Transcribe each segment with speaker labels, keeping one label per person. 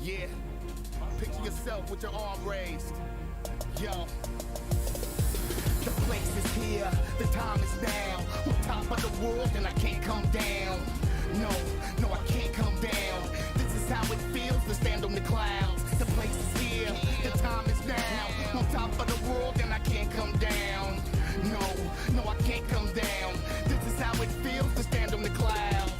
Speaker 1: Yeah, picture yourself with your arm raised. Yo, the place is here, the time is now. On top of the world and I can't come down. No, I can't come down. This is how it feels to stand on the clouds. The place is here, the time is now. On top of the world and I can't come down. No, I can't come down. This is how it feels to stand on the clouds.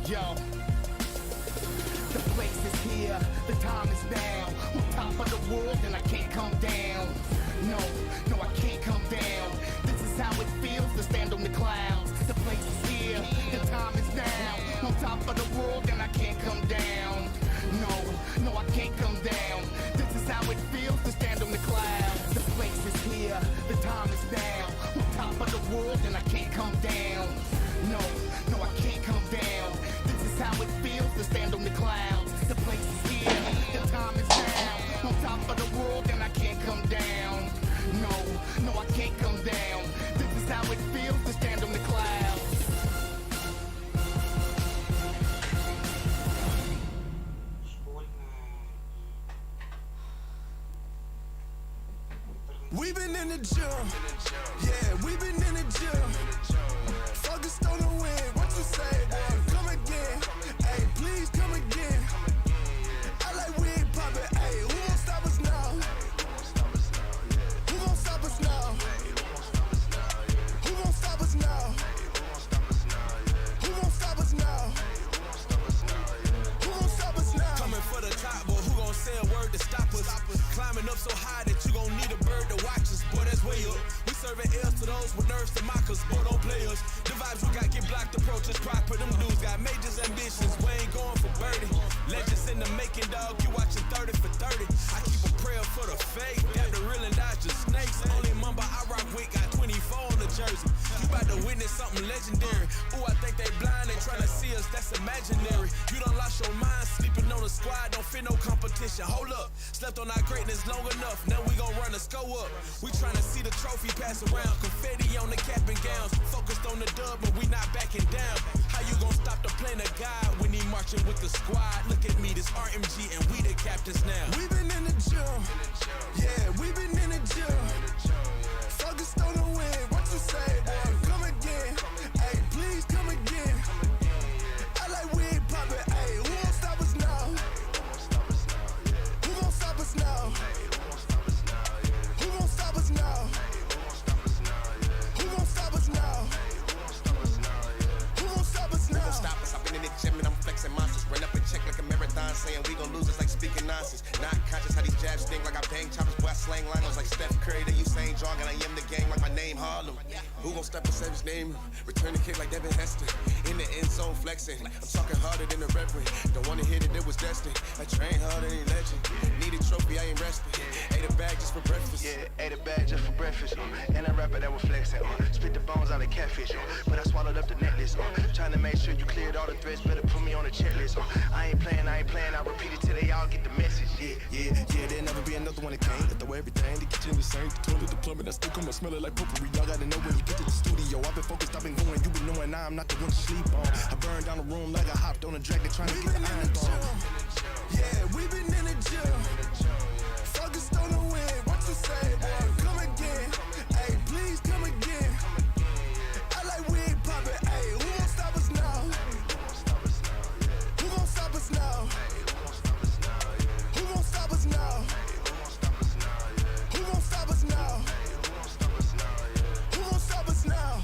Speaker 1: Yo, the place is here, the time is now. On top of the world and I can't come down. No, I can't come down. This is how it feels to stand on the clouds. The place is here, the time is now. On top of the world and I can't come down. No, I can't come down. This is how it feels to stand on the clouds. The place is here, the time is now. On top of the world and I can't come down. No, I can't come down. This is how it feels to stand on the clouds. The place is here, the time is now. On top of the world and I can't come down. No, I can't come down. This is how it feels to stand on the clouds.
Speaker 2: We've been in the gym, yeah, we've been in the gym. Focused on the win, what you say, boy? Come again, hey, please come again. I like we ain't poppin', hey, who gon' stop us now? Who gon' stop us now? Who gon' stop us now? Who gon' stop us now? Who gon' stop us now?
Speaker 3: Coming for the top, boy, who gon' say a word to stop us? Climbing up so high that you gon' need a bird to watch us, boy, that's way up. We serving L's to those with nerves to mock us, boy, don't play us. The vibes we got get blocked, approaches proper. Them dudes got majors ambitions, we ain't going for birdie. Legends in the making, dog, you watching 30 for 30. I keep a prayer for the fake, got the real and dodge the snakes. Only mamba I rock with, got 24 on the jersey. You about to witness something legendary. Ooh, I think they blind, they tryna see us, that's imaginary. You done lost your mind, sleeping on the squad, don't fear no competition. Hold up, slept on our greatness long enough, now we gon' run the score up. We tryna see the trophy pass around, confetti on the cap and gowns. Focused on the dub, but we not backing down. How you gon' stop the plan of God when he marching with the squad? Look at me, this RNG, and we the captains now.
Speaker 2: We've been in the gym, yeah, we've been in the gym. Focused on the win, what you say, boy? Come again, hey, please come again. I like we ain't poppin', hey, who gon' stop us now? Who gon' stop us now? Who gon' stop us now? Who gon' stop us now? Who gon' stop us now?
Speaker 4: Stop us, I've been in the gym and I'm flexing monsters. Run up and check like a marathon, saying we gon' lose, it's like speaking nonsense. Not conscious how these jabs sting like I bang choppers, boy I slang liners like Steph Curry. They use St. John and I am the game like my name Harlem. Who gon' step and say his name? Return the kick like Devin Hester. In the end zone flexing, I'm talking harder than the reverend. Don't wanna hear that it was destined. I train harder than legend. Need a trophy, I ain't resting. Ate a bag just for breakfast.
Speaker 5: Yeah, ate a bag just for breakfast. And a rapper that was flexing. Spit the bones out of catfish. But I swallowed up the necklace. Trying to make sure you cleared all the threats. Better put me on the checklist. I ain't playing. I repeat it till they all get the message.
Speaker 2: Yeah, there'll never be another one that came. I throw everything, the kitchen the same, the toilet, the plumbing, I still come and smell it like potpourri. Y'all gotta know when you get to the studio. I've been focused, I've been going, you been knowing I'm not the one to sleep on. I burned down the room like I hopped on a dragon trying to get the iron on. Yeah, we've been in the gym. Focused on the win, what you say, boy? Come again, hey, please come again. I like we ain't poppin', hey, who gon' stop us now? Who gon' stop us now? Who gon' stop us now? Who gon' stop us now? Who gon' stop us now?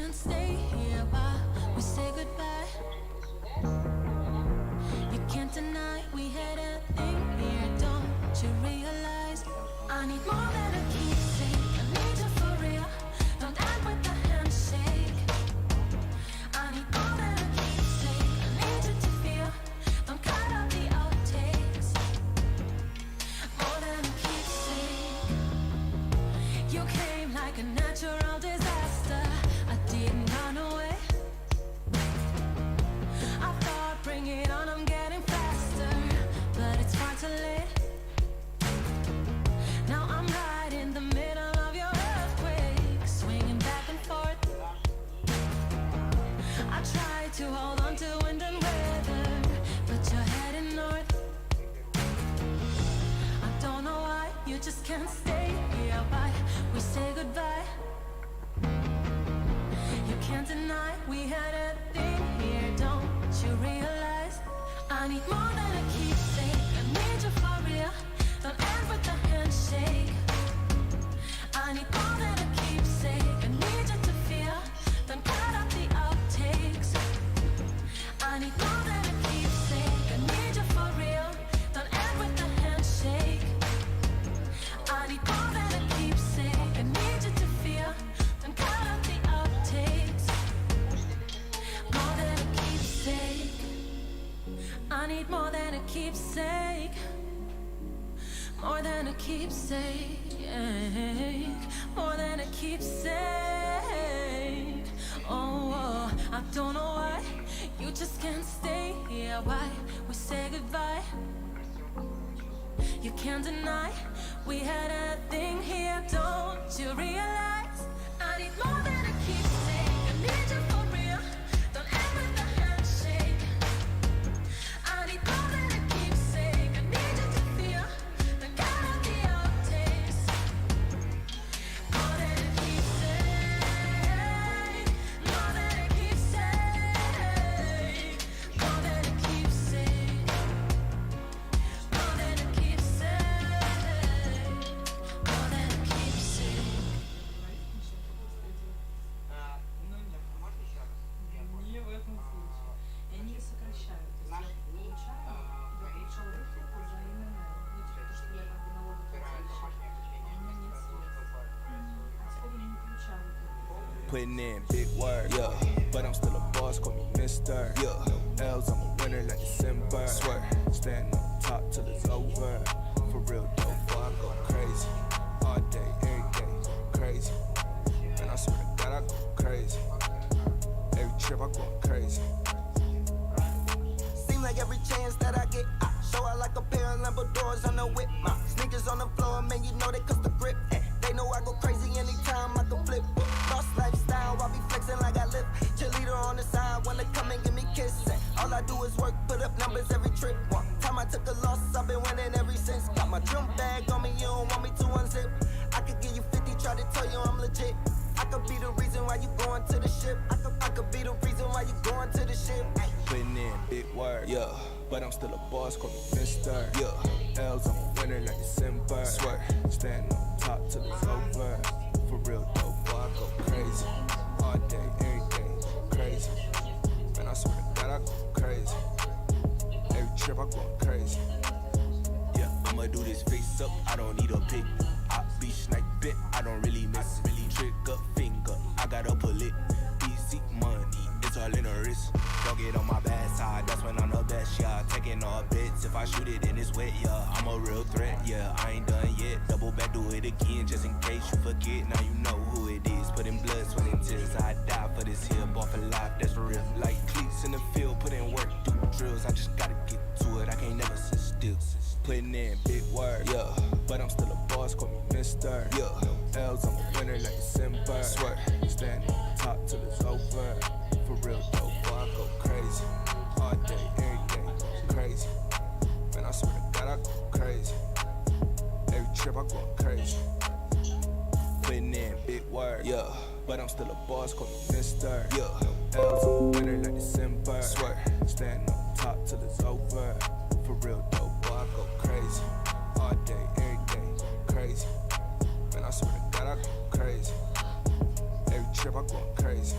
Speaker 6: can't stay here while we say goodbye. You can't deny we had a thing here, don't you realize? I need more than a keepsake, I need you for real. Don't end with a handshake. I need more than a keepsake, I need you to feel. Don't cut out the outtakes. More than a keepsake. You came like a natural disaster. I didn't run away. I thought, bring it on, I'm getting faster, but it's far too late. Now I'm right in the middle of your earthquake, swinging back and forth. I tried to hold on to wind and weather, but you're heading north. I don't know why you just can't stay here. Why we say goodbye? You can't deny we had a thing here, don't you realize? I need more than a keepsake, I need you for real. Don't end with a handshake. I need more than a keepsake, I need you to feel. Don't cut out the outtakes. I need more than a keepsake, I need you for real. Don't end with a handshake. I need more than a keepsake, I need you to feel. Don't cut out the outtakes. More than a keepsake. I need more than a keepsake. More than a keepsake. More than a keepsake. Oh, I don't know why you just can't stay here. Why we say goodbye? You can't deny we had a thing here, don't you realize? I need more than a keepsake, I need you for real. Don't end with a handshake. I need more than a keepsake, I need you to feel. Don't cut out the outtakes. More than a keepsake. More than a keepsake. More than a keepsake. More than a keepsake. More than a keepsake.
Speaker 7: Не в этом случае. И они сокращают. То есть я получаю, я получала выплату за именно, ну, типа, то, что я как бы налогоплательщик, а у меня нет средств. Отсюда я не получаю выплату.
Speaker 2: Putting in big work, yeah. But I'm still a boss, call me Mister. Yeah. No L's, I'm a winner like December. Swear, stand on top till it's over. For real dope, boy, I go crazy. All day, every day, crazy. Man, I swear to God, I go crazy. Every trip, I go crazy.
Speaker 5: Seem like every chance that I get, I show out like a pair of Lambo doors on the whip. My sneakers on the floor, man, you know they cause the grip. They know I go crazy anytime I can flip. Boss lifestyle, I be flexing like I live. Cheerleader on the side, wanna come and give me kisses. All I do is work, put up numbers every trip. One time I took a loss, I've been winning ever since. Got my drum bag on me, you don't want me to unzip. I could give you 50, try to tell you I'm legit. I could be the reason why you going to the ship. I could be the reason why you going to the ship.
Speaker 2: Putting in big work, yeah. But I'm still a boss, call me Mister. Yeah. L's, I'm a winner like December. Swear, stand on top till it's over. For real dope, boy, I go crazy. All day, every day, crazy. Man, I swear to God, I go crazy. Every trip, I go crazy.
Speaker 3: Yeah, I'ma do this face up, I don't need a pick. I be snipe bit, I don't really miss. Trick up finger, I gotta pull it. Easy money, it's all in the wrist. Don't get on my bad side, that's when I'm the best, yeah. Taking all bits, if I shoot it, then it's wet, yeah. I'm a real threat, yeah. I ain't done yet. Double back, do it again, just in case you forget. Now you know who it is. Put in blood, sweat, and tears. I die for this here, ball for life, that's real. Like cleats in the field, put in work, do drills. I just gotta get to it, I can't never sit still.
Speaker 2: Putting in big work, yeah. But I'm still a boss, call me Mister. Yeah. No L's, I'm a winner like December. Swear, stand on top till it's over. For real dope, boy, I go crazy. All day, every day, crazy. Man, I swear to God, I go crazy. Every trip, I go crazy. Putting in big work, yeah. But I'm still a boss, call me Mister. Yeah. No L's, I'm a winner like December. Swear, stand on top till it's over. For real dope, boy, I go crazy. All day, every day, crazy. Man, I swear to God, I go crazy.
Speaker 3: Every trip I go crazy.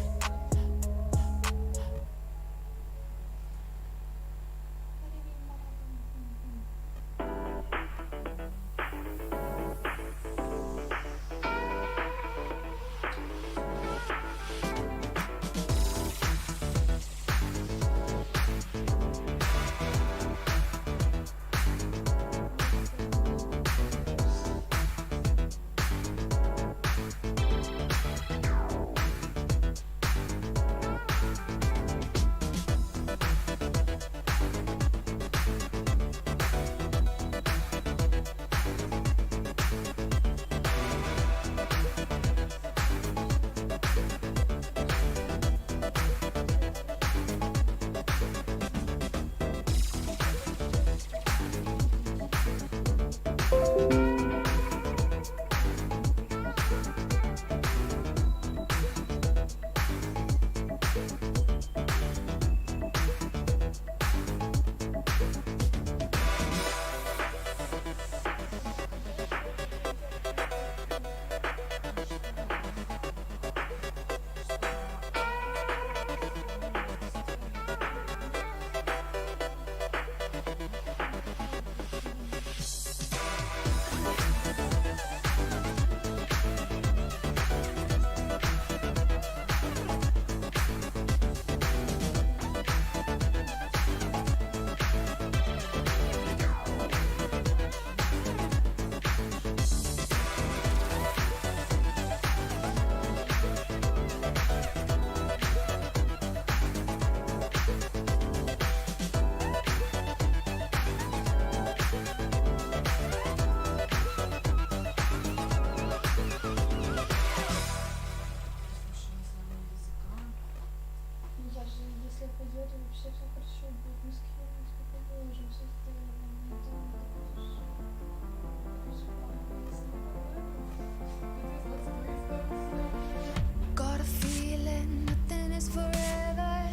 Speaker 6: Got a feeling nothing is forever.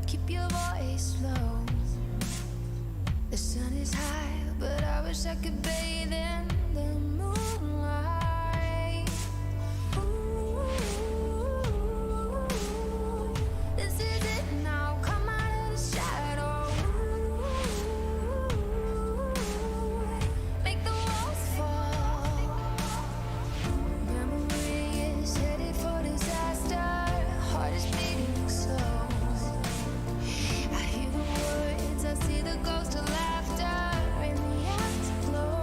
Speaker 6: Keep your voice low. The sun is high, but I wish I could bathe in the moonlight. Ooh, this is it now. Come out of the shadow. Make the walls fall. Memory is headed for disaster. Heart is beating slow. I hear the words, I see the ghost of laughter in the afterglow.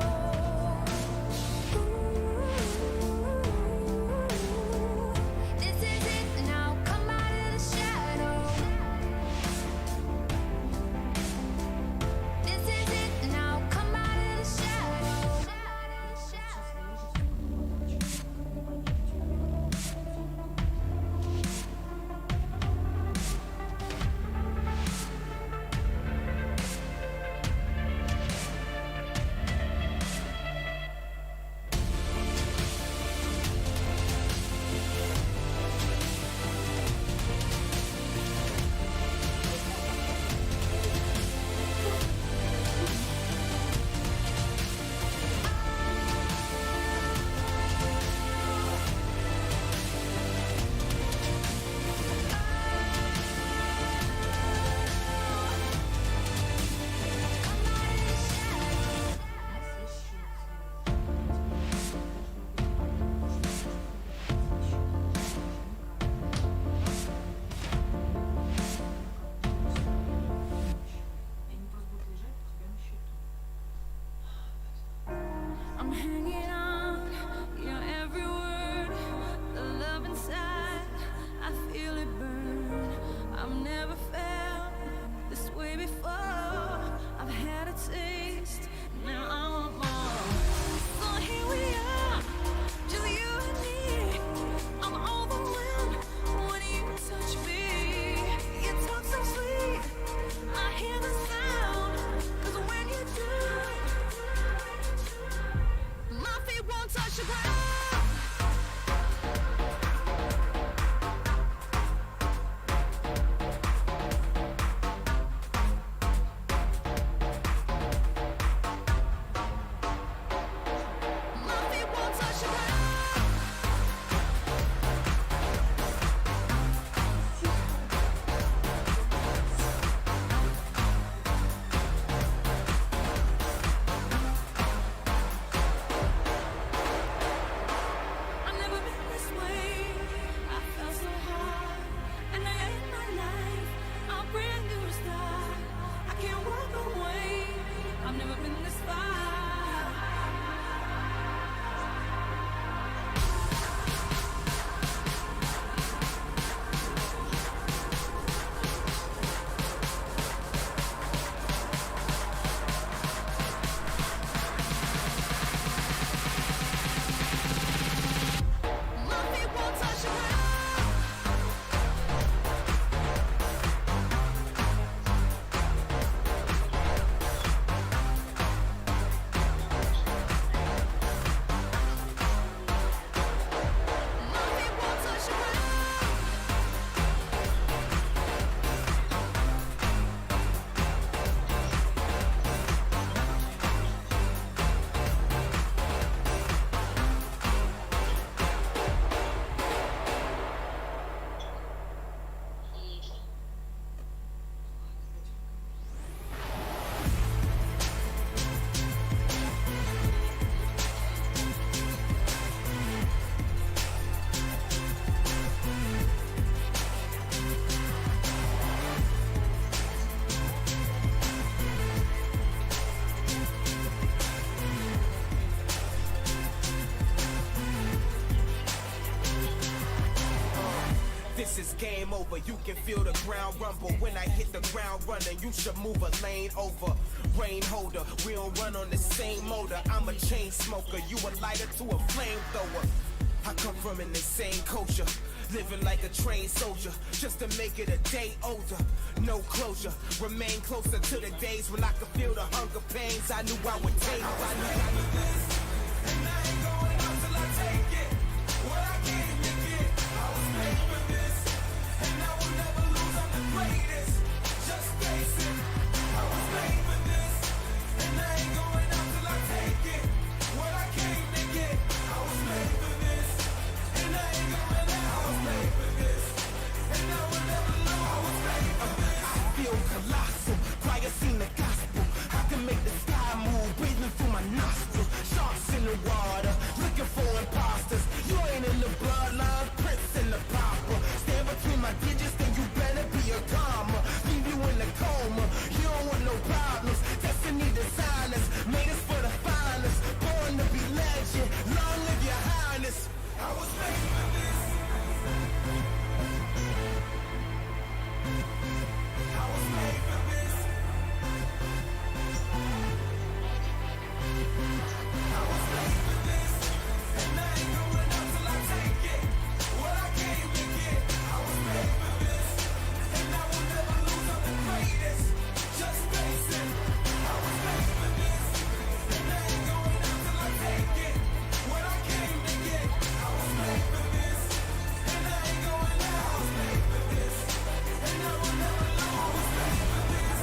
Speaker 3: game over. You can feel the ground rumble when I hit the ground running. You should move a lane over. Rain holder, we don't run on the same motor. I'm a chain smoker, you a lighter to a flamethrower. I come from an insane culture, living like a trained soldier, just to make it a day older. No closure, remain closer to the days when I could feel the hunger pains I knew I would take. I knew this, and I ain't going out till I take it. What I came to get, I was made for this, and I will never lose. I'm the greatest. Just face it, I was made for this, and I ain't going out till I take it. What I came to get, I was made for this, and I ain't going out. I was made for this, and I will never lose. I was made for this. I feel colossal, choir sing the gospel. I can make the sky move, breathing through my nostrils. Sharks in the water, looking for imposters. You ain't in the bloodline, Prince in the popper. Stand between my digits, then you better be a comma. Leave you in the coma, you don't want no problems. Destiny designers, made us for the finest. Born to be legend, long live your highness. I was made for this. I was made for this. I was made for this, and I ain't going out till I take it. What I came to get, I was made for this, and I will never lose. I'm the greatest. Just face it, I was made for this, and I ain't going out till I take it. What I came to get, I was made for this, and I ain't going out. I was made for this, and I will never lose. I was made for this.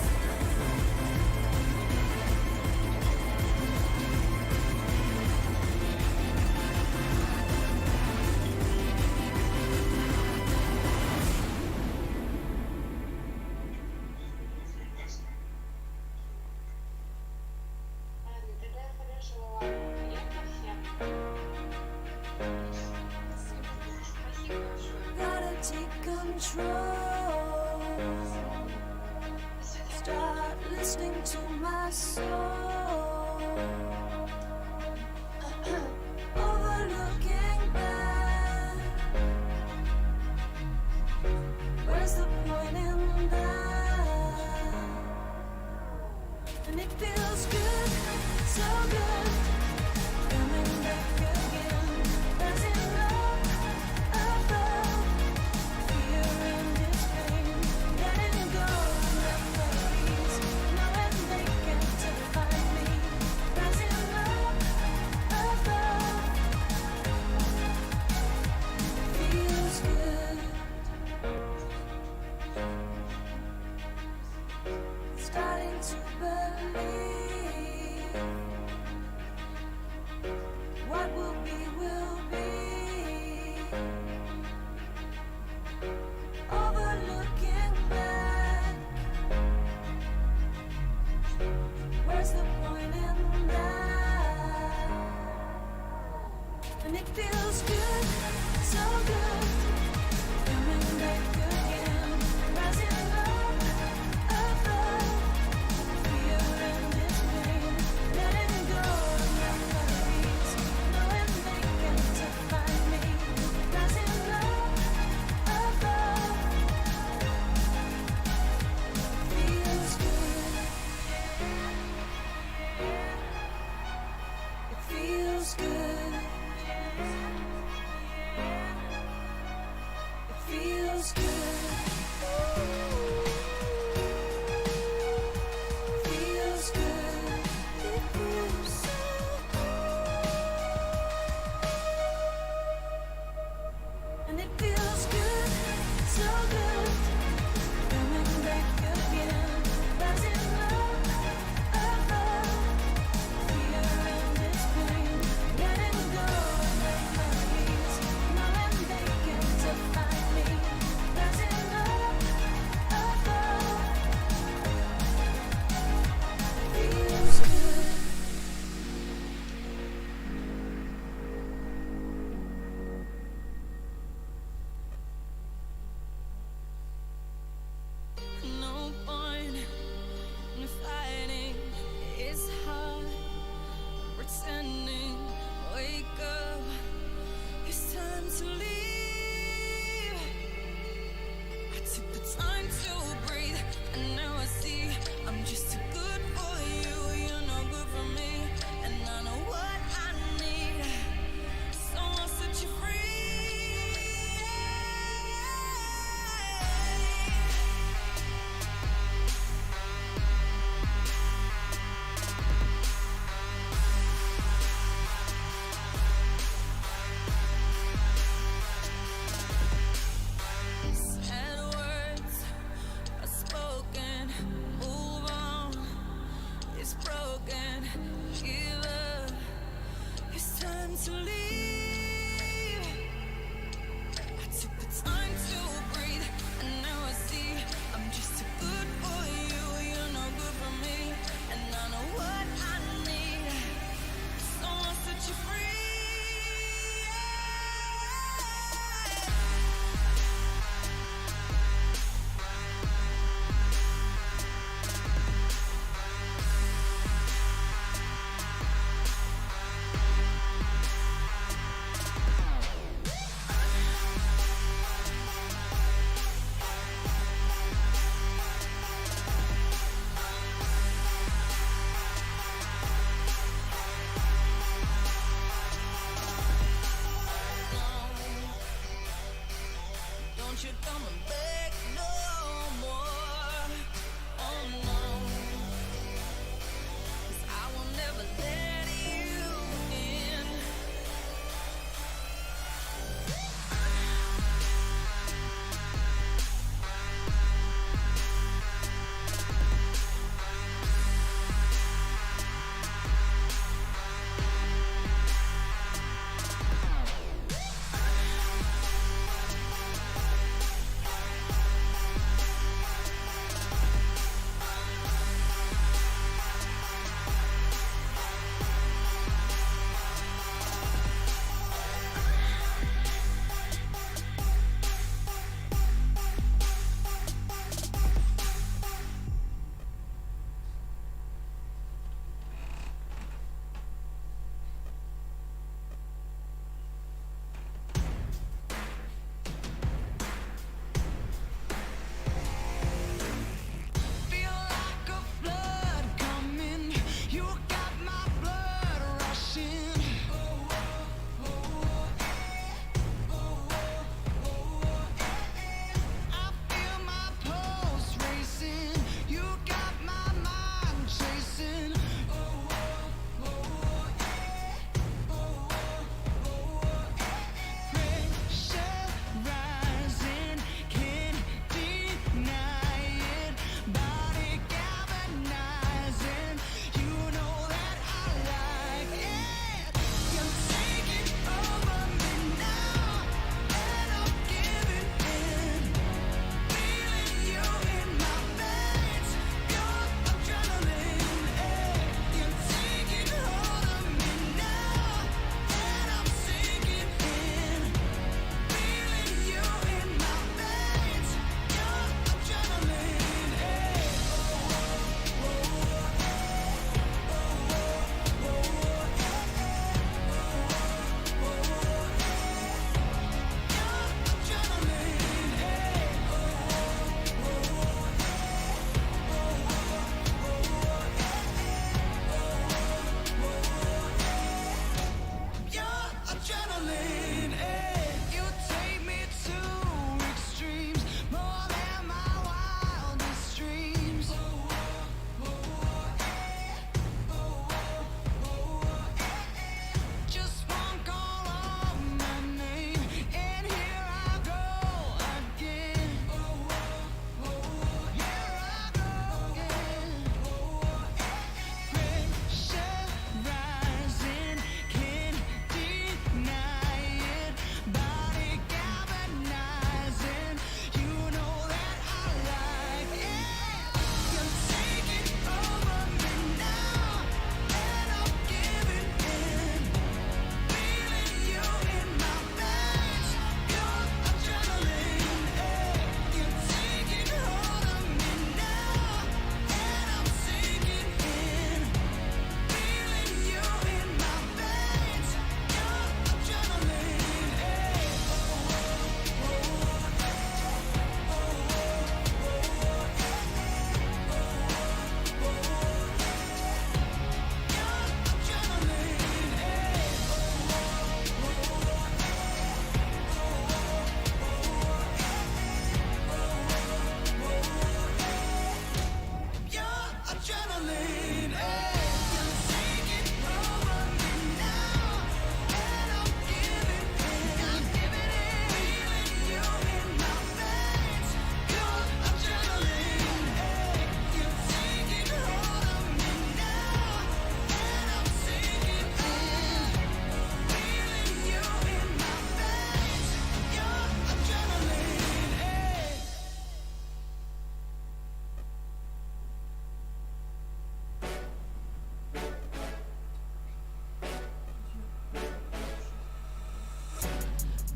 Speaker 6: Gotta take control. Start listening to my soul. Overlooking back. Where's the point in that? And it feels good, so good. Coming back again. There's enough above. Fear and its pain. Letting go of memories. Knowing they can't define me. There's enough above.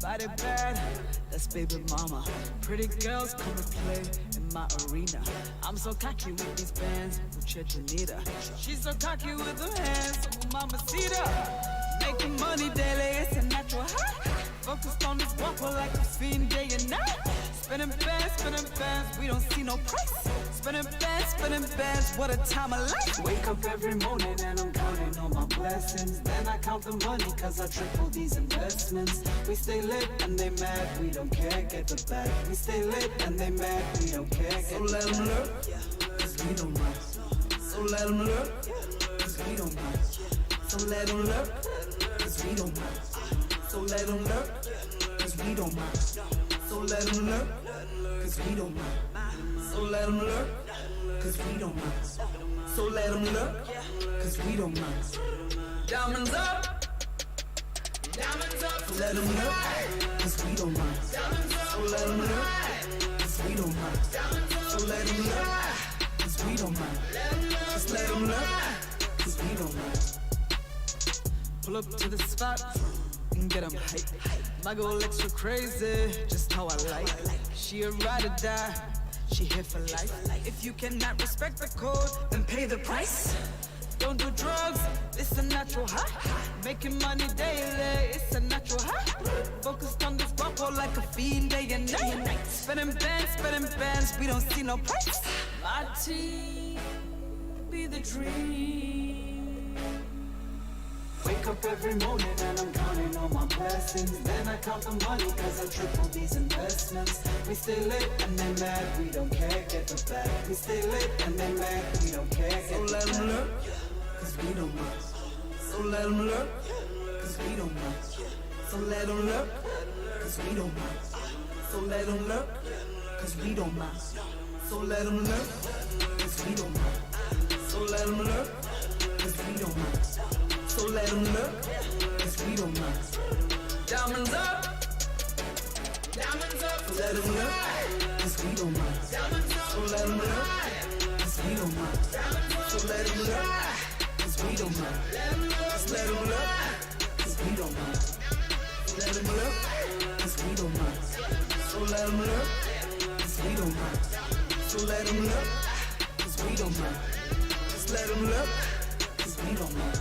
Speaker 8: body bad, that's baby mama. Pretty girls come and play in my arena. I'm so cocky with these bands, mucha bonita. She's so cocky with her hands, mama cedar. Making money daily, it's a natural high. Focused on this walk like a fiend day and night. Spinning bands, we don't see no price. Spinning bands, what a time of life. Wake up every morning and I'm counting all my blessings. Then I count the money cause I triple these investments. We stay lit and they mad, we don't care, get the bag. We stay lit and they mad, we don't care. So let them look, cause we don't mind. So let them look, cause we don't mind. So let them look, cause we don't mind. So let them look, cause we don't mind. So let them look, cause we don't mind. So let them look, cause we don't mind. So let them look, cause we don't mind. Diamonds up, diamonds up. So let them look, cause we don't mind. So let them look, cause we don't mind. So let them look, cause we don't mind. Just let them look, cause we don't mind. Pull up to the spot and get 'em hype. My girl extra crazy, just how I like. She a ride or die, she here for life. If you cannot respect the code, then pay the price. Don't do drugs, it's a natural high. Making money daily, it's a natural high. Focused on this guapo like a fiend day and night. Spinning bands, we don't see no price. My team be the dream. Wake up every morning and I'm counting all my blessings. Then I count the money cause I triple these investments. We stay lit and they mad, we don't care, get the bag. We stay lit and they mad, we don't care, get the bag. So let them look, cause we don't mind. So let them look, cause we don't mind. So let them look, cause we don't mind. So let them look, cause we don't mind. So let them look, cause we don't mind. So let them look, cause we don't mind. So let them look, cause we don't mind. Diamonds up, diamonds up. So let them look, cause we don't mind. So let them look, cause we don't mind. So let them look, cause we don't mind. Just let them look, cause we don't mind. Let them look, cause we don't mind. So let them look, cause we don't mind. So let them look, cause we don't mind. Just let them look, cause we don't mind.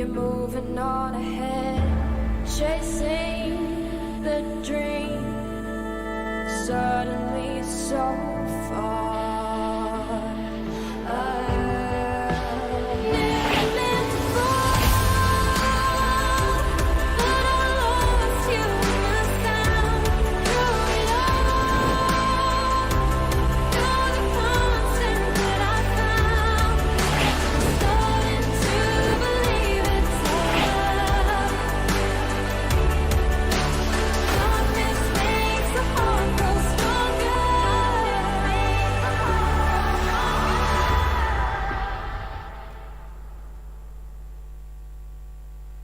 Speaker 6: you're moving on ahead, chasing the dream. Suddenly so far. I never meant to fall, but I lost you in the sound. Through it all, you're the constant that I found. Starting to believe it's love. Darkness makes the heart grow stronger.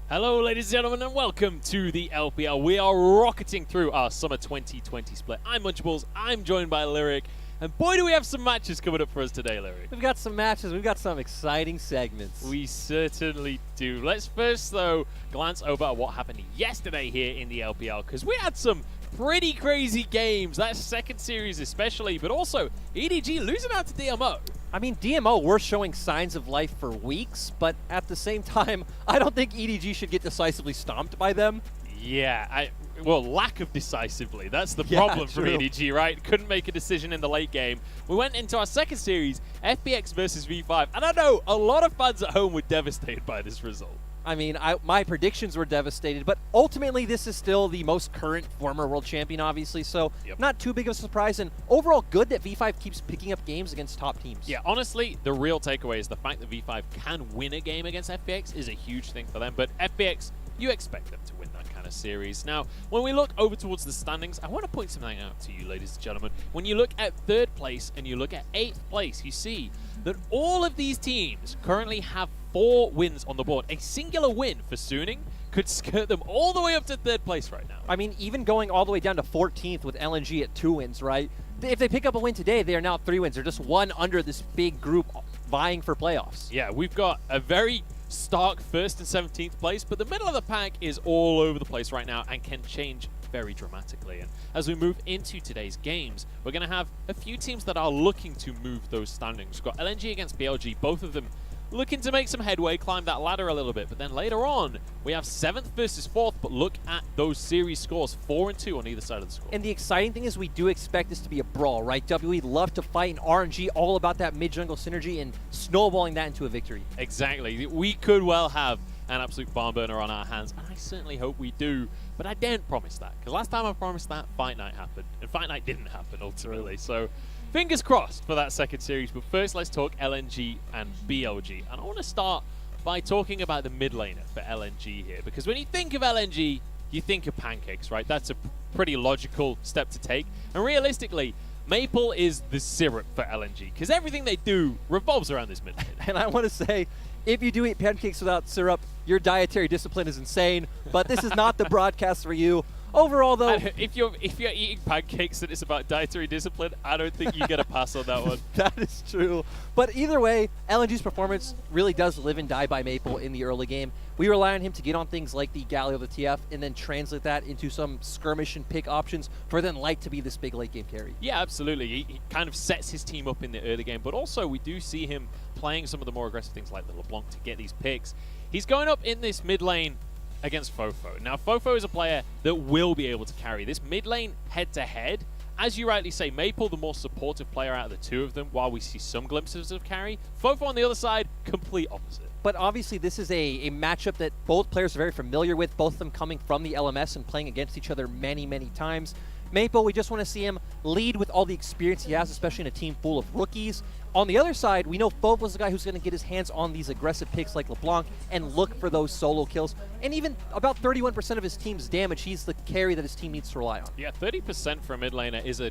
Speaker 9: Hello, ladies and gentlemen, and welcome to the LPL. We are rocketing through our summer 2020 split. I'm Munchables, I'm joined by Lyric, and boy, do we have some matches coming up for us today, Lyric.
Speaker 10: We've got some matches. We've got some exciting segments.
Speaker 9: We certainly do. Let's first, though, glance over at what happened yesterday here in the LPL, because we had some pretty crazy games, that second series especially, but also EDG losing out to DMO.
Speaker 10: I mean, DMO were showing signs of life for weeks, but at the same time, I don't think EDG should get decisively stomped by them.
Speaker 9: Yeah, well, lack of decisively. That's the
Speaker 10: Yeah,
Speaker 9: problem for
Speaker 10: true.
Speaker 9: EDG, right? Couldn't make a decision in the late game. We went into our second series, FPX versus V5, and I know a lot of fans at home were devastated by this result.
Speaker 10: I mean, my predictions were devastated, but ultimately this is still the most current former world champion, obviously, so
Speaker 9: Yep.
Speaker 10: not too big of a surprise, and overall good that V5 keeps picking up games against top teams.
Speaker 9: Yeah, honestly, the real takeaway is the fact that V5 can win a game against FPX is a huge thing for them, but FPX, you expect them to win that kind of series. Now, when we look over towards the standings, I want to point something out to you, ladies and gentlemen. When you look at 3rd place and you look at 8th place, you see that all of these teams currently have 4 wins on the board. A singular win for Suning could skirt them all the way up to 3rd place right now.
Speaker 10: I mean, even going all the way down to 14th with LNG at 2 wins, right? If they pick up a win today, they are now 3 wins. They're just one under this big group vying for playoffs.
Speaker 9: Yeah, we've got a very stark 1st and 17th place, but the middle of the pack is all over the place right now and can change very dramatically. And as we move into today's games, we're going to have a few teams that are looking to move those standings. We've got LNG against BLG, both of them looking to make some headway, climb that ladder a little bit. But then later on, we have 7th versus 4th, but look at those series scores, 4 and 2 on either side of the score.
Speaker 10: And the exciting thing is we do expect this to be a brawl, right? WE love to fight, and RNG all about that mid-jungle synergy and snowballing that into a victory.
Speaker 9: Exactly. We could well have an absolute barn burner on our hands, and I certainly hope we do. But I daren't promise that, because last time I promised that, Fight Night happened. And Fight Night didn't happen, ultimately. So fingers crossed for that second series. But first, let's talk LNG and BLG. And I want to start by talking about the mid laner for LNG here. Because when you think of LNG, you think of pancakes, right? That's a pretty logical step to take. And realistically, Maple is the syrup for LNG, because everything they do revolves around this mid lane.
Speaker 10: And I want to say, if you do eat pancakes without syrup, your dietary discipline is insane. But this is not the broadcast for you. Overall, though,
Speaker 9: If you're eating pancakes and it's about dietary discipline, I don't think you get a pass on that one.
Speaker 10: that is true. But either way, LNG's performance really does live and die by Maple in the early game. We rely on him to get on things like the Galio, the TF, and then translate that into some skirmish and pick options for then Light to be this big late game carry.
Speaker 9: Yeah, absolutely. He kind of sets his team up in the early game, but also we do see him playing some of the more aggressive things like the LeBlanc to get these picks. He's going up in this mid lane against Fofo. Now, Fofo is a player that will be able to carry this mid lane head-to-head. As you rightly say, Maple, the more supportive player out of the two of them, while we see some glimpses of carry. Fofo on the other side, complete opposite.
Speaker 10: But obviously, this is a matchup that both players are very familiar with, both of them coming from the LMS and playing against each other many, many times. Maple, we just want to see him lead with all the experience he has, especially in a team full of rookies. On the other side, we know Fovo's the guy who's going to get his hands on these aggressive picks like LeBlanc and look for those solo kills. And even about 31% of his team's damage, he's the carry that his team needs to rely on.
Speaker 9: Yeah, 30% for a mid laner is a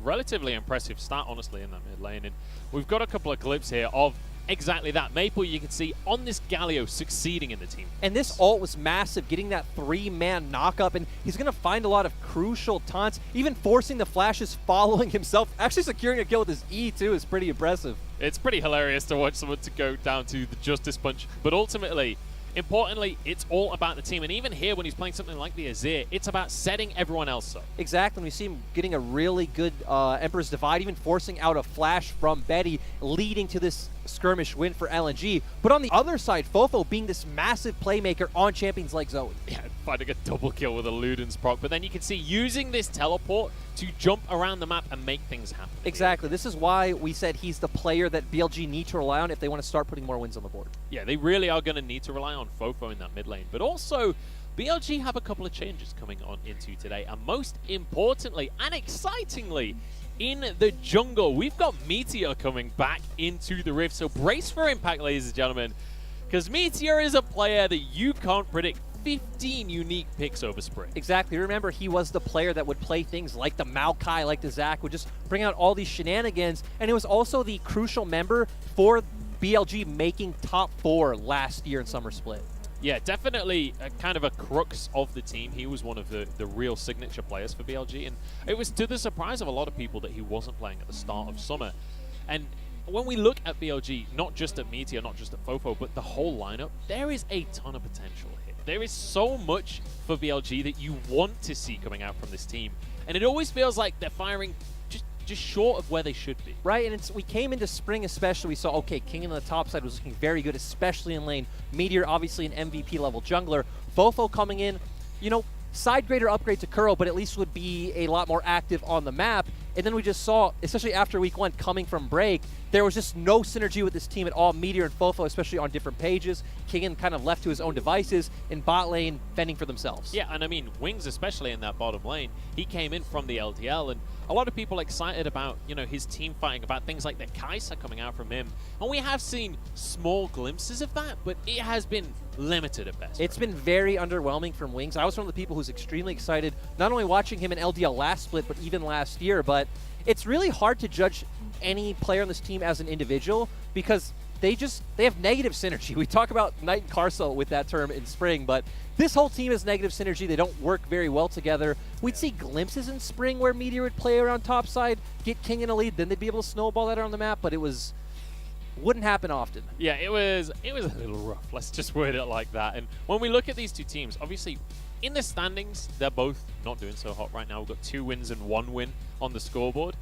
Speaker 9: relatively impressive stat, honestly, in that mid lane. And we've got a couple of clips here of exactly that. Maple, you can see on this Galio succeeding in the team.
Speaker 10: And this ult was massive, getting that 3-man knock-up, and he's going to find a lot of crucial taunts, even forcing the flashes, following himself. Actually securing a kill with his E, too, is pretty impressive.
Speaker 9: It's pretty hilarious to watch someone to go down to the Justice Punch, but ultimately, importantly, it's all about the team. And even here, when he's playing something like the Azir, it's about setting everyone else up.
Speaker 10: Exactly. We see him getting a really good Emperor's Divide, even forcing out a flash from Betty, leading to this skirmish win for LNG. But on the other side, Fofo being this massive playmaker on champions like Zoe.
Speaker 9: Yeah, finding a double kill with a Luden's proc. But then you can see using this teleport to jump around the map and make things happen.
Speaker 10: Exactly. This is why we said he's the player that BLG need to rely on if they want to start putting more wins on the board.
Speaker 9: Yeah, they really are going to need to rely on Fofo in that mid lane. But also, BLG have a couple of changes coming on into today. And most importantly and excitingly, in the jungle, we've got Meteor coming back into the Rift. So brace for impact, ladies and gentlemen, because Meteor is a player that you can't predict 15 unique picks over spring.
Speaker 10: Exactly. Remember, he was the player that would play things like the Maokai, like the Zac, would just bring out all these shenanigans. And it was also the crucial member for BLG making top 4 last year in Summer Split.
Speaker 9: Yeah, definitely a kind of a crux of the team. He was one of the real signature players for BLG, and it was to the surprise of a lot of people that he wasn't playing at the start of summer. And when we look at BLG, not just at Meteor, not just at Fofo, but the whole lineup, there is a ton of potential here. There is so much for BLG that you want to see coming out from this team, and it always feels like they're firing just short of where they should be.
Speaker 10: Right, and we came into spring especially, we saw, okay, King on the top side was looking very good, especially in lane. Meteor, obviously an MVP level jungler. Fofo coming in, you know, side grader upgrade to Kuro, but at least would be a lot more active on the map. And then we just saw, especially after week 1 coming from break, there was just no synergy with this team at all. Meteor and Fofo, especially on different pages. Kingan kind of left to his own devices, in bot lane, fending for themselves.
Speaker 9: Yeah, and I mean, Wings, especially in that bottom lane, he came in from the LTL, and a lot of people excited about, you know, his team fighting, about things like the Kai'Sa coming out from him. And we have seen small glimpses of that, but it has been limited at best.
Speaker 10: It's been very underwhelming from Wings. I was one of the people who's extremely excited, not only watching him in LDL last split, but even last year. But it's really hard to judge any player on this team as an individual because they have negative synergy. We talk about Knight and Carcel with that term in spring, but this whole team is negative synergy. They don't work very well together. We'd see glimpses in spring where Meteor would play around topside, get King in a lead, then they'd be able to snowball that around the map, but it wouldn't happen often.
Speaker 9: Yeah, it was a little rough. Let's just word it like that. And when we look at these two teams, obviously in the standings, they're both not doing so hot right now. We've got 2 wins and 1 win on the scoreboard.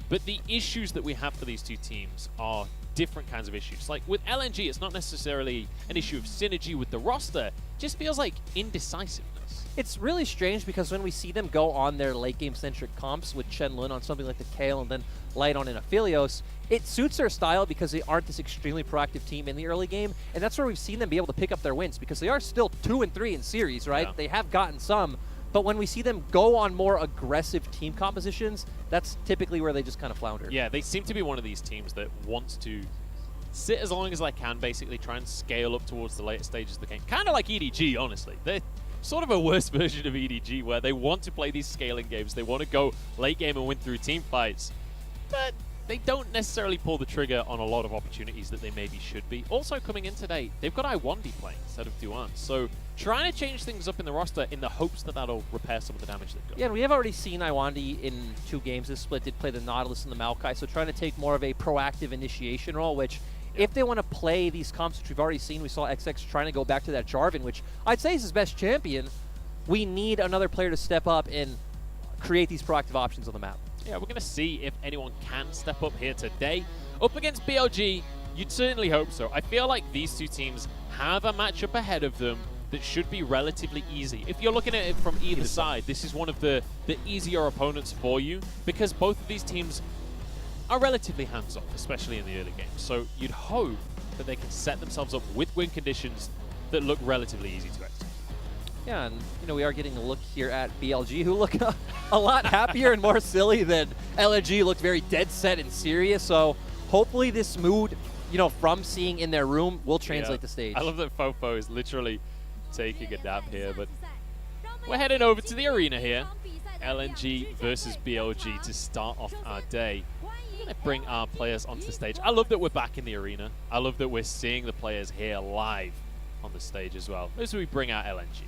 Speaker 9: But the issues that we have for these two teams are different kinds of issues. Like with LNG, it's not necessarily an issue of synergy with the roster. It just feels like indecisiveness.
Speaker 10: It's really strange because when we see them go on their late game centric comps with Chen Lun on something like the Kale and then Light on in Aphelios, it suits their style because they aren't this extremely proactive team in the early game, and that's where we've seen them be able to pick up their wins because they are still 2 and 3 in series, right?
Speaker 9: Yeah.
Speaker 10: They have gotten some, but when we see them go on more aggressive team compositions, that's typically where they just kind of flounder.
Speaker 9: Yeah, they seem to be one of these teams that wants to sit as long as they can, basically try and scale up towards the later stages of the game. Kind of like EDG, honestly. They're sort of a worse version of EDG where they want to play these scaling games. They want to go late game and win through team fights. But they don't necessarily pull the trigger on a lot of opportunities that they maybe should be. Also coming in today, they've got Iwandi playing instead of Duan. So trying to change things up in the roster in the hopes that that'll repair some of the damage they've got.
Speaker 10: Yeah, and we have already seen Iwandi in 2 games this split. Did play the Nautilus and the Maokai, so trying to take more of a proactive initiation role, which if they want to play these comps, which we've already seen, we saw XX trying to go back to that Jarvan, which I'd say is his best champion. We need another player to step up and create these proactive options on the map.
Speaker 9: Yeah, we're going to see if anyone can step up here today. Up against BLG, you'd certainly hope so. I feel like these two teams have a matchup ahead of them that should be relatively easy. If you're looking at it from either side, this is one of the easier opponents for you because both of these teams are relatively hands-off, especially in the early game. So you'd hope that they can set themselves up with win conditions that look relatively easy to execute.
Speaker 10: Yeah, and you know we are getting a look here at BLG, who look a lot happier and more silly than LNG looked very dead set and serious. So hopefully this mood, you know, from seeing in their room will translate to stage.
Speaker 9: I love that Fofo is literally taking a nap here, but we're heading over to the arena here. LNG versus BLG to start off our day. We're going to bring our players onto the stage. I love that we're back in the arena. I love that we're seeing the players here live on the stage as well as we bring out LNG.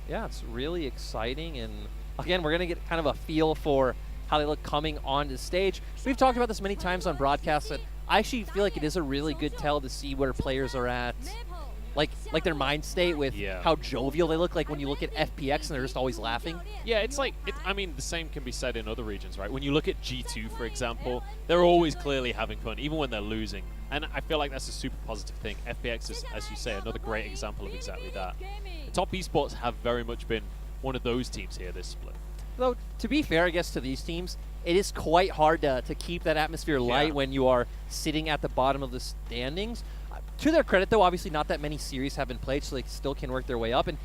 Speaker 10: Yeah, it's really exciting, and again, we're going to get kind of a feel for how they look coming onto the stage. We've talked about this many times on broadcasts that I actually feel like it is a really good tell to see where players are at like their mind state with
Speaker 9: Yeah.
Speaker 10: how jovial they look. Like when you look at FPX and they're just always laughing.
Speaker 9: Yeah, it's like, I mean, the same can be said in other regions, right? When you look at G2, for example, they're always clearly having fun, even when they're losing. And I feel like that's a super positive thing. FPX is, as you say, another great example of exactly that. The top esports have very much been one of those teams here this split.
Speaker 10: Though, to be fair, I guess, to these teams, it is quite hard to keep that atmosphere light
Speaker 9: Yeah.
Speaker 10: when you are sitting at the bottom of the standings. To their credit, though, obviously not that many series have been played, so they still can work their way up. And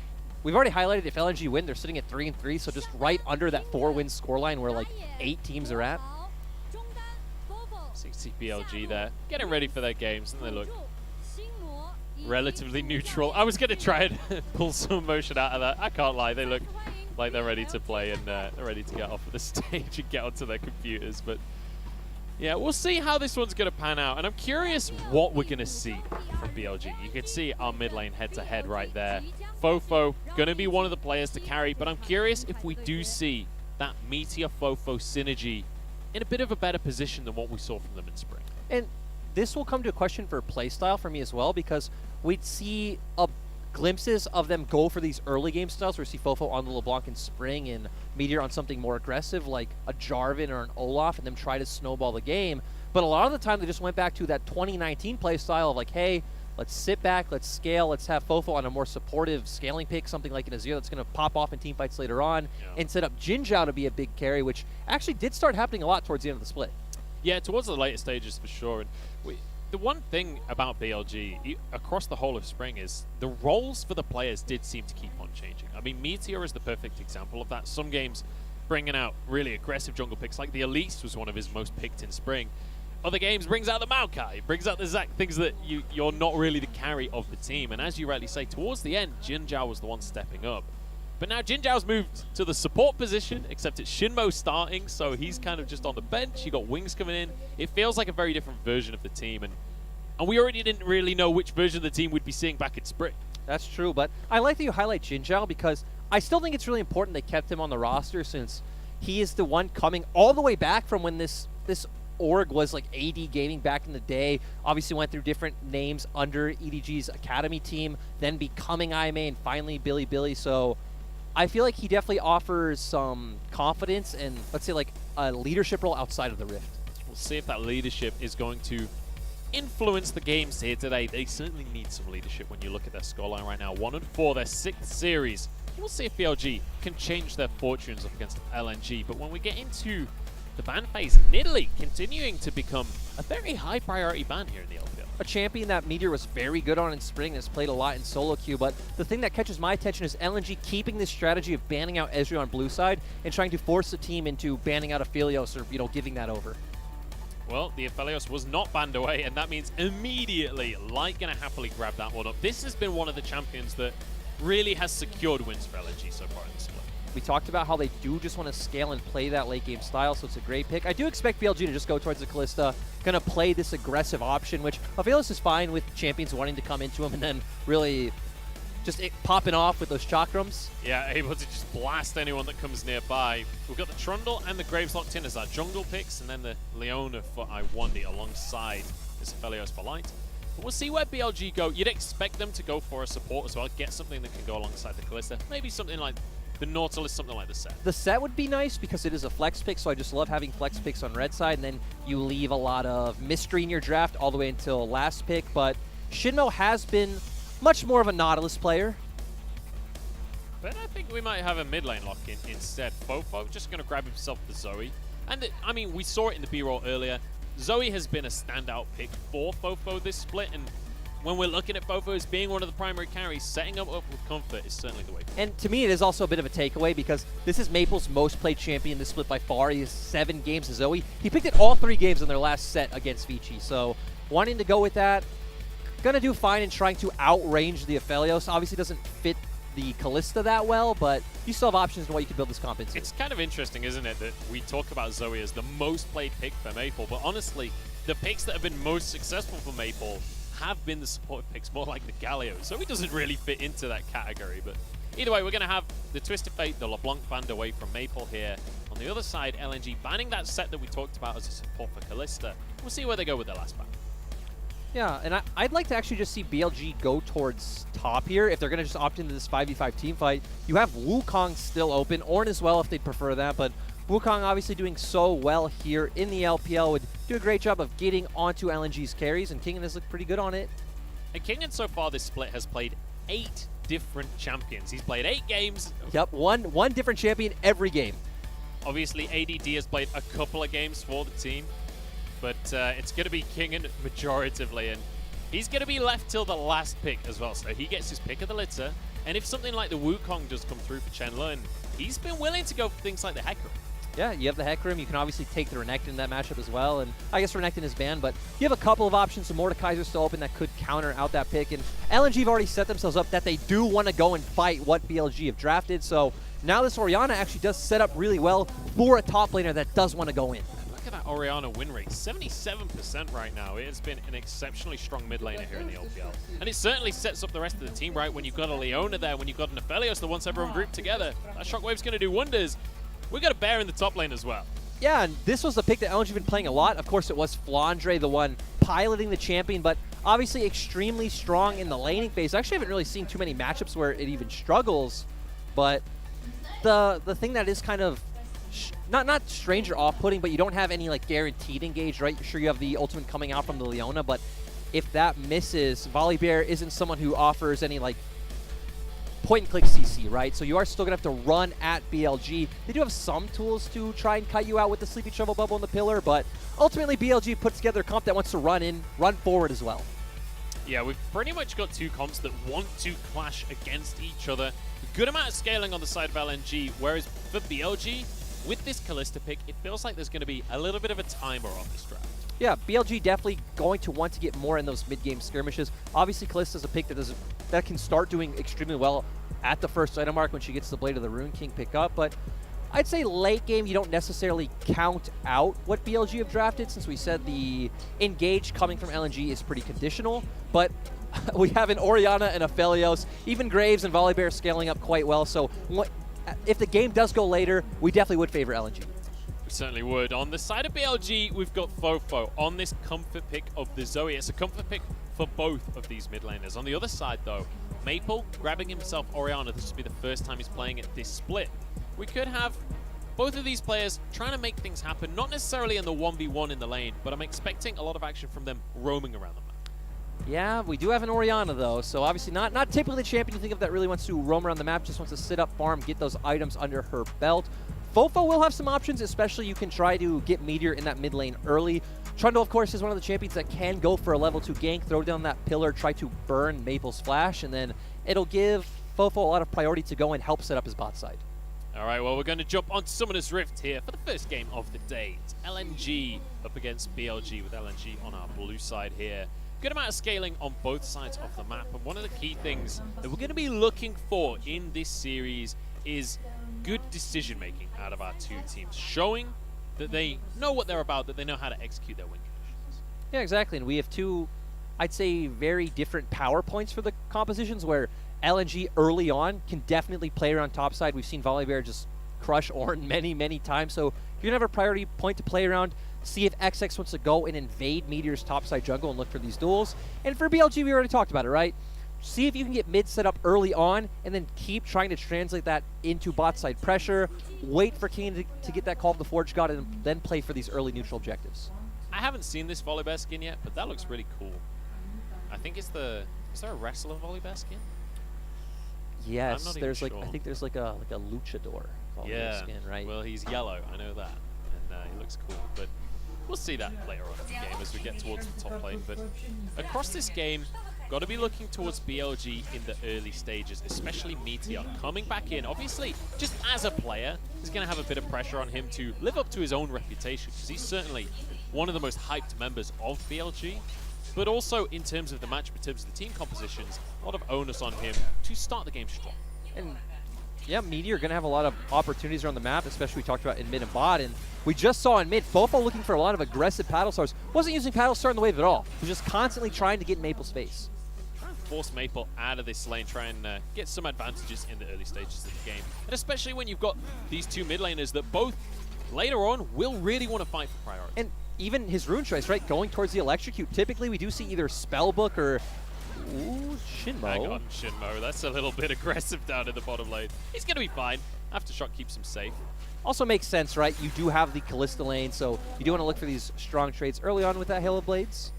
Speaker 10: we've already highlighted if LNG win, they're sitting at 3-3, so just right under that 4-win scoreline where like 8 teams are at.
Speaker 9: 60 BLG there, getting ready for their games, and they look relatively neutral. I was going to try and pull some emotion out of that. I can't lie, they look like they're ready to play and they're ready to get off of the stage and get onto their computers. But yeah, we'll see how this one's going to pan out. And I'm curious what we're going to see from BLG. You can see our mid lane head-to-head right there. Fofo going to be one of the players to carry, but I'm curious if we do see that Meteor-Fofo synergy in a bit of a better position than what we saw from them in spring.
Speaker 10: And this will come to a question for playstyle for me as well, because we'd see glimpses of them go for these early game styles where we see Fofo on the LeBlanc in spring and Meteor on something more aggressive like a Jarvan or an Olaf, and them try to snowball the game. But a lot of the time they just went back to that 2019 play style of like, hey, let's sit back, let's scale, let's have Fofo on a more supportive scaling pick, something like an Azir that's going to pop off in team fights later on, and set up Jinzhao to be a big carry, which actually did start happening a lot towards the end of the split.
Speaker 9: Yeah, towards the later stages for sure. And the one thing about BLG across the whole of spring is the roles for the players did seem to keep on changing. I mean, Meteor is the perfect example of that. Some games bringing out really aggressive jungle picks, like the Elise was one of his most picked in spring. Other games brings out the Maokai, brings out the Zac, things that you're not really the carry of the team. And as you rightly say, towards the end, Jinzhao was the one stepping up. But now Jinzhao's moved to the support position, except it's Shinmo starting, so he's kind of just on the bench. You got Wings coming in. It feels like a very different version of the team, and we already didn't really know which version of the team we'd be seeing back in spring.
Speaker 10: That's true, but I like that you highlight Jinzhao because I still think it's really important they kept him on the roster, since he is the one coming all the way back from when this org was like AD Gaming back in the day. Obviously went through different names under EDG's academy team, then becoming IMA, and finally Billy. So I feel like he definitely offers some confidence and, let's say, like a leadership role outside of the Rift.
Speaker 9: We'll see if that leadership is going to influence the games here today. They certainly need some leadership when you look at their scoreline right now. 1-4, their 6th series. We'll see if BLG can change their fortunes up against LNG. But when we get into the ban phase, Nidalee continuing to become a very high priority ban here in the LPL.
Speaker 10: A champion that Meteor was very good on in spring and has played a lot in solo queue, but the thing that catches my attention is LNG keeping this strategy of banning out Ezreal on blue side and trying to force the team into banning out Aphelios, or giving that over.
Speaker 9: Well, the Aphelios was not banned away, and that means immediately Light gonna happily grab that one up. This has been one of the champions that really has secured wins for LNG so far in the split.
Speaker 10: We talked about how they do just want to scale and play that late game style, so it's a great pick. I do expect BLG to just go towards the Kalista, going to play this aggressive option, which Aphelios is fine with champions wanting to come into him and then really just popping off with those chakrams.
Speaker 9: Yeah, able to just blast anyone that comes nearby. We've got the Trundle and the Graves locked in as our jungle picks, and then the Leona for Iwandi alongside this Aphelios for Light. But we'll see where BLG go. You'd expect them to go for a support as well, get something that can go alongside the Kalista. Maybe something like the Nautilus, something like the set.
Speaker 10: The set would be nice because it is a flex pick, so I just love having flex picks on red side, and then you leave a lot of mystery in your draft all the way until last pick. But Shinmo has been much more of a Nautilus player.
Speaker 9: But I think we might have a mid lane lock in instead. Fofo just going to grab himself the Zoe. And I mean, we saw it in the B-roll earlier. Zoe has been a standout pick for Fofo this split, and when we're looking at Fofo as being one of the primary carries, setting up with comfort is certainly the way.
Speaker 10: And to me, it is also a bit of a takeaway because this is Maple's most played champion this split by far. He has 7 games as Zoe. He picked it all 3 games in their last set against Vici. So wanting to go with that, gonna do fine in trying to outrange the Aphelios. Obviously doesn't fit the Kalista that well, but you still have options in what you can build this comp into.
Speaker 9: It's kind of interesting, isn't it, that we talk about Zoe as the most played pick for Maple, but honestly, the picks that have been most successful for Maple have been the support picks, more like the Galio. So he doesn't really fit into that category. But either way, we're going to have the Twisted Fate, the LeBlanc banned away from Maple here. On the other side, LNG banning that set that we talked about as a support for Kalista. We'll see where they go with their last ban.
Speaker 10: Yeah, and I'd like to actually just see BLG go towards top here if they're going to just opt into this 5v5 team fight. You have Wukong still open, Ornn as well if they'd prefer that, but Wukong obviously doing so well here in the LPL would do a great job of getting onto LNG's carries, and Kingen has looked pretty good on it.
Speaker 9: And Kingen so far this split has played 8 different champions. He's played 8 games.
Speaker 10: Yep, one different champion every game.
Speaker 9: Obviously, ADD has played a couple of games for the team, but it's going to be Kingen majoritively, and he's going to be left till the last pick as well, so he gets his pick of the litter. And if something like the Wukong does come through for Chenlun, he's been willing to go for things like the Hecarim.
Speaker 10: Yeah, you have the Hecarim. You can obviously take the Renekton in that matchup as well, and I guess Renekton is banned, but you have a couple of options. The Mordekaiser's still open that could counter out that pick, and LNG have already set themselves up that they do want to go and fight what BLG have drafted, so now this Orianna actually does set up really well for a top laner that does want to go in.
Speaker 9: Look at that Orianna win rate, 77% right now. It has been an exceptionally strong mid laner here in the LPL. And it certainly sets up the rest of the team, right? When you've got a Leona there, when you've got an Aphelios that wants everyone grouped together, that Shockwave's going to do wonders. We've got a Bear in the top lane as well.
Speaker 10: Yeah, and this was the pick that LNG have been playing a lot. Of course, it was Flandre, the one piloting the champion, but obviously extremely strong in the laning phase. I actually haven't really seen too many matchups where it even struggles, but the thing that is kind of not strange or off-putting, but you don't have any like guaranteed engage, right? Sure, you have the ultimate coming out from the Leona, but if that misses, Volibear isn't someone who offers any like point-and-click CC, right? So you are still going to have to run at BLG. They do have some tools to try and cut you out with the Sleepy Shovel Bubble and the Pillar, but ultimately BLG puts together a comp that wants to run forward as well.
Speaker 9: Yeah, we've pretty much got 2 comps that want to clash against each other. Good amount of scaling on the side of LNG, whereas for BLG, with this Kalista pick, it feels like there's going to be a little bit of a timer on this draft.
Speaker 10: Yeah, BLG definitely going to want to get more in those mid-game skirmishes. Obviously, Kalista's a pick that can start doing extremely well at the first item mark when she gets the Blade of the Rune King pick up, but I'd say late game you don't necessarily count out what BLG have drafted, since we said the engage coming from LNG is pretty conditional, but we have an Orianna and Aphelios, even Graves and Volibear scaling up quite well, so if the game does go later, we definitely would favor LNG.
Speaker 9: We certainly would. On the side of BLG, we've got Fofo on this comfort pick of the Zoe. It's a comfort pick for both of these mid laners. On the other side, though, Maple grabbing himself Orianna. This will be the first time he's playing at this split. We could have both of these players trying to make things happen, not necessarily in the 1v1 in the lane, but I'm expecting a lot of action from them roaming around the map.
Speaker 10: Yeah, we do have an Orianna, though, so obviously not typically the champion you think of that really wants to roam around the map, just wants to sit up, farm, get those items under her belt. Fofo will have some options, especially you can try to get Meteor in that mid lane early. Trundle, of course, is one of the champions that can go for a level 2 gank, throw down that pillar, try to burn Maple's flash, and then it'll give Fofo a lot of priority to go and help set up his bot side.
Speaker 9: All right, well, we're going to jump on Summoner's Rift here for the first game of the day. It's LNG up against BLG, with LNG on our blue side here. Good amount of scaling on both sides of the map, and one of the key things that we're going to be looking for in this series is good decision making out of our 2 teams, showing that they know what they're about, that they know how to execute their win conditions.
Speaker 10: Yeah, exactly, and we have 2, I'd say, very different power points for the compositions, where LNG early on can definitely play around top side. We've seen Volibear just crush Ornn many times, so you're going to have a priority point to play around. See if XX wants to go and invade Meteor's topside jungle and look for these duels. And for BLG, we already talked about it, right? See if you can get mid set up early on and then keep trying to translate that into bot side pressure. Wait for King to get that call of the Forge God and then play for these early neutral objectives.
Speaker 9: I haven't seen this Volibear skin yet, but that looks really cool. I think it's the... Is there a wrestler Volibear skin?
Speaker 10: Yes, there's like, sure. I think there's like a luchador skin, right?
Speaker 9: Well, he's yellow, I know that. And he looks cool, but we'll see that later on in the game as we get towards the top lane. But across this game, got to be looking towards BLG in the early stages, especially Meteor coming back in. Obviously, just as a player, he's going to have a bit of pressure on him to live up to his own reputation, because he's certainly one of the most hyped members of BLG. But also, in terms of the matchup, in terms of the team compositions, a lot of onus on him to start the game strong.
Speaker 10: And yeah, Meteor going to have a lot of opportunities around the map, especially we talked about in mid and bot. And we just saw in mid, Fofo looking for a lot of aggressive paddle stars. Wasn't using paddle star in the wave at all. He was just constantly trying to get in Maple's face.
Speaker 9: Try and force Maple out of this lane, try and get some advantages in the early stages of the game. And especially when you've got these 2 mid laners that both, later on, will really want to fight for priority.
Speaker 10: And even his rune choice, right, going towards the electrocute. Typically, we do see either Spellbook or Shinmo.
Speaker 9: Hang on, Shinmo. That's a little bit aggressive down in the bottom lane. He's going to be fine. Aftershock keeps him safe.
Speaker 10: Also makes sense, right? You do have the Callista lane, so you do want to look for these strong trades early on with that Hail of Blades.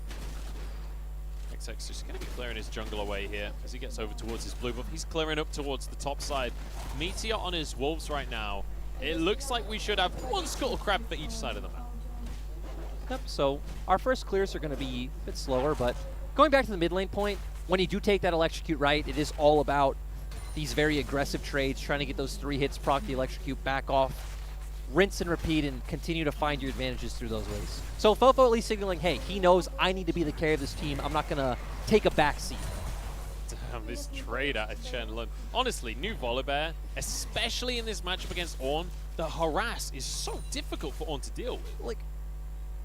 Speaker 9: XX just going to be clearing his jungle away here as he gets over towards his blue buff. He's clearing up towards the top side. Meteor on his wolves right now. It looks like we should have one Scuttle Crab for each side of the map.
Speaker 10: Yep, so our first clears are going to be a bit slower, but going back to the mid lane point, when you do take that electrocute right, it is all about these very aggressive trades, trying to get those 3 hits, proc the electrocute, back off, rinse and repeat, and continue to find your advantages through those ways. So Fofo at least signaling, hey, he knows I need to be the carry of this team. I'm not going to take a back seat.
Speaker 9: Damn, this trade out of Chenlun. Honestly, new Volibear, especially in this matchup against Ornn, the harass is so difficult for Ornn to deal with.
Speaker 10: Like,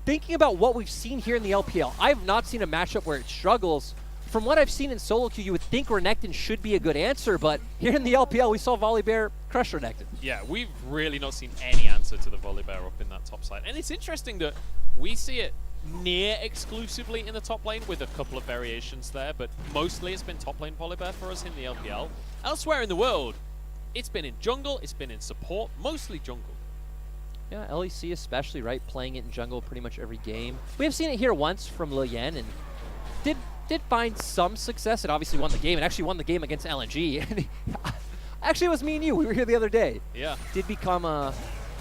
Speaker 10: thinking about what we've seen here in the LPL, I've not seen a matchup where it struggles. From what I've seen in solo queue, you would think Renekton should be a good answer, but here in the LPL, we saw Volibear crush Renekton.
Speaker 9: Yeah, we've really not seen any answer to the Volibear up in that top side. And it's interesting that we see it near exclusively in the top lane with a couple of variations there, but mostly it's been top lane Volibear for us in the LPL. Elsewhere in the world, it's been in jungle, it's been in support, mostly jungle.
Speaker 10: Yeah, LEC especially, right, playing it in jungle pretty much every game. We have seen it here once from Lilian, and did find some success. It obviously won the game. It actually won the game against LNG. Actually, it was me and you. We were here the other day.
Speaker 9: Yeah.
Speaker 10: Did become a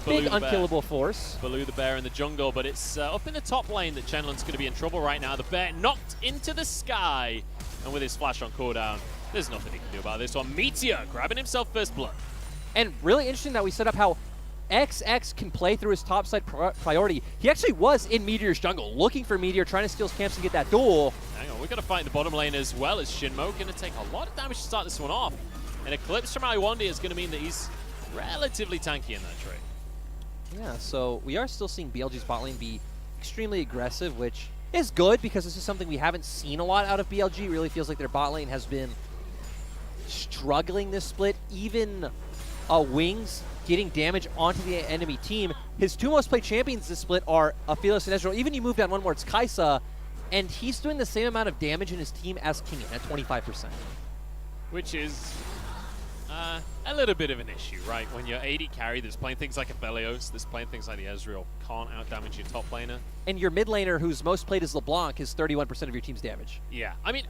Speaker 10: big unkillable force.
Speaker 9: Baloo the bear in the jungle, but it's up in the top lane that Chenlun's going to be in trouble right now. The bear knocked into the sky, and with his flash on cooldown, there's nothing he can do about this one. Meteor grabbing himself first blood.
Speaker 10: And really interesting that we set up how XX can play through his topside priority. He actually was in Meteor's jungle, looking for Meteor, trying to steal his camps and get that duel.
Speaker 9: Hang on, we've got to fight in the bottom lane as well as Shinmo. Going to take a lot of damage to start this one off. An Eclipse from Iwandi is going to mean that he's relatively tanky in that trade.
Speaker 10: Yeah, so we are still seeing BLG's bot lane be extremely aggressive, which is good because this is something we haven't seen a lot out of BLG. It really feels like their bot lane has been struggling this split. Even Wings getting damage onto the enemy team. His 2 most played champions this split are Aphelios and Ezreal. Even you move down one more, it's Kaisa, and he's doing the same amount of damage in his team as Kingen at 25%.
Speaker 9: Which is a little bit of an issue, right? When you're AD carry that's playing things like Aphelios, that's playing things like the Ezreal, can't out-damage your top laner.
Speaker 10: And your mid laner, who's most played as LeBlanc, is 31% of your team's damage.
Speaker 9: Yeah, I mean,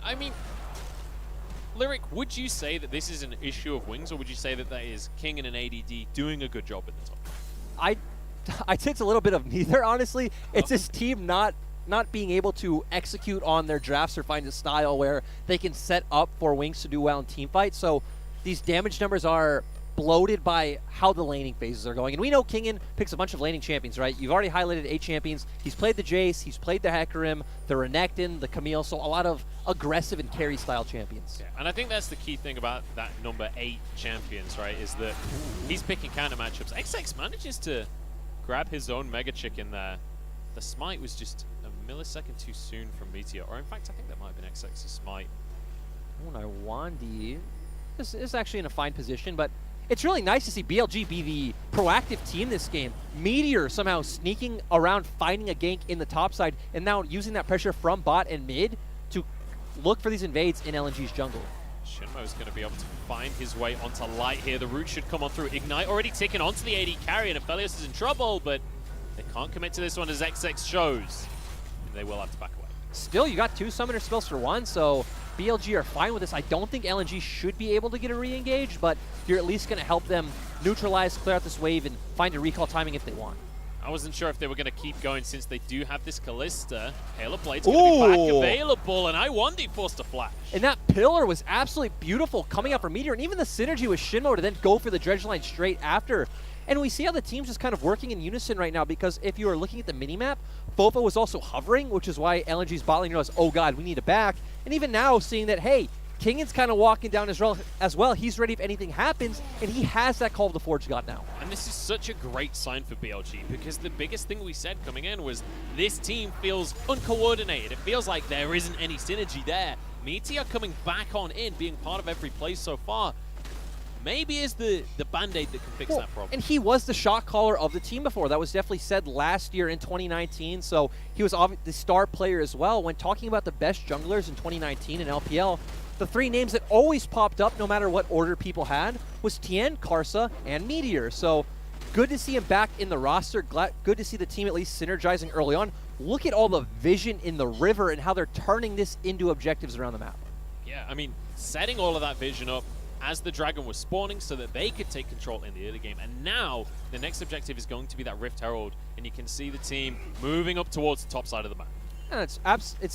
Speaker 9: Lyric, would you say that this is an issue of Wings, or would you say that that is King and an ADD doing a good job in the top?
Speaker 10: I'd say it's a little bit of neither, honestly. It's his team not being able to execute on their drafts or find a style where they can set up for Wings to do well in team fights. So these damage numbers are bloated by how the laning phases are going. And we know Kingen picks a bunch of laning champions, right? You've already highlighted 8 champions. He's played the Jace, he's played the Hecarim, the Renekton, the Camille, so a lot of aggressive and carry style champions.
Speaker 9: Yeah, and I think that's the key thing about that number 8 champions, right, is that he's picking counter matchups. XX manages to grab his own Mega Chicken there. The smite was just a millisecond too soon from Meteor, or in fact, I think that might have been XX's smite.
Speaker 10: Oh, Iwandi is actually in a fine position, but it's really nice to see BLG be the proactive team this game. Meteor somehow sneaking around, finding a gank in the top side, and now using that pressure from bot and mid to look for these invades in LNG's jungle.
Speaker 9: Shinmo's going to be able to find his way onto light here. The root should come on through. Ignite already ticking onto the AD carry, and Aphelios is in trouble, but they can't commit to this one as XX shows. And they will have to back away.
Speaker 10: Still, you got 2 summoner spells for 1, so BLG are fine with this. I don't think LNG should be able to get a re-engage, but you're at least going to help them neutralize, clear out this wave, and find a recall timing if they want.
Speaker 9: I wasn't sure if they were going to keep going since they do have this Callista. Hail of Blade's going to be back available, and Iwandi forced a flash.
Speaker 10: And that pillar was absolutely beautiful coming out from Meteor, and even the synergy with Shinmo to then go for the dredge line straight after. And we see how the team's just kind of working in unison right now, because if you are looking at the minimap, Fofo was also hovering, which is why LNG's bot lane realized, oh god, we need a back. And even now, seeing that, hey, Kingen's kind of walking down as well. He's ready if anything happens, and he has that Call of the Forge God now.
Speaker 9: And this is such a great sign for BLG, because the biggest thing we said coming in was this team feels uncoordinated. It feels like there isn't any synergy there. Meteor coming back on in, being part of every play so far, maybe is the Band-Aid that can fix that problem.
Speaker 10: And he was the shot caller of the team before. That was definitely said last year in 2019. So he was the star player as well. When talking about the best junglers in 2019 in LPL, the three names that always popped up, no matter what order people had, was Tien, Karsa, and Meteor. So good to see him back in the roster. Good to see the team at least synergizing early on. Look at all the vision in the river and how they're turning this into objectives around the map.
Speaker 9: Yeah, I mean, setting all of that vision up as the Dragon was spawning so that they could take control in the early game. And now the next objective is going to be that Rift Herald, and you can see the team moving up towards the top side of the map.
Speaker 10: And it's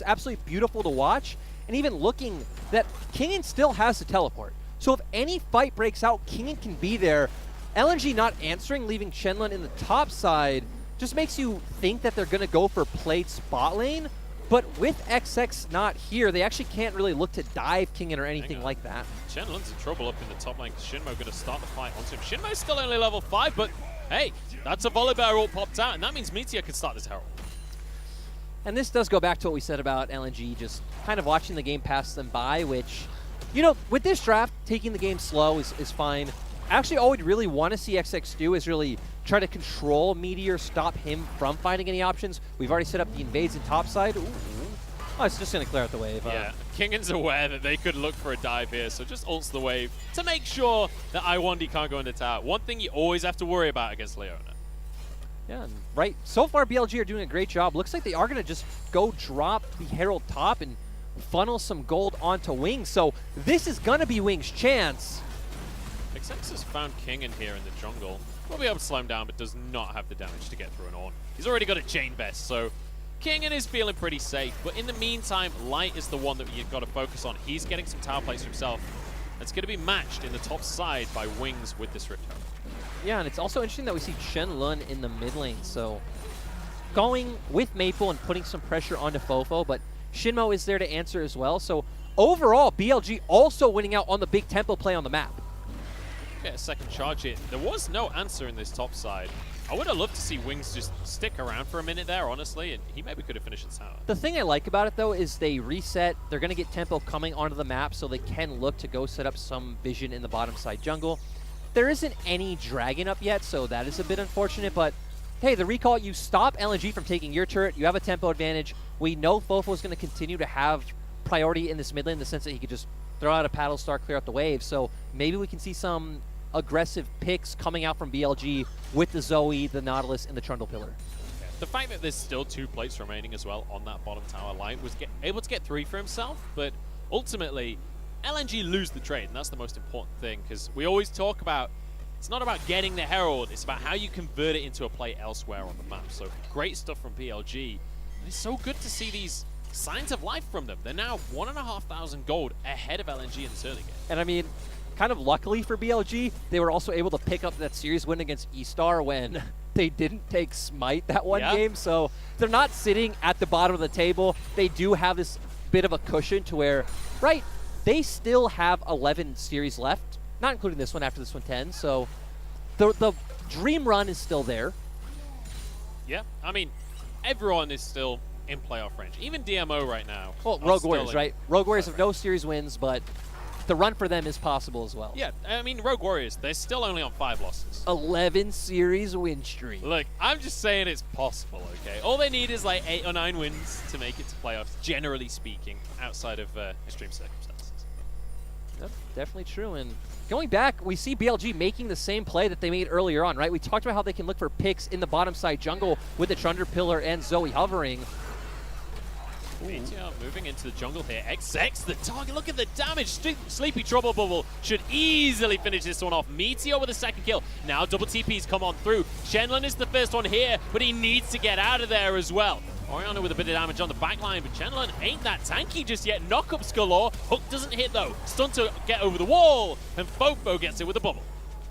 Speaker 10: absolutely beautiful to watch. And even looking that Kingen still has to teleport. So if any fight breaks out, Kingen can be there. LNG not answering, leaving Shenlun in the top side, just makes you think that they're going to go for played spot lane. But with XX not here, they actually can't really look to dive Kingen or anything like that.
Speaker 9: Shenlun's in trouble up in the top lane because Shinmo going to start the fight onto him. Shinmo's still only level 5, but hey, that's a Volibear ult popped out, and that means Meteor can start this Herald.
Speaker 10: And this does go back to what we said about LNG, just kind of watching the game pass them by, which, you know, with this draft, taking the game slow is fine. Actually, all we'd really want to see XX do is really try to control Meteor, stop him from finding any options. We've already set up the invades in topside. Ooh. Oh, it's just going to clear out the wave.
Speaker 9: Yeah, Kingen's aware that they could look for a dive here, so just ults the wave to make sure that Iwandi can't go into tower. One thing you always have to worry about against Leona.
Speaker 10: Yeah, right. So far, BLG are doing a great job. Looks like they are going to just go drop the Herald top and funnel some gold onto Wings. So this is going to be Wings' chance.
Speaker 9: XX has found Kingen here in the jungle. Will be able to slow him down, but does not have the damage to get through an Ornn. He's already got a Chain Vest, so Kingen is feeling pretty safe. But in the meantime, Light is the one that you've got to focus on. He's getting some tower plays for himself. That's going to be matched in the top side by Wings with this Rift Herald.
Speaker 10: Yeah, and it's also interesting that we see Shenlun in the mid lane, so going with Maple and putting some pressure onto Fofo, but Shinmo is there to answer as well. So overall, BLG also winning out on the big tempo play on the map.
Speaker 9: Get a second charge here. There was no answer in this top side. I would have loved to see Wings just stick around for a minute there, honestly, and he maybe could have finished the tower.
Speaker 10: The thing I like about it, though, is they reset. They're going to get tempo coming onto the map, so they can look to go set up some vision in the bottom side jungle. There isn't any dragon up yet, so that is a bit unfortunate, but hey, the recall, you stop LNG from taking your turret, you have a tempo advantage. We know Fofo is going to continue to have priority in this mid lane in the sense that he could just throw out a paddle star, clear out the wave, so maybe we can see some aggressive picks coming out from BLG with the Zoe, the Nautilus, and the Trundle Pillar.
Speaker 9: The fact that there's still 2 plates remaining as well on that bottom tower, Light was able to get 3 for himself, but ultimately, LNG lose the trade, and that's the most important thing, because we always talk about it's not about getting the Herald, it's about how you convert it into a play elsewhere on the map. So great stuff from BLG. And it's so good to see these signs of life from them. They're now 1,500 gold ahead of LNG in this early game.
Speaker 10: And I mean, kind of luckily for BLG, they were also able to pick up that series win against E-Star when they didn't take Smite that one game. So they're not sitting at the bottom of the table. They do have this bit of a cushion to where, right, they still have 11 series left, not including this one after this one 10. So the dream run is still there.
Speaker 9: Yeah, I mean, everyone is still in playoff range. Even DMO right now.
Speaker 10: Well, Rogue Warriors, right? Rogue Warriors have no series wins, but the run for them is possible as well.
Speaker 9: Yeah, I mean, Rogue Warriors, they're still only on 5 losses.
Speaker 10: 11 series win streak.
Speaker 9: Look, I'm just saying it's possible, okay? All they need is like 8 or 9 wins to make it to playoffs, generally speaking, outside of extreme circumstances.
Speaker 10: Yep, definitely true. And going back, we see BLG making the same play that they made earlier on, right? We talked about how they can look for picks in the bottom side jungle with the Trundle Pillar and Zoe hovering.
Speaker 9: Meteor moving into the jungle here. XX, the target. Look at the damage. Sleepy Trouble Bubble should easily finish this one off. Meteor with a second kill. Now double TPs come on through. Shenlun is the first one here, but he needs to get out of there as well. Oriana with a bit of damage on the backline, but Shenlun ain't that tanky just yet. Knockups galore. Hook doesn't hit though. Stun to get over the wall, and Fofo gets it with a bubble.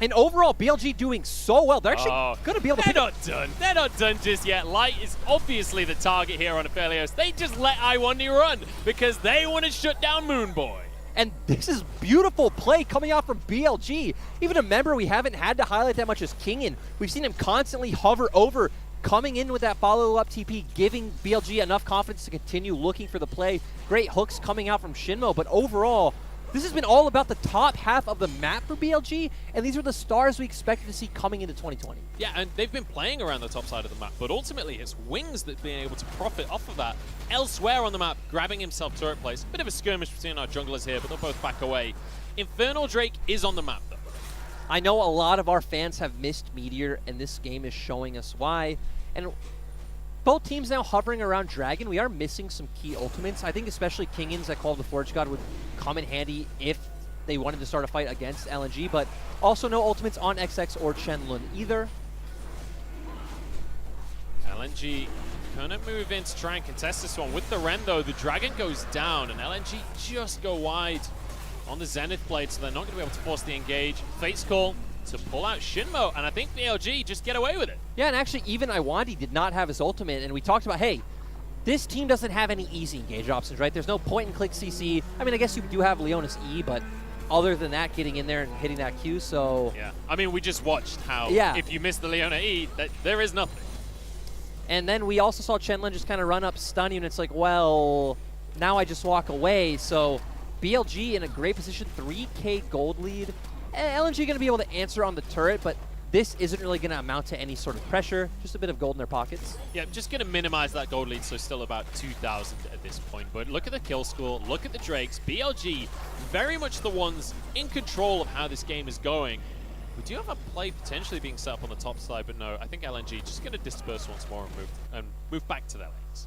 Speaker 10: And overall, BLG doing so well. They're actually going to be able to...
Speaker 9: They're not done. They're not done just yet. Light is obviously the target here on Aphelios. They just let Iwandi run because they want to shut down Moonboy.
Speaker 10: And this is beautiful play coming out from BLG. Even a member we haven't had to highlight that much as Kingen. We've seen him constantly hover over, coming in with that follow-up TP, giving BLG enough confidence to continue looking for the play. Great hooks coming out from Shinmo, but overall, This has been all about the top half of the map for BLG, and these are the stars we expected to see coming into 2020.
Speaker 9: Yeah, and they've been playing around the top side of the map, but ultimately it's Wings that's been able to profit off of that. Elsewhere on the map, grabbing himself turret place. Bit of a skirmish between our junglers here, but they'll both back away. Infernal Drake is on the map, though.
Speaker 10: I know a lot of our fans have missed Meteor, and this game is showing us why. And both teams now hovering around Dragon. We are missing some key ultimates. I think especially Kingens that Call of the Forge God would come in handy if they wanted to start a fight against LNG, but also no ultimates on XX or Shenlun either.
Speaker 9: LNG gonna move in to try and contest this one. With the Ren, though, the Dragon goes down, and LNG just go wide on the Zenith blade, so they're not going to be able to force the engage. Fate's Call to pull out Shinmo, and I think BLG just get away with it.
Speaker 10: Yeah, and actually even Iwandi did not have his ultimate, and we talked about, hey, this team doesn't have any easy engage options, right? There's no point-and-click CC. I mean, I guess you do have Leona's E, but other than that, getting in there and hitting that Q, so...
Speaker 9: Yeah, I mean, we just watched how if you miss the Leona E, there is nothing.
Speaker 10: And then we also saw Shenlun just kind of run up, stun you, and it's like, well, now I just walk away. So BLG in a great position, 3K gold lead. LNG going to be able to answer on the turret, but this isn't really going to amount to any sort of pressure. Just a bit of gold in their pockets.
Speaker 9: Yeah, just going to minimize that gold lead, so still about 2,000 at this point. But look at the kill score, look at the Drakes. BLG, very much the ones in control of how this game is going. We do have a play potentially being set up on the top side, but no, I think LNG just going to disperse once more and move back to their lanes.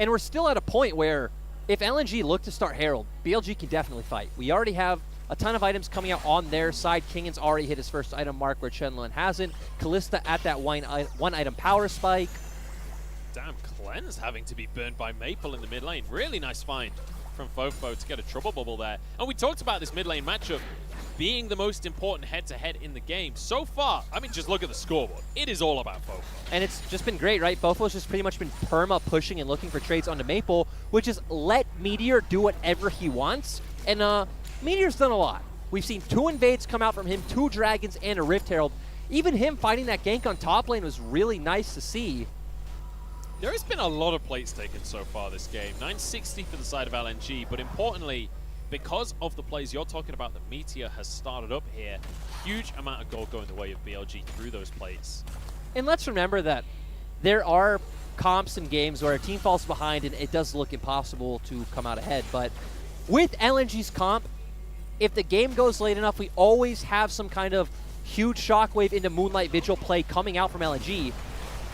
Speaker 10: And we're still at a point where if LNG look to start Herald, BLG can definitely fight. We already have a ton of items coming out on their side. Kingen's already hit his first item mark where Shenlun hasn't. Kalista at that one item power spike.
Speaker 9: Damn, Cleanse having to be burned by Maple in the mid lane. Really nice find from Fofo to get a trouble bubble there. And we talked about this mid lane matchup being the most important head-to-head in the game. So far, I mean, just look at the scoreboard. It is all about Fofo.
Speaker 10: And it's just been great, right? Fofo's just pretty much been perma pushing and looking for trades onto Maple, which is let Meteor do whatever he wants. And Meteor's done a lot. We've seen 2 invades come out from him, 2 dragons, and a Rift Herald. Even him fighting that gank on top lane was really nice to see.
Speaker 9: There has been a lot of plates taken so far this game. 960 for the side of LNG, but importantly, because of the plays you're talking about that Meteor has started up here, huge amount of gold going the way of BLG through those plays.
Speaker 10: And let's remember that there are comps and games where a team falls behind and it does look impossible to come out ahead. But with LNG's comp, if the game goes late enough, we always have some kind of huge shockwave into Moonlight Vigil play coming out from LNG.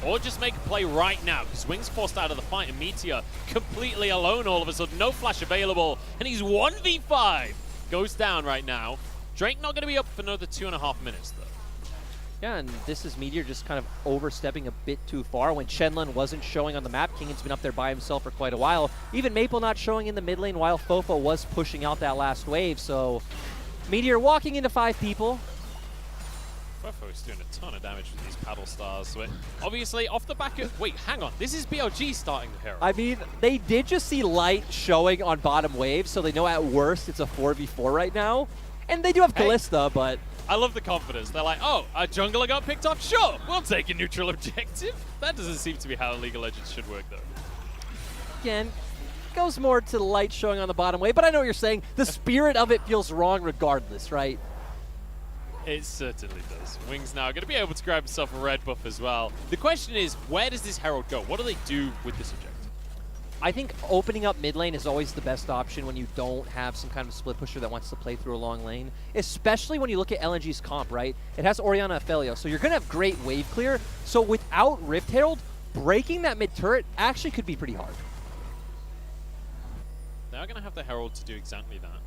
Speaker 9: Or just make a play right now, because Wings forced out of the fight, and Meteor completely alone all of a sudden. No flash available, and he's 1v5. Goes down right now. Drake not going to be up for another 2.5 minutes, though.
Speaker 10: Yeah, and this is Meteor just kind of overstepping a bit too far. When Shenlun wasn't showing on the map, Kingen's been up there by himself for quite a while. Even Maple not showing in the mid lane while Fofo was pushing out that last wave. So Meteor walking into 5 people.
Speaker 9: Fofo is doing a ton of damage with these paddle stars. But obviously, off the back of... Wait, hang on. This is BLG starting the Herald.
Speaker 10: I mean, they did just see light showing on bottom wave, so they know at worst it's a 4v4 right now. And they do have Kalista, but...
Speaker 9: I love the confidence. They're like, oh, a jungler got picked off? Sure, we'll take a neutral objective. That doesn't seem to be how League of Legends should work, though.
Speaker 10: Again, goes more to the light showing on the bottom wave, but I know what you're saying. The spirit of it feels wrong regardless, right?
Speaker 9: It certainly does. Wings now going to be able to grab himself a red buff as well. The question is, where does this Herald go? What do they do with this objective?
Speaker 10: I think opening up mid lane is always the best option when you don't have some kind of split pusher that wants to play through a long lane, especially when you look at LNG's comp, right? It has Orianna Ophelia, so you're going to have great wave clear. So without Rift Herald, breaking that mid turret actually could be pretty hard.
Speaker 9: They are going to have the Herald to do exactly that.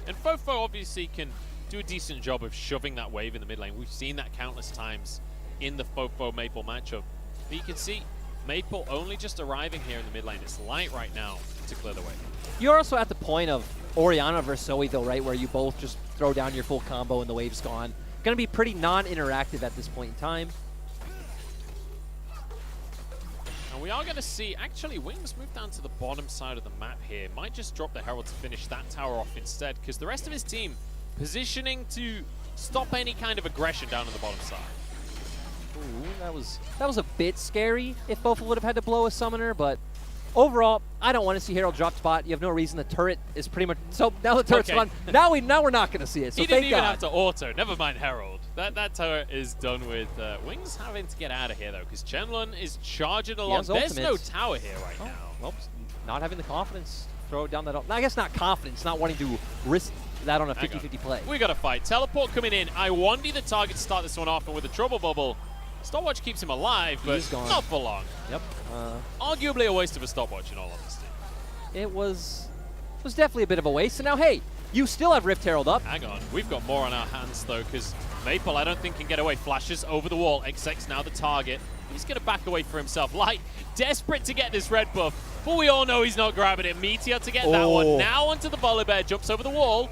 Speaker 9: And Fofo obviously can do a decent job of shoving that wave in the mid lane. We've seen that countless times in the Fofo-Maple matchup. But you can see Maple only just arriving here in the mid lane. It's light right now to clear the way.
Speaker 10: You're also at the point of Orianna versus Zoe, though, right, where you both just throw down your full combo and the wave's gone. Going to be pretty non-interactive at this point in time.
Speaker 9: And we are going to see, actually, Wings move down to the bottom side of the map here. Might just drop the Herald to finish that tower off instead, because the rest of his team positioning to stop any kind of aggression down on the bottom side.
Speaker 10: Ooh, that was a bit scary if Fofo would have had to blow a summoner, but Overall, I don't want to see Herald drop spot. You have no reason. The turret is pretty much so. Now the turret's
Speaker 9: Okay.
Speaker 10: gone. Now we're not going to see it. So
Speaker 9: He didn't
Speaker 10: thank
Speaker 9: even
Speaker 10: God.
Speaker 9: have to auto. Never mind Herald. That turret is done with. Wings having to get out of here though, because Chenlun is charging along.
Speaker 10: has
Speaker 9: There's no
Speaker 10: ultimates.
Speaker 9: tower here right
Speaker 10: Oh,
Speaker 9: now.
Speaker 10: well, not having the confidence. Throw it down that. I guess not confidence. Not wanting to risk that on a
Speaker 9: Hang on.
Speaker 10: 50-50 play.
Speaker 9: We got to fight. Teleport coming in. I wanted the target to start this one off, and with the trouble bubble, stopwatch keeps him alive, but
Speaker 10: He's gone.
Speaker 9: not for long.
Speaker 10: Yep.
Speaker 9: Arguably a waste of a stopwatch in all honesty.
Speaker 10: It was definitely a bit of a waste. And now, hey, you still have Rift Herald up.
Speaker 9: Hang on. We've got more on our hands, though, because Maple, I don't think, can get away. Flashes over the wall. XX now the target. He's going to back away for himself. Light, desperate to get this red buff, but we all know he's not grabbing it. Meteor to get that one. Now onto the Volibear. Jumps over the wall.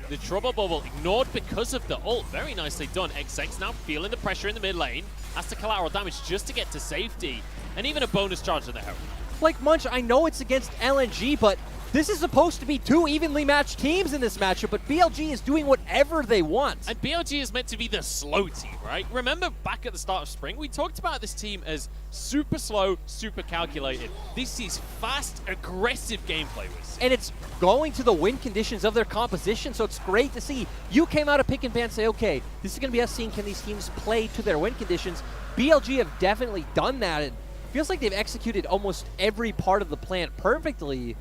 Speaker 9: The trouble bubble ignored because of the ult. Very nicely done. XX now feeling the pressure in the mid lane. Has to collateral damage just to get to safety. And even a bonus charge to the Herald.
Speaker 10: Like, Munch, I know it's against LNG, but this is supposed to be two evenly matched teams in this matchup, but BLG is doing whatever they want.
Speaker 9: And BLG is meant to be the slow team, right? Remember back at the start of spring, we talked about this team as super slow, super calculated. This is fast, aggressive gameplay we're seeing.
Speaker 10: And it's going to the win conditions of their composition, so it's great to see. You came out of pick and ban and say, okay, this is going to be us seeing can these teams play to their win conditions. BLG have definitely done that, and feels like they've executed almost every part of the plan perfectly.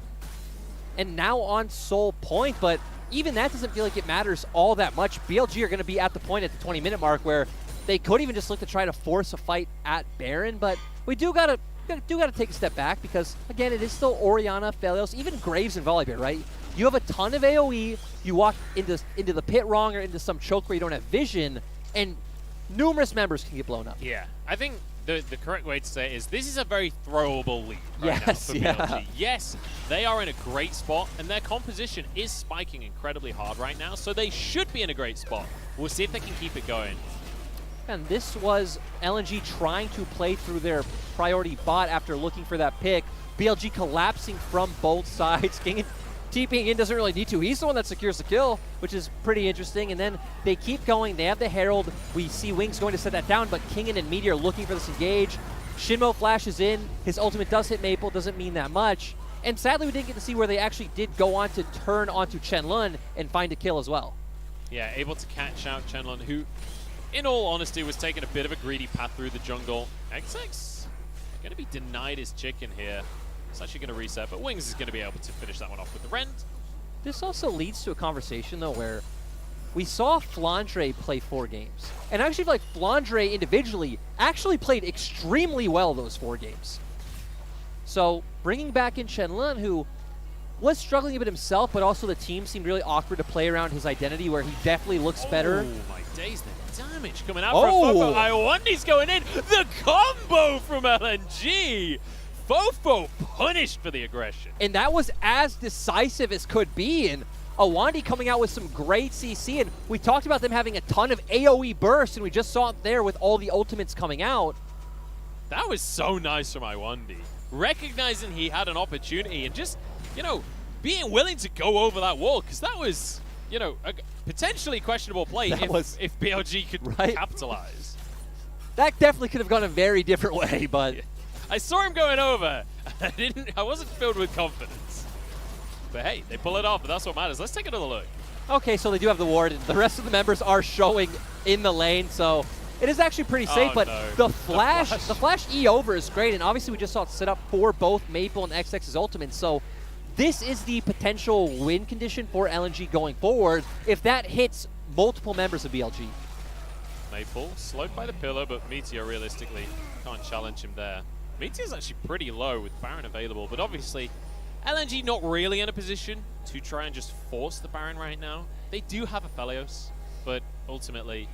Speaker 10: And now on Soul Point, but even that doesn't feel like it matters all that much. BLG are going to be at the point at the 20-minute mark where they could even just look to try to force a fight at Baron, but we do gotta take a step back because, again, it is still Orianna, Phelios, even Graves and Volibear, right? You have a ton of AoE, you walk into the pit wrong or into some choke where you don't have vision, and numerous members can get blown up.
Speaker 9: Yeah, I think the correct way to say it is this is a very throwable lead right now
Speaker 10: Yes,
Speaker 9: for
Speaker 10: yeah.
Speaker 9: BLG. Yes, they are in a great spot, and their composition is spiking incredibly hard right now, so they should be in a great spot. We'll see if they can keep it going.
Speaker 10: And this was LNG trying to play through their priority bot after looking for that pick. BLG collapsing from both sides. King TPing in doesn't really need to. He's the one that secures the kill, which is pretty interesting. And then they keep going. They have the Herald. We see Wings going to set that down, but Kingen and Meteor looking for this engage. Shinmo flashes in. His ultimate does hit Maple. Doesn't mean that much. And sadly, we didn't get to see where they actually did go on to turn onto Chenlun and find a kill as well.
Speaker 9: Yeah, able to catch out Chenlun, who, in all honesty, was taking a bit of a greedy path through the jungle. XX going to be denied his chicken here. It's actually going to reset, but Wings is going to be able to finish that one off with the Rend.
Speaker 10: This also leads to a conversation, though, where we saw Flandre play 4 games. And I actually feel like Flandre individually actually played extremely well those 4 games. So bringing back in Chenlun, who was struggling a bit himself, but also the team seemed really awkward to play around his identity, where he definitely looks better.
Speaker 9: Oh my days, the damage coming out
Speaker 10: Oh.
Speaker 9: from Fofo. Iwandi's going in. The combo from LNG. Fofo punished for the aggression.
Speaker 10: And that was as decisive as could be. And Awandi coming out with some great CC. And we talked about them having a ton of AoE bursts, and we just saw it there with all the ultimates coming out.
Speaker 9: That was so nice from Iwandi. Recognizing he had an opportunity and just, you know, being willing to go over that wall, because that was, you know, a potentially questionable play if BLG could
Speaker 10: right?
Speaker 9: capitalize.
Speaker 10: That definitely could have gone a very different way, but...
Speaker 9: I saw him going over. I wasn't filled with confidence. But hey, they pull it off, and that's what matters. Let's take another look.
Speaker 10: Okay, so they do have the ward, and the rest of the members are showing in the lane, so it is actually pretty safe, but
Speaker 9: no.
Speaker 10: the flash E over is great, and obviously we just saw it set up for both Maple and XX's ultimate, so this is the potential win condition for LNG going forward if that hits multiple members of BLG.
Speaker 9: Maple slowed by the pillar, but Meteor realistically can't challenge him there. Meteor's actually pretty low with Baron available, but obviously LNG not really in a position to try and just force the Baron right now. They do have a Phelios, but ultimately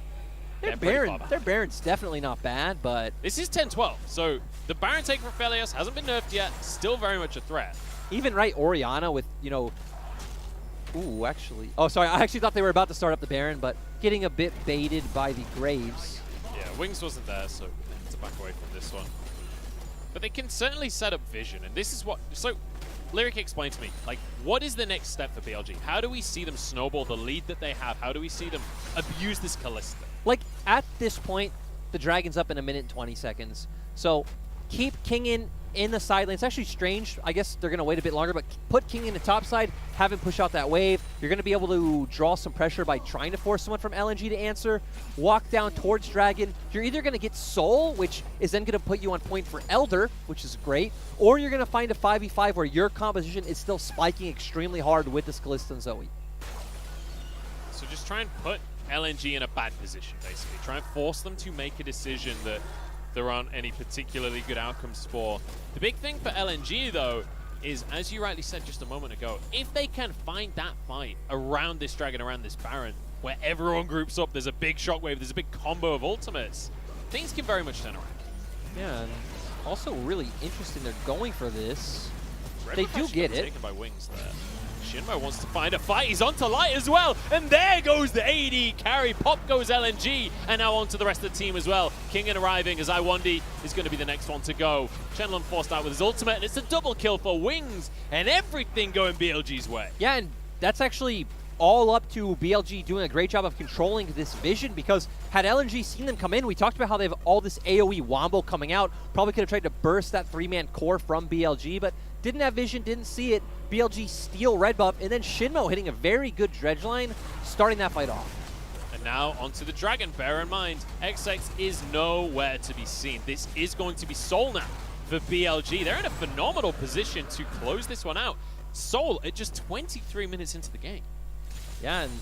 Speaker 10: Their
Speaker 9: pretty far behind.
Speaker 10: Baron's definitely not bad, but
Speaker 9: This is 10-12, so the Baron take for Phelios hasn't been nerfed yet, still very much a threat.
Speaker 10: even right Orianna with, you know... Ooh, actually... Oh, sorry, I actually thought they were about to start up the Baron, but getting a bit baited by the Graves.
Speaker 9: Yeah, Wings wasn't there, so they had to back away from this one. But they can certainly set up vision, and this is what... So, Lyric, explain to me, like, what is the next step for BLG? How do we see them snowball the lead that they have? How do we see them abuse this Kalista?
Speaker 10: Like, at this point, the Dragon's up in 1 minute and 20 seconds. So, keep Kingen in the side lane. It's actually strange. I guess they're going to wait a bit longer, but put King in the top side, have him push out that wave. You're going to be able to draw some pressure by trying to force someone from LNG to answer. Walk down towards Dragon. You're either going to get Soul, which is then going to put you on point for Elder, which is great, or you're going to find a 5v5 where your composition is still spiking extremely hard with this Kalista and Zoe.
Speaker 9: So just try and put LNG in a bad position, basically. Try and force them to make a decision that there aren't any particularly good outcomes for. The big thing for LNG, though, is, as you rightly said just a moment ago, if they can find that fight around this Dragon, around this Baron, where everyone groups up, there's a big shockwave, there's a big combo of ultimates, things can very much turn around.
Speaker 10: Yeah, and also really interesting they're going for this.
Speaker 9: Red
Speaker 10: They
Speaker 9: Buff
Speaker 10: do
Speaker 9: actually
Speaker 10: get
Speaker 9: got
Speaker 10: it.
Speaker 9: taken by Wings there. Shinmo wants to find a fight. He's onto Light as well. And there goes the AD carry. Pop goes LNG. And now onto the rest of the team as well. Kingen arriving as Iwandi is going to be the next one to go. Shenlong forced out with his ultimate. And it's a double kill for Wings. And everything going BLG's way.
Speaker 10: Yeah, and that's actually all up to BLG doing a great job of controlling this vision, because had LNG seen them come in, we talked about how they have all this AoE wombo coming out. Probably could have tried to burst that 3-man core from BLG, but didn't have vision, didn't see it. BLG steal red buff, and then Shinmo hitting a very good dredge line, starting that fight off.
Speaker 9: And now onto the Dragon. Bear in mind, XX is nowhere to be seen. This is going to be Soul now for BLG. They're in a phenomenal position to close this one out. Soul at just 23 minutes into the game.
Speaker 10: Yeah, and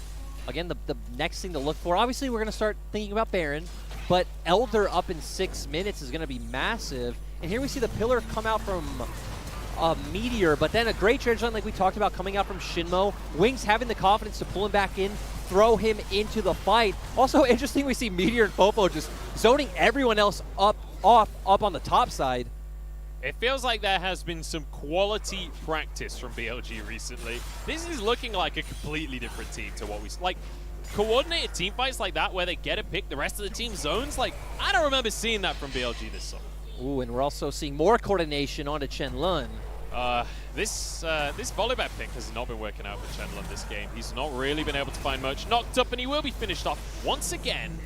Speaker 10: again, the next thing to look for, obviously we're going to start thinking about Baron, but Elder up in 6 minutes is going to be massive. And here we see the pillar come out from Meteor, but then a great dredge line like we talked about coming out from Shinmo. Wings having the confidence to pull him back in, throw him into the fight. Also interesting, we see Meteor and Fofo just zoning everyone else up on the top side.
Speaker 9: It feels like there has been some quality practice from BLG recently. This is looking like a completely different team to what we... Like, coordinated team fights like that where they get a pick, the rest of the team zones, like, I don't remember seeing that from BLG this summer.
Speaker 10: Ooh, and we're also seeing more coordination onto Chen-Lun.
Speaker 9: This volleyball pick has not been working out for Chen-Lun this game. He's not really been able to find much. Knocked up, and he will be finished off once again.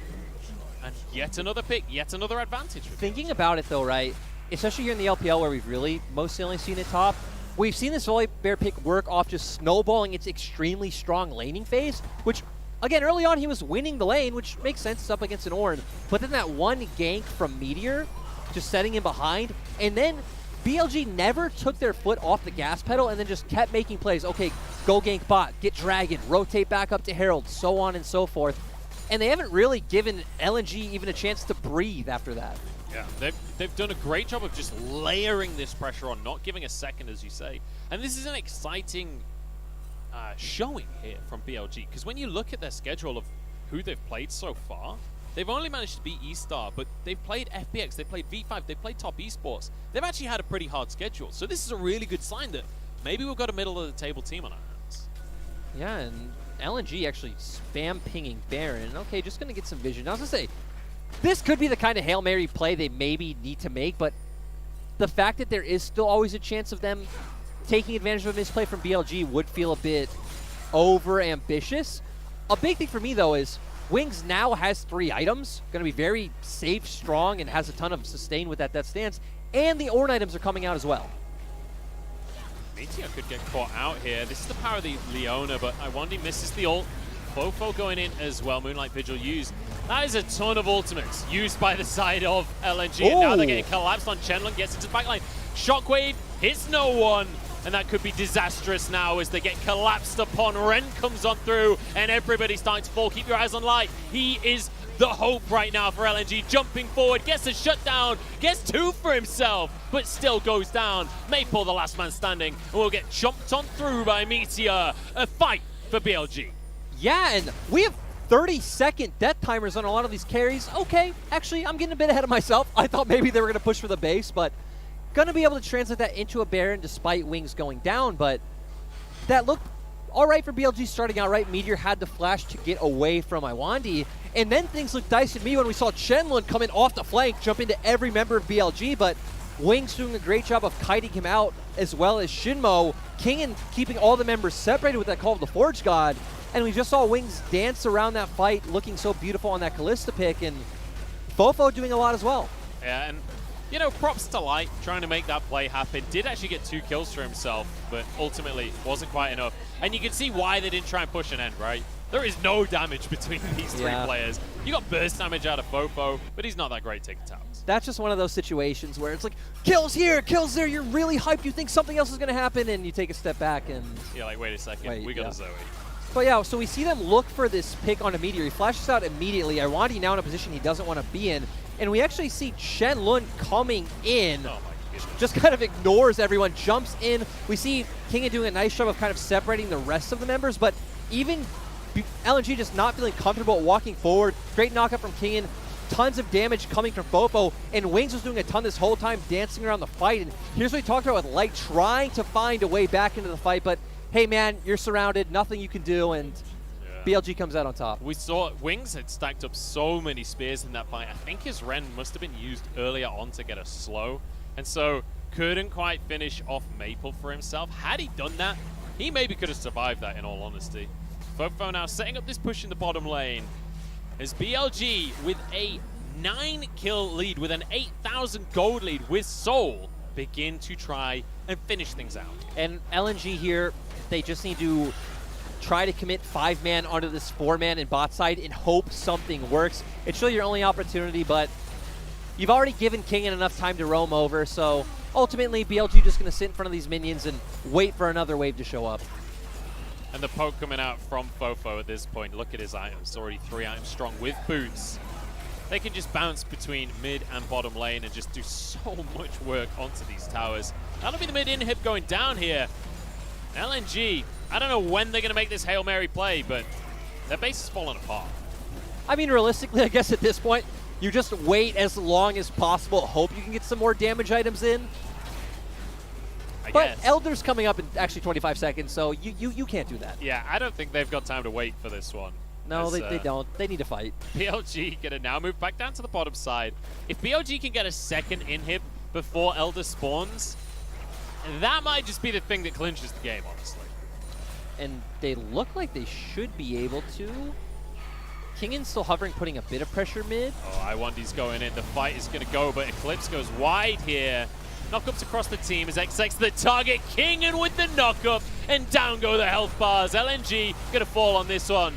Speaker 9: And yet another pick, yet another advantage.
Speaker 10: Thinking about it, though, right, especially here in the LPL where we've really mostly only seen it top, we've seen this volley bear pick work off just snowballing its extremely strong laning phase, which, again, early on he was winning the lane, which makes sense, it's up against an Ornn. But then that one gank from Meteor, just setting him behind, and then BLG never took their foot off the gas pedal and then just kept making plays. Okay, go gank bot, get Dragon, rotate back up to Herald, so on and so forth. And they haven't really given LNG even a chance to breathe after that.
Speaker 9: Yeah, they've done a great job of just layering this pressure on, not giving a second, as you say. And this is an exciting showing here from BLG, because when you look at their schedule of who they've played so far, they've only managed to beat E-Star, but they've played FPX, they've played V5, they've played top esports. They've actually had a pretty hard schedule. So this is a really good sign that maybe we've got a middle-of-the-table team on our hands.
Speaker 10: Yeah, and LNG actually spam pinging Baron. Okay, just going to get some vision. I was going to say, this could be the kind of Hail Mary play they maybe need to make, but the fact that there is still always a chance of them taking advantage of a misplay from BLG would feel a bit over-ambitious. A big thing for me, though, is Wings now has 3 items, going to be very safe, strong, and has a ton of sustain with that stance, and the Ornn items are coming out as well.
Speaker 9: Meteor could get caught out here. This is the power of the Leona, but Iwandi misses the ult. Fofo going in as well. Moonlight Vigil used. That is a ton of ultimates used by the side of LNG. And now they're getting collapsed on Chen-Lun, gets into the backline. Shockwave hits no one. And that could be disastrous now as they get collapsed upon. Ren comes on through and everybody's starting to fall. Keep your eyes on Light. He is the hope right now for LNG. Jumping forward, gets a shutdown, gets 2 for himself, but still goes down. Maple, the last man standing, and will get chomped on through by Meteor. A fight for BLG.
Speaker 10: Yeah, and we have 30-second death timers on a lot of these carries. Okay, actually, I'm getting a bit ahead of myself. I thought maybe they were going to push for the base, but going to be able to translate that into a Baron despite Wings going down, but that looked all right for BLG starting out right. Meteor had the flash to get away from Iwandi, and then things looked dicey to me when we saw Chen-Lun come in off the flank, jump into every member of BLG, but Wings doing a great job of kiting him out, as well as Shinmo. Kingen keeping all the members separated with that call of the Forge God, and we just saw Wings dance around that fight, looking so beautiful on that Kalista pick, and Fofo doing a lot as well.
Speaker 9: Yeah, and you know, props to Light trying to make that play happen. Did actually get 2 kills for himself, but ultimately wasn't quite enough. And you can see why they didn't try and push an end, right? There is no damage between these 3 players. You got burst damage out of Fofo, but he's not that great taking towers.
Speaker 10: That's just one of those situations where it's like, kills here, kills there, you're really hyped, you think something else is going to happen, and you take a step back and...
Speaker 9: You're like, wait a second, we got a Zoe.
Speaker 10: But yeah, so we see them look for this pick on a Meteor. He flashes out immediately. Irwandi now in a position he doesn't want to be in. And we actually see Chen Lun coming in.
Speaker 9: Oh my goodness.
Speaker 10: Just kind of ignores everyone, jumps in. We see Kingan doing a nice job of kind of separating the rest of the members, but even LNG just not feeling comfortable walking forward. Great knockup from Kingan. Tons of damage coming from Fofo, and Wings was doing a ton this whole time, dancing around the fight. And here's what we talked about with Light trying to find a way back into the fight, but hey man, you're surrounded, nothing you can do, and BLG comes out on top.
Speaker 9: We saw Wings had stacked up so many spears in that fight. I think his Ren must have been used earlier on to get a slow, and so couldn't quite finish off Maple for himself. Had he done that, he maybe could have survived that, in all honesty. Fofo now setting up this push in the bottom lane as BLG with a 9-kill lead, with an 8,000 gold lead with Soul, begin to try and finish things out.
Speaker 10: And LNG here, they just need to try to commit 5-man onto this 4-man in bot side and hope something works. It's really your only opportunity, but you've already given Kingan enough time to roam over, so ultimately BLG just going to sit in front of these minions and wait for another wave to show up.
Speaker 9: And the poke coming out from Fofo at this point. Look at his items, already 3 items strong with boots. They can just bounce between mid and bottom lane and just do so much work onto these towers. That'll be the mid inhib going down here. LNG, I don't know when they're going to make this Hail Mary play, but their base is falling apart.
Speaker 10: I mean, realistically, I guess at this point, you just wait as long as possible, hope you can get some more damage items in.
Speaker 9: I
Speaker 10: But
Speaker 9: guess.
Speaker 10: Elder's coming up in actually 25 seconds, so you can't do that.
Speaker 9: Yeah, I don't think they've got time to wait for this one.
Speaker 10: No,
Speaker 9: as,
Speaker 10: they don't. They need to fight.
Speaker 9: BLG gonna now move back down to the bottom side. If BLG can get a second inhib before Elder spawns, that might just be the thing that clinches the game, honestly.
Speaker 10: And they look like they should be able to. Kingan's still hovering, putting a bit of pressure mid.
Speaker 9: Oh, Iwandi's going in. The fight is gonna go, but Eclipse goes wide here. Knockups across the team as XX the target. Kingan with the knockup, and down go the health bars. LNG gonna fall on this one.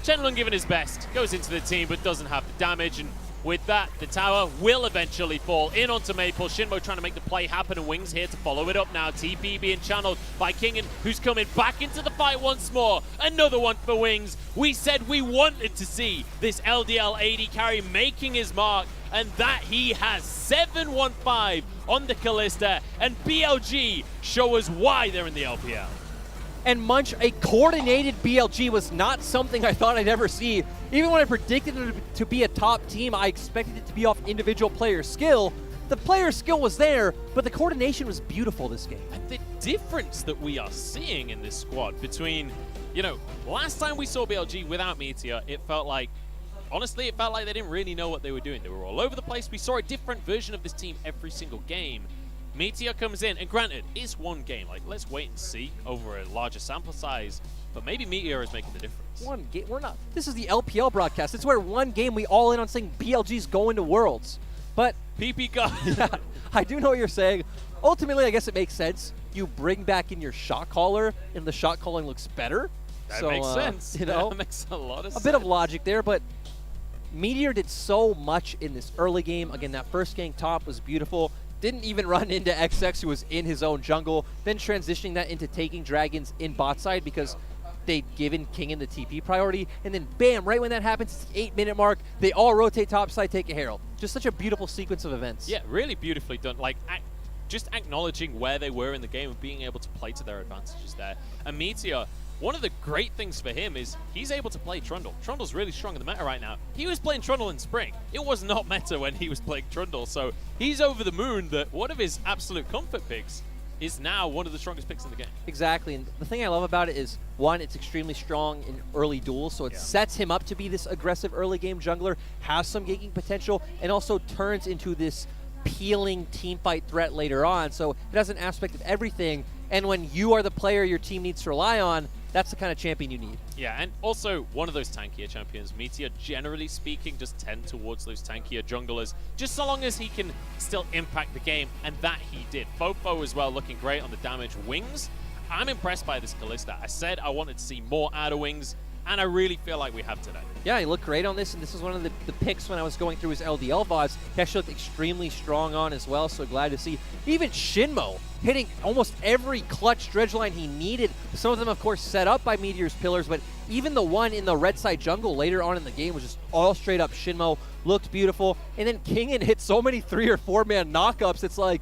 Speaker 9: Chenlong giving his best, goes into the team but doesn't have the damage, and with that, the tower will eventually fall in onto Maple. Shinmo trying to make the play happen, and Wings here to follow it up now. TP being channeled by Kingan, who's coming back into the fight once more. Another one for Wings. We said we wanted to see this LDL AD carry making his mark, and that he has. 7-1-5 on the Callista, and BLG show us why they're in the LPL.
Speaker 10: And Munch, a coordinated BLG was not something I thought I'd ever see. Even when I predicted it to be a top team, I expected it to be off individual player skill. The player skill was there, but the coordination was beautiful this game.
Speaker 9: And the difference that we are seeing in this squad between, you know, last time we saw BLG without Meteor, it felt like, honestly, it felt like they didn't really know what they were doing. They were all over the place. We saw a different version of this team every single game. Meteor comes in, and granted, it's one game. Like, let's wait and see over a larger sample size. But maybe Meteor is making the difference.
Speaker 10: One game, we're not. This is the LPL broadcast. It's where one game we all in on saying BLG's going to Worlds. But
Speaker 9: PP God.
Speaker 10: yeah, I do know what you're saying. Ultimately, I guess it makes sense. You bring back in your shot caller, and the shot calling looks better.
Speaker 9: That
Speaker 10: so,
Speaker 9: makes sense.
Speaker 10: You know,
Speaker 9: that makes a lot of sense.
Speaker 10: A bit of logic there, but Meteor did so much in this early game. Again, that first gang top was beautiful. Didn't even run into XX, who was in his own jungle. Then transitioning that into taking dragons in bot side because they'd given Kingan the TP priority. And then bam, right when that happens, it's the 8-minute mark, they all rotate top side, take a Herald. Just such a beautiful sequence of events.
Speaker 9: Yeah, really beautifully done. Like, just acknowledging where they were in the game and being able to play to their advantages there. And Meteor, one of the great things for him is he's able to play Trundle. Trundle's really strong in the meta right now. He was playing Trundle in spring. It was not meta when he was playing Trundle, so he's over the moon that one of his absolute comfort picks is now one of the strongest picks in the game.
Speaker 10: Exactly, and the thing I love about it is, one, it's extremely strong in early duels, so it sets him up to be this aggressive early game jungler, has some ganking potential, and also turns into this peeling team fight threat later on, so it has an aspect of everything. And when you are the player your team needs to rely on, That's the kind of champion you need.
Speaker 9: Yeah, and also one of those tankier champions. Meteor, generally speaking, just tend towards those tankier junglers, just so long as he can still impact the game, and that he did. Fofo as well, looking great on the damage. Wings, I'm impressed by this Kalista. I said I wanted to see more out of Wings, and I really feel like we have today.
Speaker 10: Yeah, he looked great on this, and this is one of the picks when I was going through his LDL VODs. He actually looked extremely strong on as well, so glad to see. Even Shinmo hitting almost every clutch dredge line he needed. Some of them, of course, set up by Meteor's pillars, but even the one in the red side jungle later on in the game was just all straight up Shinmo. Looked beautiful. And then Kingen hit so many 3 or 4-man knockups. It's like,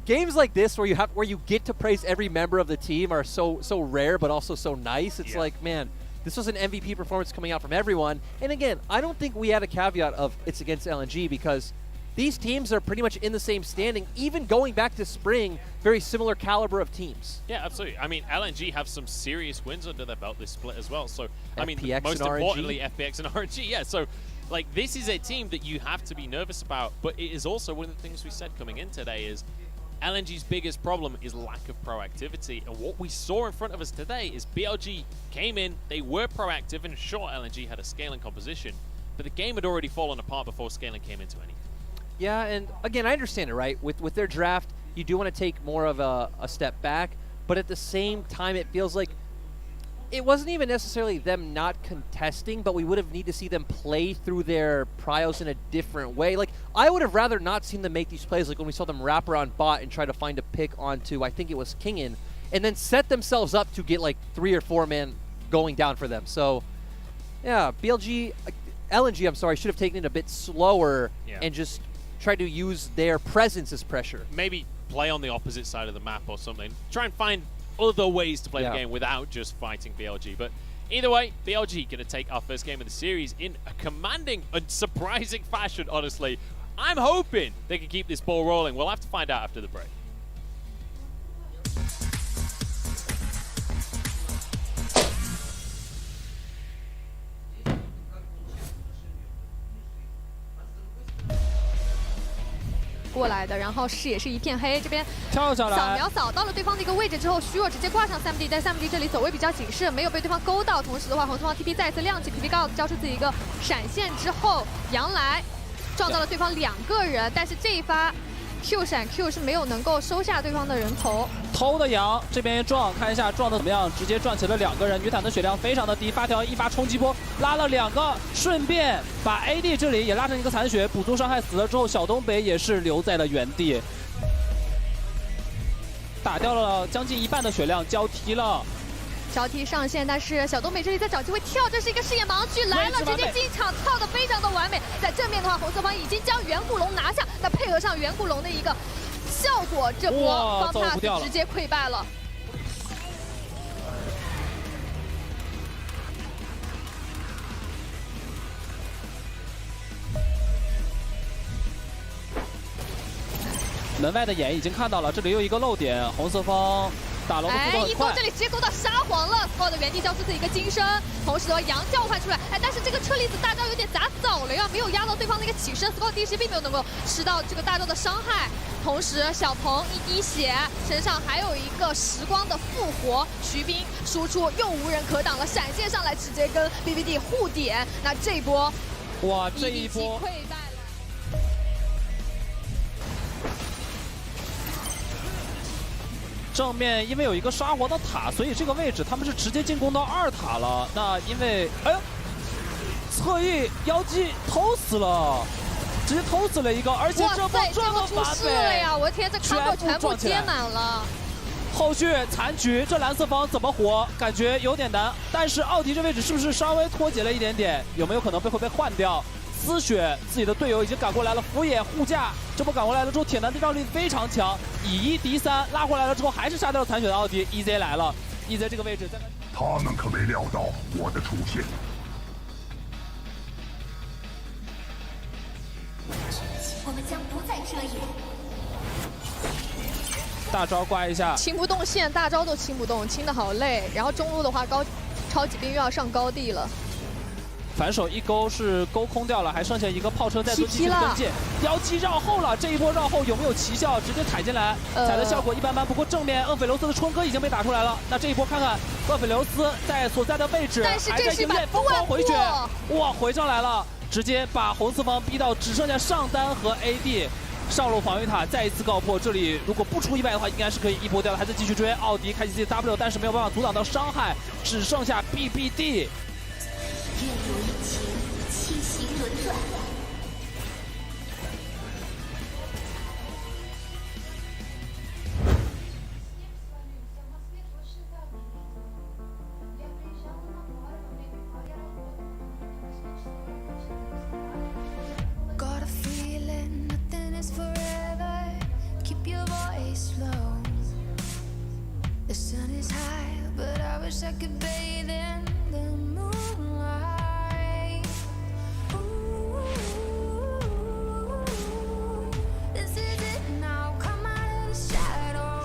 Speaker 10: games like this where you get to praise every member of the team are so rare, but also so nice. It's like, man, this was an MVP performance coming out from everyone. And again, I don't think we had a caveat of it's against LNG because these teams are pretty much in the same standing, even going back to spring, very similar caliber of teams.
Speaker 9: Yeah, absolutely. I mean, LNG have some serious wins under their belt this split as well. So, I mean,
Speaker 10: FPX
Speaker 9: most
Speaker 10: and RNG.
Speaker 9: importantly, FPX and RNG. Yeah, so, like, this is a team that you have to be nervous about, but it is also one of the things we said coming in today is LNG's biggest problem is lack of proactivity, and what we saw in front of us today is BLG came in, they were proactive, and sure, LNG had a scaling composition, but the game had already fallen apart before scaling came into anything.
Speaker 10: Yeah, and again, I understand it, right? With their draft, you do want to take more of a step back, but at the same time, it feels like it wasn't even necessarily them not contesting, but we would have needed to see them play through their pryos in a different way. Like, I would have rather not seen them make these plays, like when we saw them wrap around bot and try to find a pick onto, I think it was Kingen, and then set themselves up to get like 3 or 4 men going down for them. So, yeah, LNG, I'm sorry, should have taken it a bit slower and just tried to use their presence as pressure.
Speaker 9: Maybe play on the opposite side of the map or something. Try and find other ways to play the game without just fighting BLG. But either way, BLG going to take our first game of the series in a commanding and surprising fashion, honestly. I'm hoping they can keep this ball rolling. We'll have to find out after the break.
Speaker 11: 过来的，然后视野是一片黑，这边
Speaker 12: 跳下来，
Speaker 11: 扫描扫到了对方的一个位置之后，虚弱直接挂上 3D， 在 3D 这里走位比较谨慎，没有被对方勾到。同时的话，红四方 TP 再次亮起 PP 告交出自己一个闪现之后，杨来撞到了对方2个人，但是这一发 Q 闪 Q 是没有能够收下对方的人头。
Speaker 12: 偷的羊这边撞，看一下撞的怎么样，直接撞起了2个人。女坦的血量非常的低，发条一发冲击波拉了2个，顺便把 AD 这里也拉成一个残血，补足伤害死了之后，小东北也是留在了原地，打掉了将近1半的血量，交替了。
Speaker 11: 交替上线，但是小东北这里在找机会跳，这是一个视野盲区来了，直接进场跳得非常的完美。在正面的话，红色方已经将远古龙拿下，那配合上远古龙的一个效果，这波方 pass 直接溃败了。
Speaker 12: 门外的眼已经看到了，这里又一个漏点，红色方。打龙的速度很快，
Speaker 11: 一波这里直接勾到沙皇了，后的原地交出自己一个金身，同时羊叫唤出来，但是这个车厘子大招有点砸早了呀，没有压到对方的一个起身 ，Score 第一时并没有能够吃到这个大招的伤害，同时小鹏一滴血，身上还有一个时光的复活，徐冰输出又无人可挡了，闪现上来直接跟 BBD 互点，那这一波，
Speaker 12: 哇，这一波
Speaker 11: 溃败了。
Speaker 12: 正面因为有一个沙皇的塔，所以这个位置他们是直接进攻到2塔了。那因为哎呦，侧翼妖姬偷死了，直接偷死了一个，而且这波这么完美
Speaker 11: 了呀！我的天，这 combo 全部接满了。
Speaker 12: 后续残局，这蓝色方怎么活？感觉有点难。但是奥迪这位置是不是稍微脱节了一点点？有没有可能会被换掉？丝血自己的队友已经赶过来了，福野护驾，这波赶过来了之后，铁男对抗力非常强，以1敌3拉回来了之后，还是杀掉了残血的奥迪。EZ 来了 ，EZ 这个位置在
Speaker 13: 他们可没料到我的出现。
Speaker 6: 我们将不再遮掩。
Speaker 12: 大招挂一下，
Speaker 11: 清不动线，大招都清不动，清的好累。然后中路的话，超级兵又要上高地了。
Speaker 12: 反手一勾是勾空掉了，还剩下一个炮车在做继续跟进。妖姬绕后了，这一波绕后有没有奇效？直接踩进来，踩的效果一般般。不过正面厄斐琉斯的春哥已经被打出来了。那这一波看看厄斐琉斯在所在的位置，
Speaker 11: 但是
Speaker 12: 还在迎面疯狂回血，哇，回上来了，直接把红四方逼到只剩下上单和 AD。上路防御塔再一次告破，这里如果不出意外的话，应该是可以一波掉的，还在继续追。奥迪开启自己 W， 但是没有办法阻挡到伤害，只剩下 BBD。
Speaker 6: 愿有一情，七行轮转。
Speaker 14: Got a feeling nothing is forever. Keep your voice low. The sun is high, but I wish I could bathe in the moonlight. Ooh, this is it now. Come out of the shadow.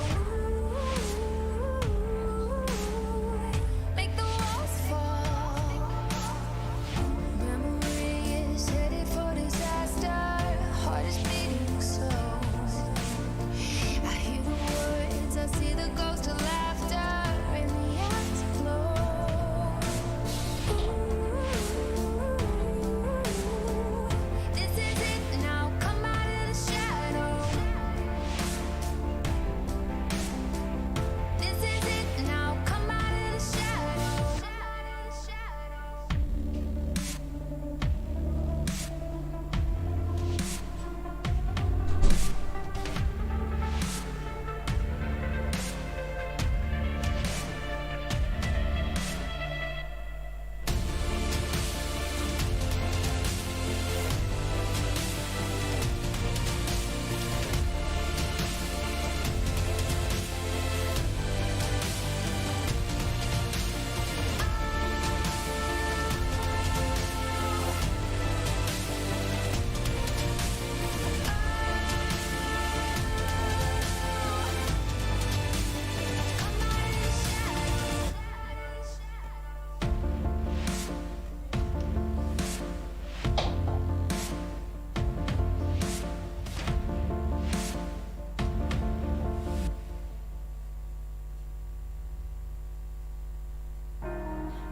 Speaker 14: Make the walls fall. Memory is headed for disaster. Heart is beating slow. I hear the words, I see the ghost of laughter in the afterglow. This is it now, come out of the shadow. This is it now, come out of the shadow.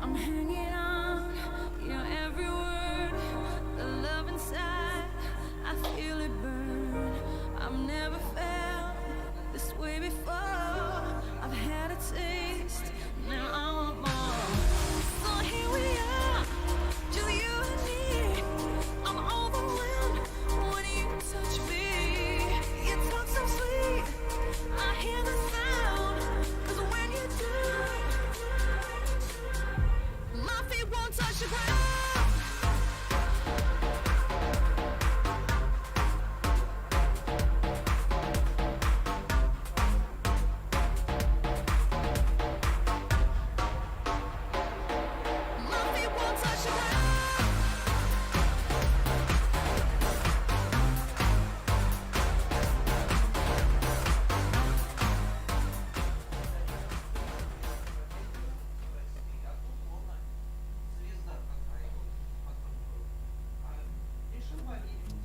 Speaker 14: I'm hanging on your every word. The love inside, I feel it burn. I've never felt this way before. I've had a taste, now I want more. So here we are, just you and me. I'm overwhelmed when you touch me. You talk so sweet, I hear the sound. 'Cause when you do, my feet won't touch the ground. My feet won't touch the ground.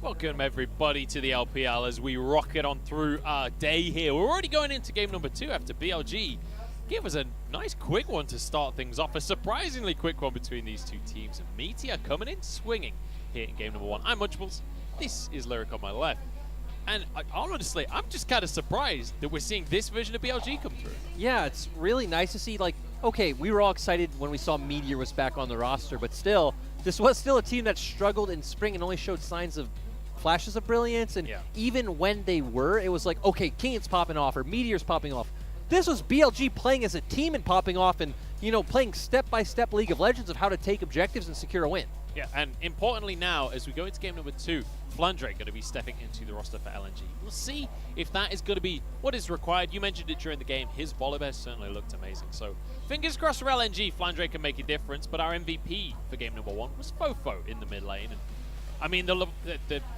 Speaker 9: Welcome everybody to the LPL as we rocket on through our day here. We're already going into game number 2 after BLG gave us a nice quick one to start things off. A surprisingly quick one between these two teams. And Meteor coming in swinging here in game number 1. I'm Munchables. This is Lyric on my left. And honestly, I'm just kind of surprised that we're seeing this version of BLG come through.
Speaker 10: Yeah, it's really nice to see. Like, okay, we were all excited when we saw Meteor was back on the roster, but still, this was still a team that struggled in spring and only showed signs of flashes of brilliance. And even when they were, it was like, okay, King's popping off or Meteor's popping off. This was BLG playing as a team and popping off and, you know, playing step-by-step League of Legends of how to take objectives and secure a win.
Speaker 9: Yeah, and importantly now, as we go into game number 2, Flandre going to be stepping into the roster for LNG. We'll see if that is going to be what is required. You mentioned it during the game. His Volibear certainly looked amazing. So fingers crossed for LNG. Flandre can make a difference, but our MVP for game number 1 was Fofo in the mid lane. And I mean, the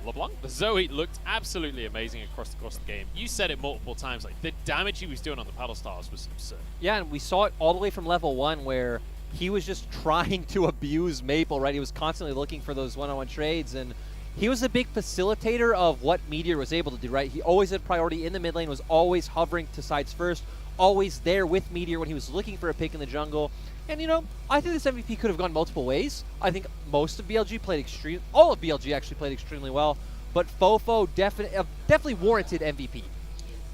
Speaker 9: LeBlanc, the Zoe looked absolutely amazing across the course of the game. You said it multiple times, like the damage he was doing on the Paddle Stars was absurd.
Speaker 10: Yeah, and we saw it all the way from level 1 where he was just trying to abuse Maple, right? He was constantly looking for those one-on-one trades, and he was a big facilitator of what Meteor was able to do, right? He always had priority in the mid lane, was always hovering to sides first, always there with Meteor when he was looking for a pick in the jungle. And, you know, I think this MVP could have gone multiple ways. I think most of BLG played all of BLG actually played extremely well, but Fofo definitely warranted MVP.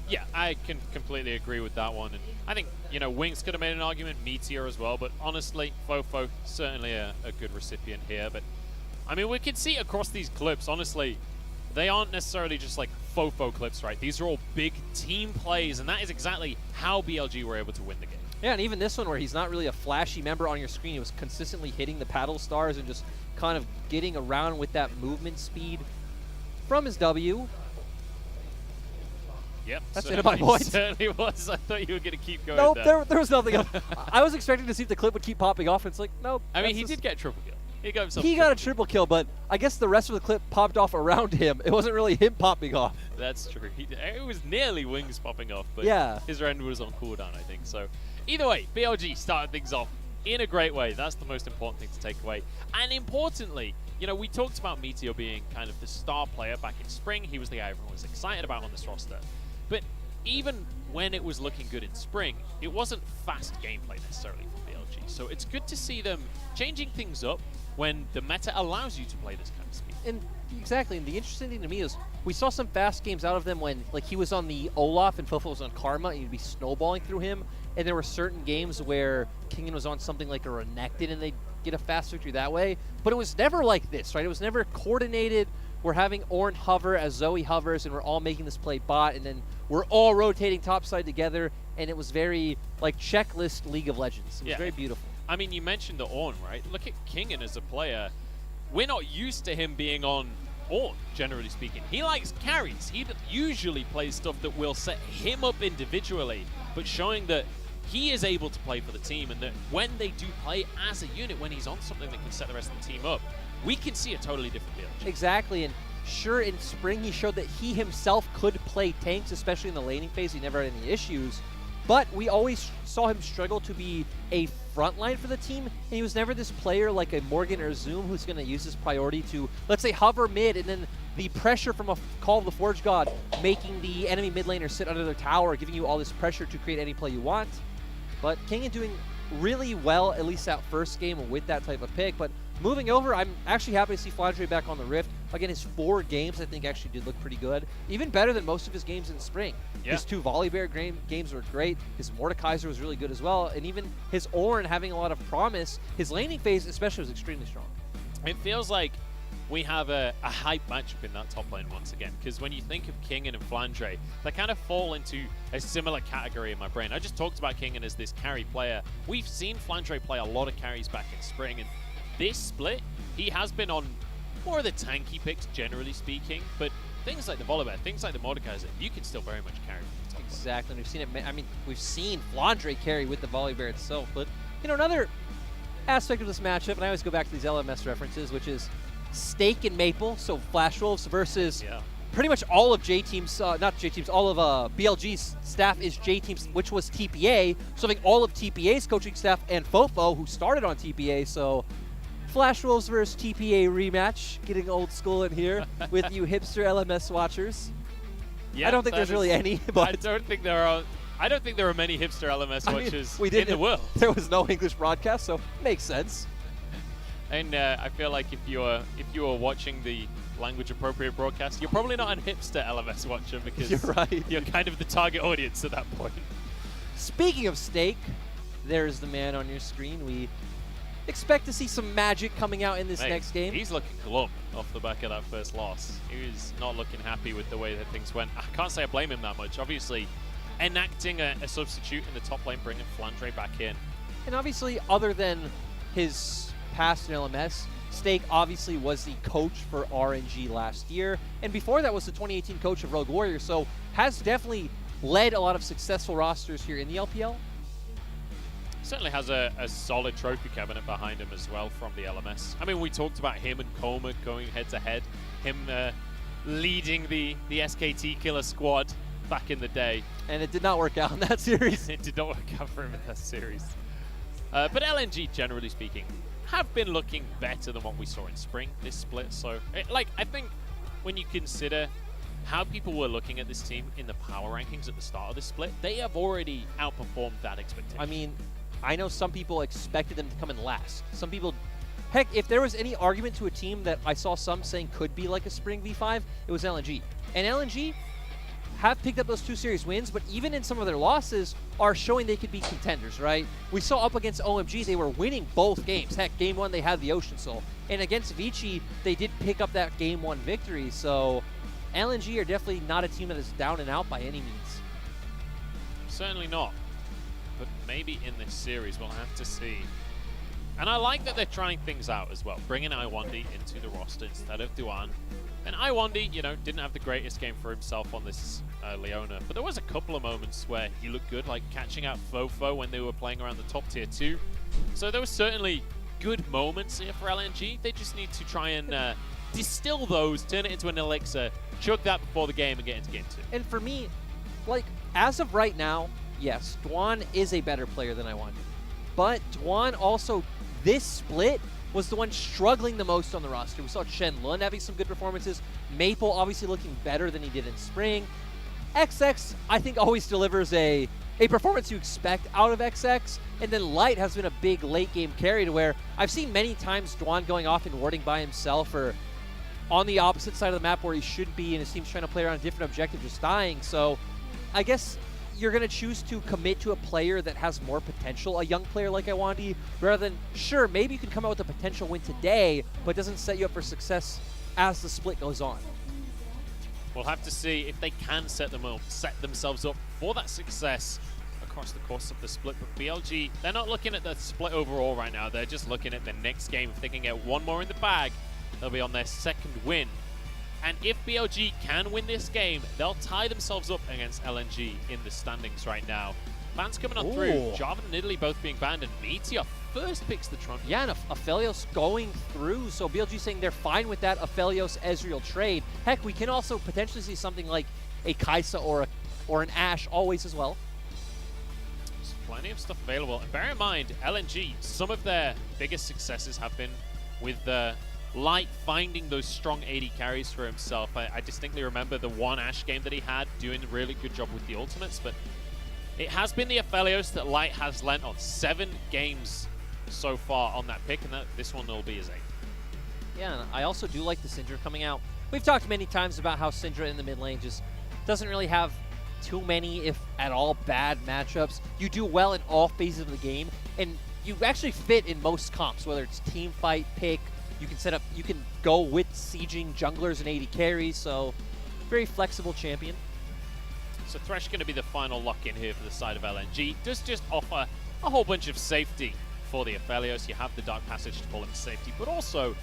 Speaker 9: Yeah, I can completely agree with that one. And I think, you know, Wings could have made an argument, Meteor as well, but honestly, Fofo, certainly a good recipient here. But, I mean, we can see across these clips, honestly, they aren't necessarily just like Fofo clips, right? These are all big team plays, and that is exactly how BLG were able to win the game.
Speaker 10: Yeah, and even this one where he's not really a flashy member on your screen, he was consistently hitting the paddle stars and just kind of getting around with that movement speed from his W.
Speaker 9: Yep,
Speaker 10: that's it of my point.
Speaker 9: Certainly was. I thought you were going to keep going.
Speaker 10: Nope, there was nothing. I was expecting to see if the clip would keep popping off, and it's like, nope.
Speaker 9: I mean, he did get a triple kill.
Speaker 10: He got a triple kill, but I guess the rest of the clip popped off around him. It wasn't really him popping off.
Speaker 9: That's true. It was nearly Wings popping off, but
Speaker 10: yeah,
Speaker 9: his end was on cooldown, I think. So either way, BLG started things off in a great way. That's the most important thing to take away. And importantly, you know, we talked about Meteor being kind of the star player back in spring. He was the guy everyone was excited about on this roster. But even when it was looking good in spring, it wasn't fast gameplay necessarily for BLG. So it's good to see them changing things up when the meta allows you to play this kind of speed.
Speaker 10: And exactly, and the interesting thing to me is we saw some fast games out of them when, like, he was on the Olaf and Fofo was on Karma, and you'd be snowballing through him. And there were certain games where Kingen was on something like a Renekton, and they'd get a fast victory that way. But it was never like this, right? It was never coordinated. We're having Ornn hover as Zoe hovers, and we're all making this play bot, and then we're all rotating topside together, and it was very, like, checklist League of Legends. It was very beautiful.
Speaker 9: I mean, you mentioned the Ornn, right? Look at Kingen as a player. We're not used to him being on Ornn, generally speaking. He likes carries. He usually plays stuff that will set him up individually, but showing that he is able to play for the team, and that when they do play as a unit, when he's on something that can set the rest of the team up, we can see a totally different BLG.
Speaker 10: Exactly, and sure, in spring he showed that he himself could play tanks, especially in the laning phase. He never had any issues, but we always saw him struggle to be a frontline for the team, and he was never this player like a Morgan or Zoom who's going to use his priority to, let's say, hover mid, and then the pressure from a Call of the Forge God making the enemy mid laner sit under their tower, giving you all this pressure to create any play you want. But Kingen doing really well, at least that first game with that type of pick. But moving over, I'm actually happy to see Flandre back on the Rift. Again, his 4 games, I think, actually did look pretty good. Even better than most of his games in spring.
Speaker 9: Yeah.
Speaker 10: His 2 Volibear games were great. His Mordekaiser was really good as well. And even his Ornn having a lot of promise. His laning phase especially was extremely strong.
Speaker 9: It feels like we have a hype matchup in that top lane once again, because when you think of Kingen and Flandre, they kind of fall into a similar category in my brain. I just talked about Kingen as this carry player. We've seen Flandre play a lot of carries back in spring, and this split, he has been on more of the tanky picks, generally speaking, but things like the Volibear, things like the Mordekaiser, you can still very much carry from the top lane.
Speaker 10: Exactly, and we've seen it. I mean, we've seen Flandre carry with the Volibear itself, but, you know, another aspect of this matchup, and I always go back to these LMS references, which is Stake and Maple, so Flash Wolves versus pretty much all of J-Team's, not J-Team's, all of BLG's staff is J-Team's, which was TPA, so I think all of TPA's coaching staff and Fofo, who started on TPA, so Flash Wolves versus TPA rematch, getting old school in here with you hipster LMS watchers.
Speaker 9: Yeah,
Speaker 10: I don't think there's really any, but
Speaker 9: I don't think there are many hipster LMS watchers in the world.
Speaker 10: There was no English broadcast, so makes sense.
Speaker 9: And I feel like if you are watching the language appropriate broadcast, you're probably not a hipster LMS watcher, because
Speaker 10: you're right.
Speaker 9: You're kind of the target audience at that point.
Speaker 10: Speaking of Stake, there's the man on your screen. We expect to see some magic coming out in this next game.
Speaker 9: He's looking glum off the back of that first loss. He was not looking happy with the way that things went. I can't say I blame him that much. Obviously, enacting a substitute in the top lane, bringing Flandre back in.
Speaker 10: And obviously, other than his past in LMS, Stake obviously was the coach for RNG last year, and before that was the 2018 coach of Rogue Warrior, so has definitely led a lot of successful rosters here in the LPL.
Speaker 9: Certainly has a solid trophy cabinet behind him as well from the LMS. I mean, we talked about him and Koma going head-to-head, him leading the SKT killer squad back in the day.
Speaker 10: And it did not work out in that series.
Speaker 9: It did not work out for him in that series. But LNG, generally speaking, have been looking better than what we saw in spring, this split. So, I think when you consider how people were looking at this team in the power rankings at the start of this split, they have already outperformed that expectation.
Speaker 10: I mean, I know some people expected them to come in last. Some people, heck, if there was any argument to a team that I saw some saying could be like a spring V5, it was LNG. And LNG have picked up those 2 series wins, but even in some of their losses are showing they could be contenders, right? We saw up against OMG, they were winning both games. Heck, game 1, they had the Ocean Soul. And against Vici, they did pick up that game 1 victory. So LNG are definitely not a team that is down and out by any means.
Speaker 9: Certainly not. But maybe in this series, we'll have to see. And I like that they're trying things out as well, bringing Iwandi into the roster instead of Duan. And Iwandi, you know, didn't have the greatest game for himself on this Leona, but there was a couple of moments where he looked good, like catching out Fofo when they were playing around the top tier 2. So there was certainly good moments here for LNG. They just need to try and distill those, turn it into an elixir, chug that before the game and get into game 2.
Speaker 10: And for me, like, as of right now, yes, Duan is a better player than Iwandi. But Duan also, this split, was the one struggling the most on the roster. We saw Shen Lun having some good performances. Maple obviously looking better than he did in spring. XX, I think, always delivers a performance you expect out of XX. And then Light has been a big late game carry to where I've seen many times Duan going off and warding by himself or on the opposite side of the map where he should be and his team's trying to play around a different objective, just dying. So I guess you're going to choose to commit to a player that has more potential, a young player like Iwandi, rather than, sure, maybe you can come out with a potential win today, but doesn't set you up for success as the split goes on.
Speaker 9: We'll have to see if they can set themselves up for that success across the course of the split. But BLG, they're not looking at the split overall right now. They're just looking at the next game. If they can get one more in the bag, they'll be on their 2nd win. And if BLG can win this game, they'll tie themselves up against LNG in the standings right now. Bans coming on through. Jarvan and Italy both being banned, and Meteor first picks the trunk.
Speaker 10: Yeah, and Aphelios going through, so BLG saying they're fine with that Aphelios-Ezreal trade. Heck, we can also potentially see something like a Kaisa or an Ashe always as well.
Speaker 9: There's plenty of stuff available. And bear in mind, LNG, some of their biggest successes have been with Light finding those strong AD carries for himself. I distinctly remember the one Ashe game that he had, doing a really good job with the ultimates, but it has been the Aphelios that Light has lent on 7 games so far on that pick, and this one will be his 8th.
Speaker 10: Yeah, and I also do like the Syndra coming out. We've talked many times about how Syndra in the mid lane just doesn't really have too many, if at all, bad matchups. You do well in all phases of the game, and you actually fit in most comps, whether it's team fight, pick. You can go with sieging junglers and AD carries, so very flexible champion.
Speaker 9: So Thresh going to be the final lock-in here for the side of LNG. Does just offer a whole bunch of safety for the Aphelios. You have the Dark Passage to pull him safety, but also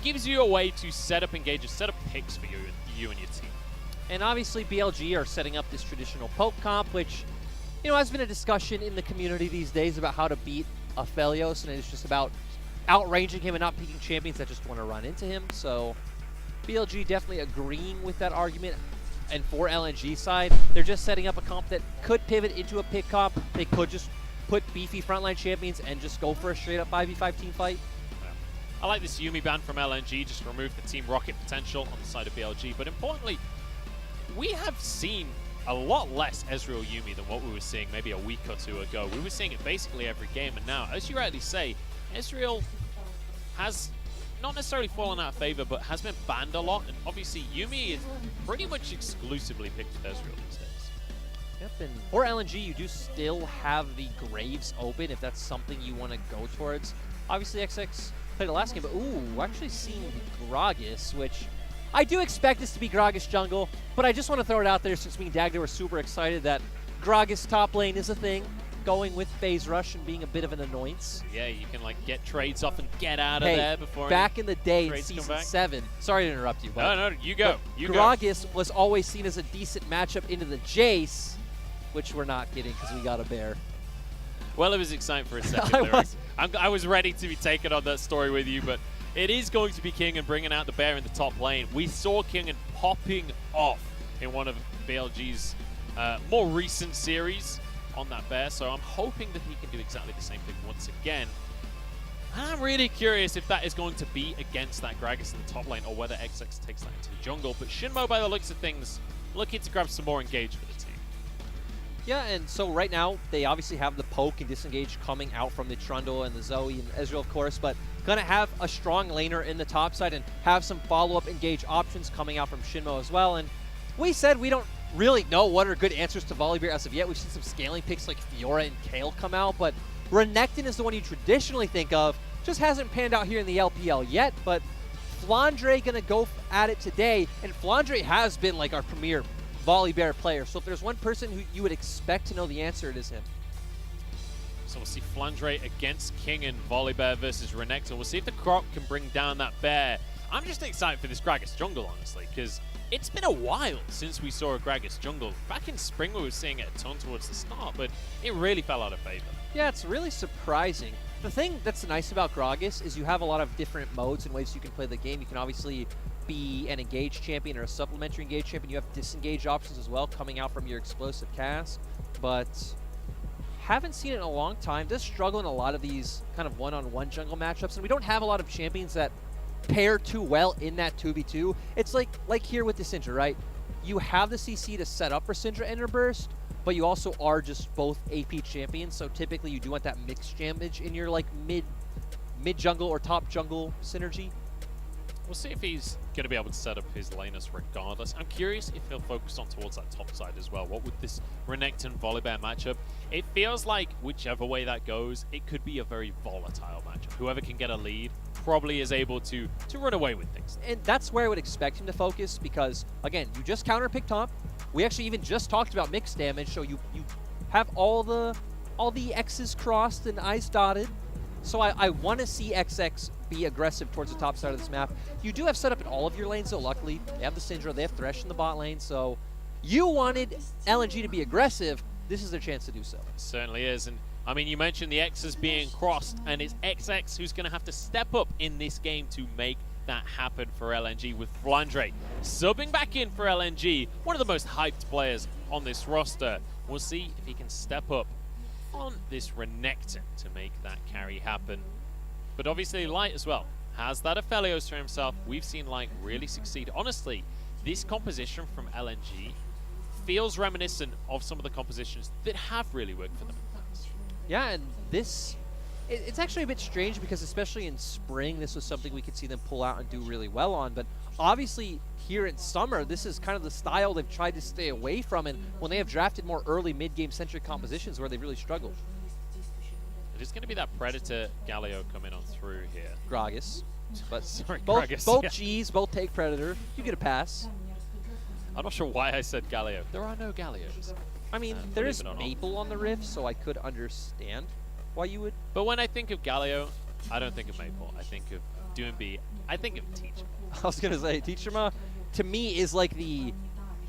Speaker 9: gives you a way to set up engages, set up picks for you and your team.
Speaker 10: And obviously BLG are setting up this traditional poke comp, which, you know, has been a discussion in the community these days about how to beat Aphelios, and it's just about outranging him and not picking champions that just want to run into him. So BLG definitely agreeing with that argument. And for LNG side, they're just setting up a comp that could pivot into a pick comp. They could just put beefy frontline champions and just go for a straight up 5v5 team fight.
Speaker 9: Yeah. I like this Yuumi ban from LNG, just remove the Team Rocket potential on the side of BLG. But importantly, we have seen a lot less Ezreal Yuumi than what we were seeing maybe a week or 2 ago. We were seeing it basically every game, and now, as you rightly say, Ezreal has not necessarily fallen out of favor, but has been banned a lot. And obviously, Yuumi is pretty much exclusively picked with Ezreal these days.
Speaker 10: Yep, and for LNG, you do still have the Graves open if that's something you want to go towards. Obviously, XX played the last game, but ooh, actually seeing Gragas, which I do expect this to be Gragas jungle, but I just want to throw it out there since me and Dagda were super excited that Gragas top lane is a thing. Going with phase rush and being a bit of an annoyance.
Speaker 9: Yeah, you can like get trades off and get out of there before.
Speaker 10: Back in the day in season 7. Sorry to interrupt you. But
Speaker 9: no, you go.
Speaker 10: Gragas was always seen as a decent matchup into the Jace, which we're not getting because we got a bear.
Speaker 9: Well, it was exciting for a second. I was ready to be taken on that story with you, but it is going to be King and bringing out the bear in the top lane. We saw King and popping off in one of BLG's more recent series. on that bear, so I'm hoping that he can do exactly the same thing once again. And I'm really curious if that is going to be against that Gragas in the top lane or whether XX takes that into the jungle. But Shinmo, by the looks of things, looking to grab some more engage for the team.
Speaker 10: Yeah, and so right now, they obviously have the poke and disengage coming out from the Trundle and the Zoe and Ezreal, of course, but gonna have a strong laner in the top side and have some follow-up engage options coming out from Shinmo as well. And we said we don't really know what are good answers to Volibear as of yet. We've seen some scaling picks like Fiora and Kale come out, but Renekton is the one you traditionally think of. Just hasn't panned out here in the LPL yet, but Flandre gonna go at it today, and Flandre has been like our premier Volibear player. So if there's one person who you would expect to know the answer, it is him.
Speaker 9: So we'll see Flandre against King and Volibear versus Renekton. We'll see if the Croc can bring down that bear. I'm just excited for this Gragas jungle, honestly, because it's been a while since we saw a Gragas jungle. Back in spring, we were seeing it a ton towards the start, but it really fell out of favor.
Speaker 10: Yeah, it's really surprising. The thing that's nice about Gragas is you have a lot of different modes and ways you can play the game. You can obviously be an engaged champion or a supplementary engaged champion. You have disengage options as well coming out from your explosive cast, but haven't seen it in a long time. Does struggle in a lot of these kind of one-on-one jungle matchups, and we don't have a lot of champions that pair too well in that 2v2. It's like here with the Syndra, right? You have the CC to set up for Syndra Ender Burst, but you also are just both AP champions, so typically you do want that mixed damage in your like mid jungle or top jungle synergy.
Speaker 9: We'll see if he's going to be able to set up his laners regardless. I'm curious if he'll focus on towards that top side as well. What would this Renekton-Volibear matchup? It feels like whichever way that goes, it could be a very volatile matchup. Whoever can get a lead probably is able to run away with things.
Speaker 10: And that's where I would expect him to focus because, again, you just counter-pick top. We actually even just talked about mixed damage, so you have all the X's crossed and I's dotted. So I want to see XX be aggressive towards the top side of this map. You do have setup in all of your lanes, so luckily they have the Syndra, they have Thresh in the bot lane, so you wanted LNG to be aggressive. This is their chance to do so.
Speaker 9: It certainly is, and I mean, you mentioned the X's being crossed, and it's XX who's going to have to step up in this game to make that happen for LNG, with Flandre subbing back in for LNG, one of the most hyped players on this roster. We'll see if he can step up on this Renekton to make that carry happen. But obviously Light as well has that Aphelios for himself. We've seen Light really succeed. Honestly, this composition from LNG feels reminiscent of some of the compositions that have really worked for them in the past.
Speaker 10: Yeah, and this, it's actually a bit strange because especially in spring, this was something we could see them pull out and do really well on. But obviously here in summer, this is kind of the style they've tried to stay away from. And when they have drafted more early mid-game centric compositions where they've really struggled.
Speaker 9: It is going to be that Predator Galio coming on through here.
Speaker 10: Gragas. But
Speaker 9: sorry,
Speaker 10: both
Speaker 9: Gragas,
Speaker 10: both
Speaker 9: yeah.
Speaker 10: Gs, both take Predator. You get a pass.
Speaker 9: I'm not sure why I said Galio. There are no Galios.
Speaker 10: I mean, there is Maple on the Rift, so I could understand why you would.
Speaker 9: But when I think of Galio, I don't think of Maple. I think of Doomby. I think of Teacher.
Speaker 10: I was going to say, Teacherma, to me, is like the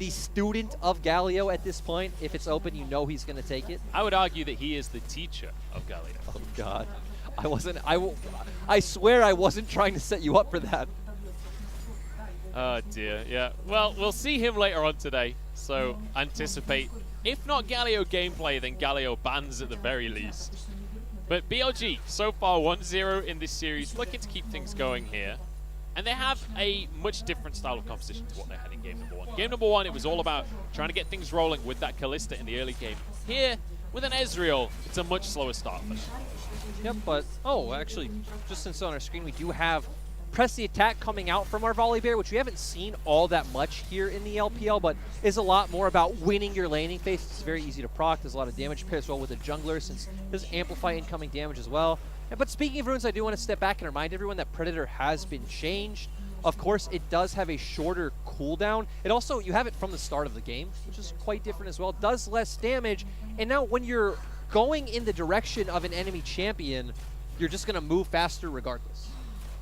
Speaker 10: student of Galio at this point. If it's open, you know he's going to take it.
Speaker 9: I would argue that he is the teacher of Galio.
Speaker 10: Oh, God. I swear I wasn't trying to set you up for that.
Speaker 9: Oh, dear. Yeah. Well, we'll see him later on today. So anticipate, if not Galio gameplay, then Galio bans at the very least. But BLG, so far 1-0 in this series, looking to keep things going here. And they have a much different style of composition to what they had in game number 1. Game number 1, it was all about trying to get things rolling with that Kalista in the early game. Here, with an Ezreal, it's a much slower start.
Speaker 10: Yep, but, oh, actually, just since on our screen, we do have Press the Attack coming out from our Volibear, which we haven't seen all that much here in the LPL, but is a lot more about winning your laning phase. It's very easy to proc. There's a lot of damage pairs well with a jungler, since it does amplify incoming damage as well. But speaking of runes, I do want to step back and remind everyone that Predator has been changed. Of course, it does have a shorter cooldown. It also, you have it from the start of the game, which is quite different as well. It does less damage, and now when you're going in the direction of an enemy champion, you're just going to move faster regardless.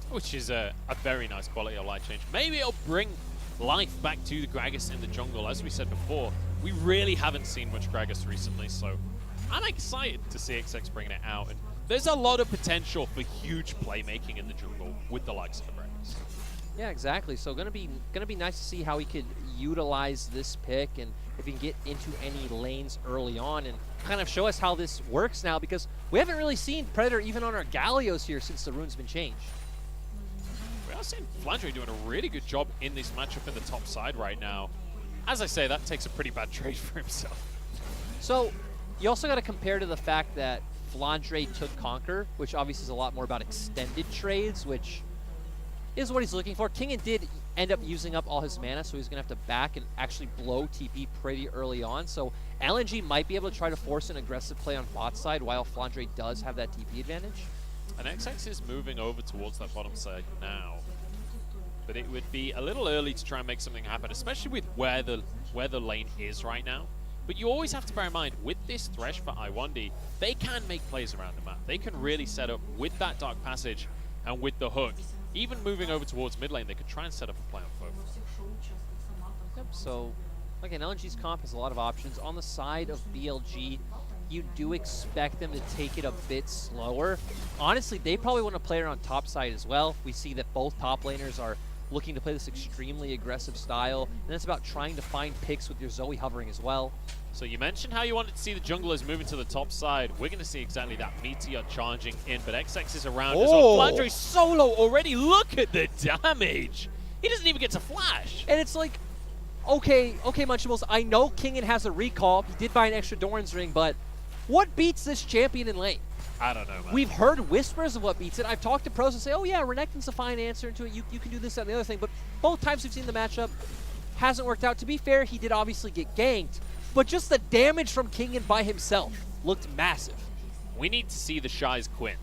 Speaker 9: Which is a very nice quality of life change. Maybe it'll bring life back to the Gragas in the jungle. As we said before, we really haven't seen much Gragas recently, so I'm excited to see XX bringing it out. And there's a lot of potential for huge playmaking in the jungle with the likes of the Gragas.
Speaker 10: Yeah, exactly. So gonna be nice to see how he could utilize this pick and if he can get into any lanes early on and kind of show us how this works now, because we haven't really seen Predator even on our Gallios here since the rune's been changed.
Speaker 9: We are seeing Flandre doing a really good job in this matchup in the top side right now. As I say, that takes a pretty bad trade for himself.
Speaker 10: So you also got to compare to the fact that Flandre took Conquer, which obviously is a lot more about extended trades, which is what he's looking for. Kingen did end up using up all his mana, so he's going to have to back and actually blow TP pretty early on. So LNG might be able to try to force an aggressive play on bot side while Flandre does have that TP advantage.
Speaker 9: And XX is moving over towards that bottom side now. But it would be a little early to try and make something happen, especially with where the lane is right now. But you always have to bear in mind, with this Thresh for I1D, they can make plays around the map. They can really set up with that Dark Passage and with the hook. Even moving over towards mid lane, they could try and set up a play on both.
Speaker 10: Yep, so again, LNG's comp has a lot of options. On the side of BLG, you do expect them to take it a bit slower. Honestly, they probably want to play it on top side as well. We see that both top laners are looking to play this extremely aggressive style, and it's about trying to find picks with your Zoe hovering as well.
Speaker 9: So you mentioned how you wanted to see the junglers moving to the top side. We're going to see exactly that. Meteor charging in, but XX is around as well. Flandre solo already. Look at the damage. He doesn't even get to flash.
Speaker 10: And it's like, okay, Munchables, I know Kingen has a recall. He did buy an extra Doran's ring, but what beats this champion in lane?
Speaker 9: I don't know, man.
Speaker 10: We've heard whispers of what beats it. I've talked to pros and say, oh yeah, Renekton's a fine answer to it. You can do this, that, and the other thing. But both times we've seen the matchup, hasn't worked out. To be fair, he did obviously get ganked. But just the damage from Kingen by himself looked massive.
Speaker 9: We need to see the Shy's Quinn.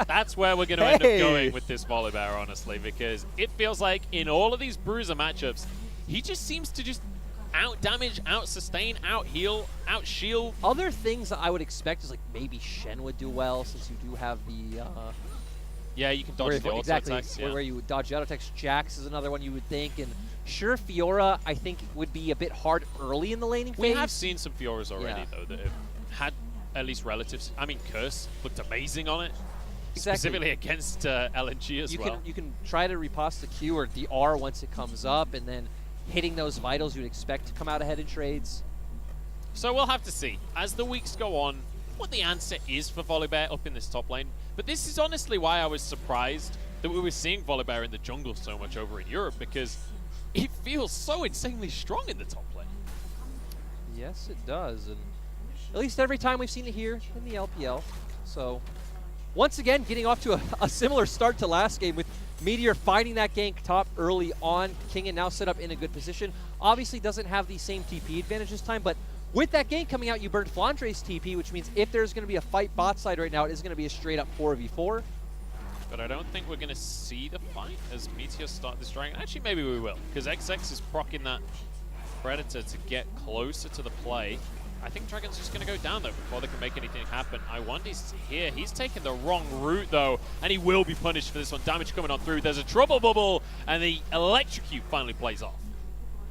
Speaker 9: That's where we're going to end up going with this Volibear, honestly, because it feels like in all of these Bruiser matchups, he just seems to just out-damage, out-sustain, out-heal, out-shield.
Speaker 10: Other things that I would expect is like maybe Shen would do well, since you do have the...
Speaker 9: yeah, you can dodge the auto attacks.
Speaker 10: Where you would dodge the auto attacks. Jax is another one you would think, and sure, Fiora, I think, would be a bit hard early in the laning phase.
Speaker 9: We have seen some Fioras already, though, that have had at least relatives. I mean, Curse looked amazing on it.
Speaker 10: Exactly.
Speaker 9: Specifically against LNG as well.
Speaker 10: You can try to repost the Q or the R once it comes up, and then hitting those vitals you'd expect to come out ahead in trades.
Speaker 9: So we'll have to see, as the weeks go on, what the answer is for Volibear up in this top lane. But this is honestly why I was surprised that we were seeing Volibear in the jungle so much over in Europe, because it feels so insanely strong in the top lane.
Speaker 10: Yes, it does. And at least every time we've seen it here in the LPL. So once again, getting off to a similar start to last game with Meteor finding that gank top early on. Kingen now set up in a good position. Obviously doesn't have the same TP advantage this time, but with that gank coming out, you burned Flandre's TP, which means if there's going to be a fight bot side right now, it is going to be a straight up 4v4.
Speaker 9: But I don't think we're going to see the fight as Meteor start this dragon. Actually, maybe we will, because XX is proccing that Predator to get closer to the play. I think Dragon's just going to go down, though, before they can make anything happen. I1D's here. He's taking the wrong route, though, and he will be punished for this one. Damage coming on through. There's a trouble bubble, and the electrocute finally plays off.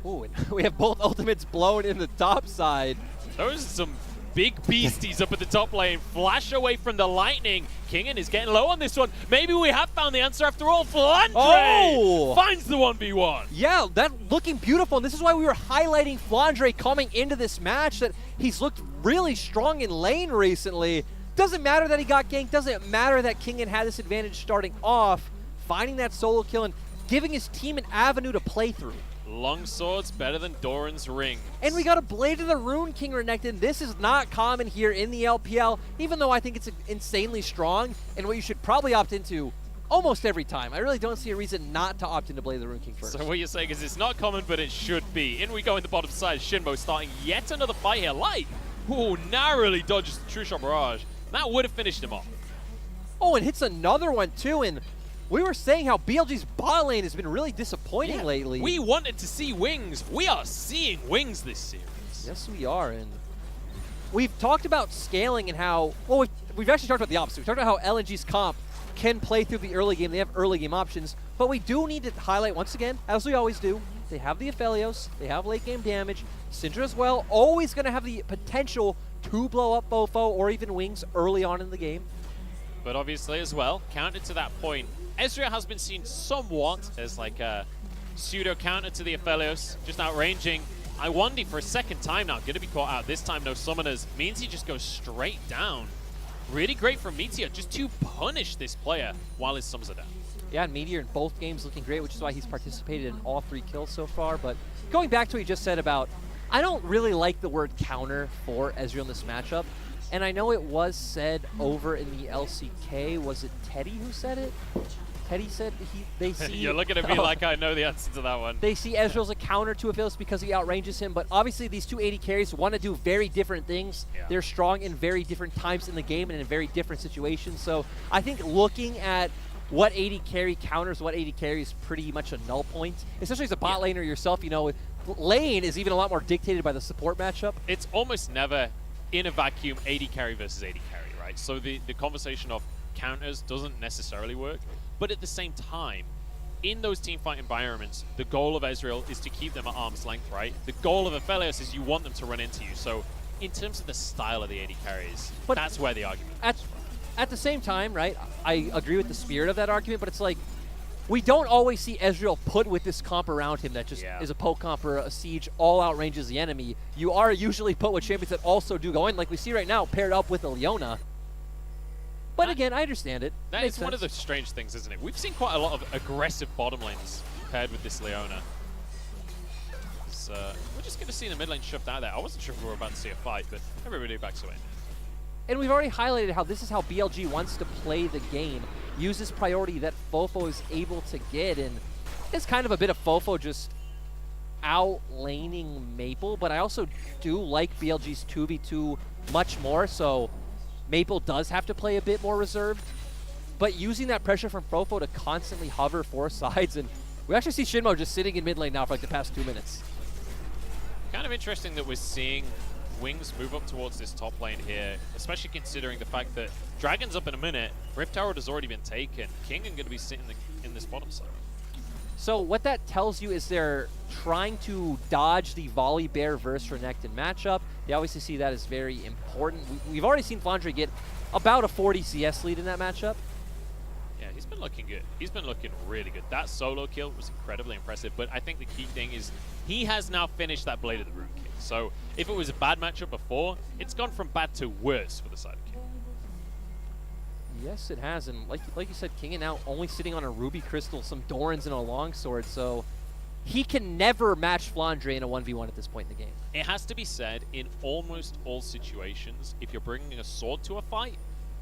Speaker 10: Ooh, and we have both ultimates blown in the top side.
Speaker 9: Those are some big beasties up at the top lane. Flash away from the lightning. Kingen is getting low on this one. Maybe we have found the answer after all. Flandre finds the 1v1.
Speaker 10: Yeah, that looking beautiful. And this is why we were highlighting Flandre coming into this match, that he's looked really strong in lane recently. Doesn't matter that he got ganked. Doesn't matter that Kingen had this advantage starting off. Finding that solo kill and giving his team an avenue to play through.
Speaker 9: Long swords better than Doran's ring.
Speaker 10: And we got a Blade of the Rune King Renekton. This is not common here in the LPL, even though I think it's insanely strong and what you should probably opt into almost every time. I really don't see a reason not to opt into Blade of the Rune King first.
Speaker 9: So what you're saying is it's not common, but it should be. In we go in the bottom side. Shinmo starting yet another fight here. Light, who narrowly dodges the True Shot Barrage. That would have finished him off.
Speaker 10: Oh, and hits another one too, and we were saying how BLG's bot lane has been really disappointing lately.
Speaker 9: We wanted to see wings. We are seeing wings this series.
Speaker 10: Yes, we are. And we've talked about scaling and how, well, we've actually talked about the opposite. We've talked about how LNG's comp can play through the early game. They have early game options. But we do need to highlight, once again, as we always do, they have the Aphelios, they have late game damage. Syndra as well, always going to have the potential to blow up Bofo or even wings early on in the game.
Speaker 9: But obviously as well, counter to that point, Ezreal has been seen somewhat as like a pseudo counter to the Aphelios, just outranging Iwandi for a second time now. Going to be caught out. This time, no summoners. Means he just goes straight down. Really great from Meteor just to punish this player while his summons are down.
Speaker 10: Yeah, and Meteor in both games looking great, which is why he's participated in all 3 kills so far. But going back to what he just said about, I don't really like the word counter for Ezreal in this matchup. And I know it was said over in the LCK. Was it Teddy who said it? Teddy said they see...
Speaker 9: You're looking at me like I know the answer to that one.
Speaker 10: They see Ezreal as a counter to Aphelios because he outranges him. But obviously these two AD carries want to do very different things.
Speaker 9: Yeah.
Speaker 10: They're strong in very different times in the game and in very different situations. So I think looking at what AD carry counters what AD carry is pretty much a null point. Especially as a bot laner yourself, you know, lane is even a lot more dictated by the support matchup.
Speaker 9: It's almost never in a vacuum AD carry versus AD carry, right? So the conversation of counters doesn't necessarily work. But at the same time, in those teamfight environments, the goal of Ezreal is to keep them at arm's length, right? The goal of Aphelios is you want them to run into you. So in terms of the style of the AD carries, but that's where the argument comes from.
Speaker 10: At the same time, right, I agree with the spirit of that argument, but it's like, we don't always see Ezreal put with this comp around him that just is a poke comp or a siege, all outranges the enemy. You are usually put with champions that also do go in, like we see right now, paired up with a Leona. But again, I understand it.
Speaker 9: That
Speaker 10: Makes
Speaker 9: is one
Speaker 10: sense.
Speaker 9: of the strange things, isn't it? We've seen quite a lot of aggressive bottom lanes paired with this Leona. We're just going to see the mid lane shoved out there. I wasn't sure if we were about to see a fight, but everybody backs away.
Speaker 10: And we've already highlighted how this is how BLG wants to play the game. Use this priority that Fofo is able to get, and it's kind of a bit of Fofo just out-laning Maple, but I also do like BLG's 2v2 much more, so Maple does have to play a bit more reserved. But using that pressure from Fofo to constantly hover 4 sides, and we actually see Shinmo just sitting in mid lane now for like the past 2 minutes.
Speaker 9: Kind of interesting that we're seeing Wings move up towards this top lane here, especially considering the fact that Dragon's up in a minute, Rift Tower has already been taken, King is going to be sitting in this bottom side.
Speaker 10: So what that tells you is they're trying to dodge the volley bear versus Renekton matchup. They obviously see that as very important. We've already seen Flandre get about a 40 CS lead in that matchup.
Speaker 9: Yeah, he's been looking good. He's been looking really good. That solo kill was incredibly impressive, but I think the key thing is he has now finished that Blade of the Rune King. So if it was a bad matchup before, it's gone from bad to worse for the side of King.
Speaker 10: Yes, it has, and like you said, King now only sitting on a Ruby Crystal, some Dorans, and a Longsword, so he can never match Flandre in a 1v1 at this point in the game.
Speaker 9: It has to be said, in almost all situations, if you're bringing a sword to a fight,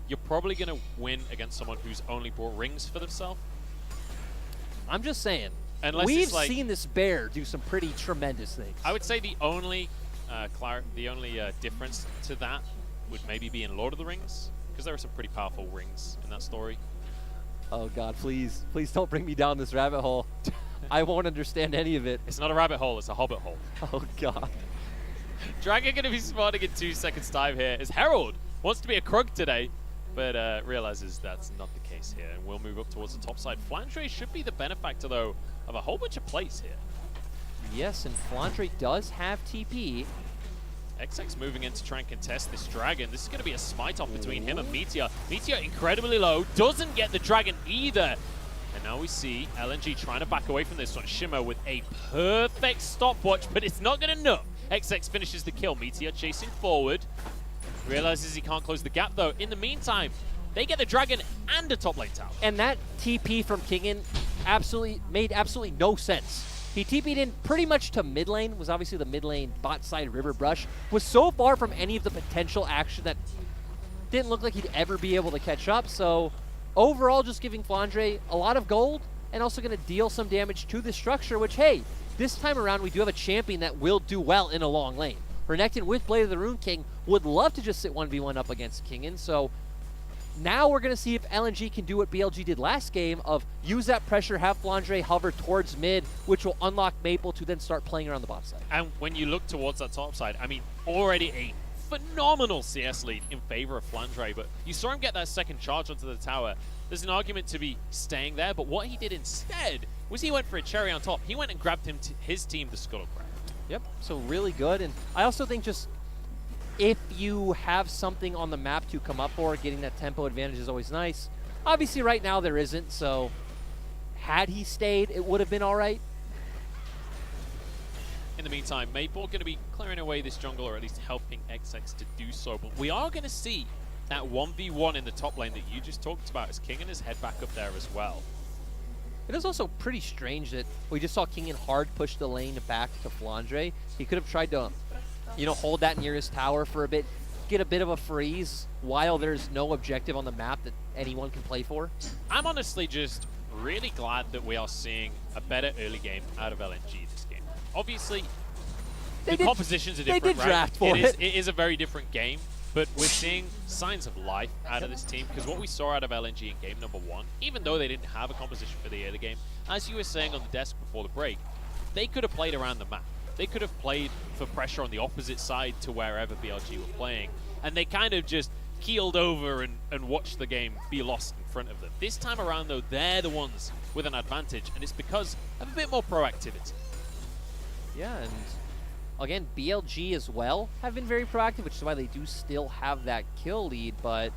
Speaker 9: you're probably going to win against someone who's only brought rings for themselves.
Speaker 10: I'm just saying.
Speaker 9: Unless
Speaker 10: we've
Speaker 9: it's like,
Speaker 10: seen this bear do some pretty tremendous things.
Speaker 9: I would say the only difference to that would maybe be in Lord of the Rings, because there are some pretty powerful rings in that story.
Speaker 10: Oh God, please don't bring me down this rabbit hole. I won't understand any of it.
Speaker 9: It's not a rabbit hole, it's a hobbit hole.
Speaker 10: Oh God.
Speaker 9: Dragon going to be spawning in 2 seconds time here as Herald wants to be a Krug today, but realizes that's not the case here, and we'll move up towards the top side. Flandre should be the benefactor, though, of a whole bunch of plays here.
Speaker 10: Yes, and Flandre does have TP.
Speaker 9: XX moving in to try and contest this Dragon. This is going to be a smite off between him and Meteor. Meteor incredibly low, doesn't get the Dragon either. And now we see LNG trying to back away from this one. Shimmer with a perfect stopwatch, but it's not good enough. XX finishes the kill. Meteor chasing forward. Realizes he can't close the gap, though. In the meantime, they get the Dragon and a top lane tower.
Speaker 10: And that TP from Kingen made absolutely no sense. He TP'd in pretty much to mid lane, was obviously the mid lane bot side river brush, was so far from any of the potential action that didn't look like he'd ever be able to catch up. So overall, just giving Flandre a lot of gold and also going to deal some damage to the structure, which, hey, this time around we do have a champion that will do well in a long lane. Renekton with Blade of the Rune King would love to just sit 1v1 up against Kingen, so now we're going to see if LNG can do what BLG did last game of use that pressure, have Flandre hover towards mid, which will unlock Maple to then start playing around the bot side.
Speaker 9: And when you look towards that top side, I mean, already a phenomenal CS lead in favor of Flandre, but you saw him get that second charge onto the tower. There's an argument to be staying there, but what he did instead was he went for a cherry on top. He went and grabbed his team the Scuttlecraft.
Speaker 10: Yep, so really good. And I also think just if you have something on the map to come up for, getting that tempo advantage is always nice. Obviously, right now there isn't, so had he stayed, it would have been all right.
Speaker 9: In the meantime, Maple going to be clearing away this jungle, or at least helping XX to do so. But we are going to see that 1v1 in the top lane that you just talked about as King and his head back up there as well.
Speaker 10: It is also pretty strange that we just saw King and hard push the lane back to Flandre. He could have tried to, you know, hold that near his tower for a bit, get a bit of a freeze while there's no objective on the map that anyone can play for.
Speaker 9: I'm honestly just really glad that we are seeing a better early game out of LNG this game. Obviously, the compositions are different,
Speaker 10: They did
Speaker 9: right?
Speaker 10: draft for it.
Speaker 9: It is a very different game, but we're seeing signs of life out of this team, because what we saw out of LNG in game number 1, even though they didn't have a composition for the early game, as you were saying on the desk before the break, they could have played around the map. They could have played for pressure on the opposite side to wherever BLG were playing, and they kind of just keeled over and watched the game be lost in front of them. This time around, though, they're the ones with an advantage, and it's because of a bit more proactivity.
Speaker 10: Yeah, and again, BLG as well have been very proactive, which is why they do still have that kill lead, but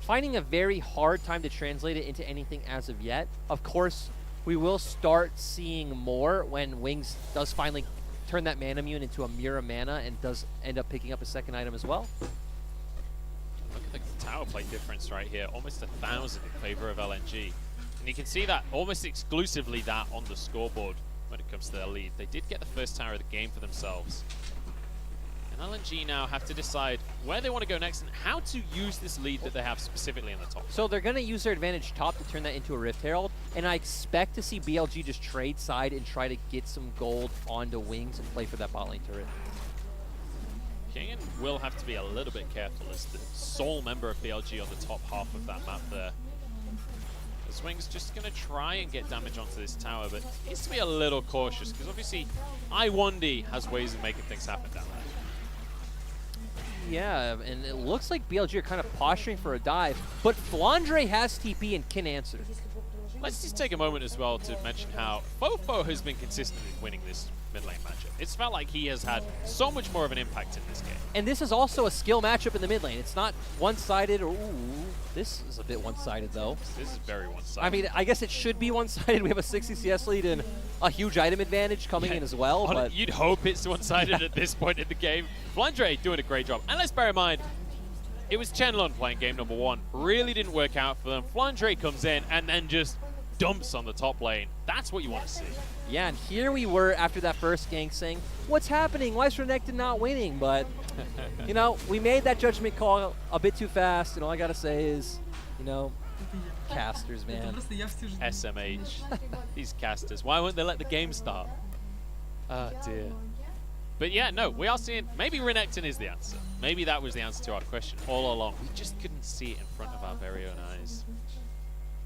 Speaker 10: finding a very hard time to translate it into anything as of yet. Of course, we will start seeing more when Wings does finally turn that mana immune into a Mira mana and does end up picking up a second item as well.
Speaker 9: Look at the tower play difference right here, almost 1,000 in favor of LNG. And you can see that almost exclusively that on the scoreboard when it comes to their lead. They did get the first tower of the game for themselves. And LNG now have to decide where they want to go next and how to use this lead that they have specifically in the top.
Speaker 10: So they're going to use their advantage top to turn that into a Rift Herald, and I expect to see BLG just trade side and try to get some gold onto Wings and play for that bot lane turret.
Speaker 9: King will have to be a little bit careful as the sole member of BLG on the top half of that map there. Swing's just going to try and get damage onto this tower, but he needs to be a little cautious, because obviously I1D has ways of making things happen down there.
Speaker 10: Yeah, and it looks like BLG are kind of posturing for a dive, but Flandre has TP and can answer.
Speaker 9: Let's just take a moment as well to mention how Fofo has been consistent in winning this mid lane matchup. It's felt like he has had so much more of an impact in this game.
Speaker 10: And this is also a skill matchup in the mid lane. It's not one-sided. Ooh, this is a bit one-sided, though.
Speaker 9: This is very one-sided.
Speaker 10: I mean, I guess it should be one-sided. We have a 60 CS lead and a huge item advantage coming in as well. But
Speaker 9: you'd hope it's one-sided at this point in the game. Flandre doing a great job. And let's bear in mind, it was Chenlong playing game number 1. Really didn't work out for them. Flandre comes in and then just dumps on the top lane. That's what you want to see.
Speaker 10: Yeah, and here we were after that first gank saying, what's happening? Why is Renekton not winning? But, you know, we made that judgment call a bit too fast, and all I got to say is, you know, casters, man.
Speaker 9: SMH. These casters. Why won't they let the game start? Oh, dear. But yeah, no, we are seeing, maybe Renekton is the answer. Maybe that was the answer to our question all along. We just couldn't see it in front of our very own eyes.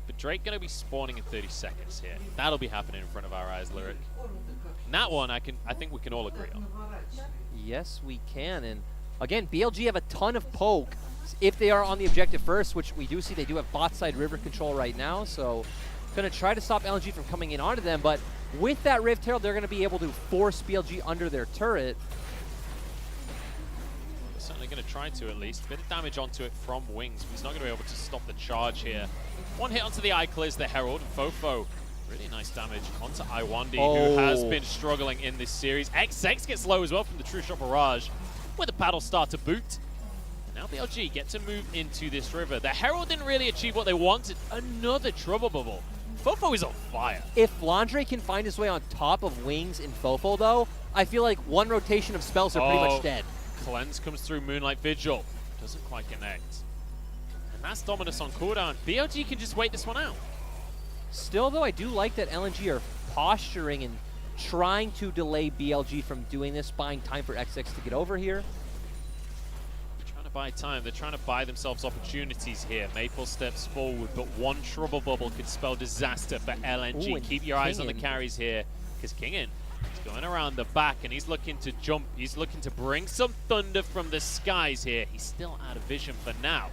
Speaker 9: But Drake going to be spawning in 30 seconds here. That'll be happening in front of our eyes, Lyric. And that one, I think we can all agree on.
Speaker 10: Yes, we can. And again, BLG have a ton of poke if they are on the objective first, which we do see they do have bot side river control right now. So going to try to stop LNG from coming in onto them. But with that Rift Herald, they're going to be able to force BLG under their turret.
Speaker 9: Certainly going to try to, at least. A bit of damage onto it from Wings, but he's not going to be able to stop the charge here. One hit onto the eye clears the Herald. Fofo, really nice damage onto I1D, who has been struggling in this series. XX gets low as well from the True Shot Barrage with a paddle start to boot. And now BLG get to move into this river. The Herald didn't really achieve what they wanted. Another trouble bubble. Fofo is on fire.
Speaker 10: If Flandre can find his way on top of Wings and Fofo, though, I feel like one rotation of spells are pretty much dead.
Speaker 9: Cleanse comes through Moonlight Vigil. Doesn't quite connect. And that's Dominus on cooldown. BLG can just wait this one out.
Speaker 10: Still, though, I do like that LNG are posturing and trying to delay BLG from doing this, buying time for XX to get over here.
Speaker 9: They're trying to buy time. They're trying to buy themselves opportunities here. Maple steps forward, but one trouble bubble could spell disaster for LNG.
Speaker 10: Ooh,
Speaker 9: Keep your eyes on the carries here, because Kingin is going around the back, and he's looking to jump. He's looking to bring some thunder from the skies here. He's still out of vision for now.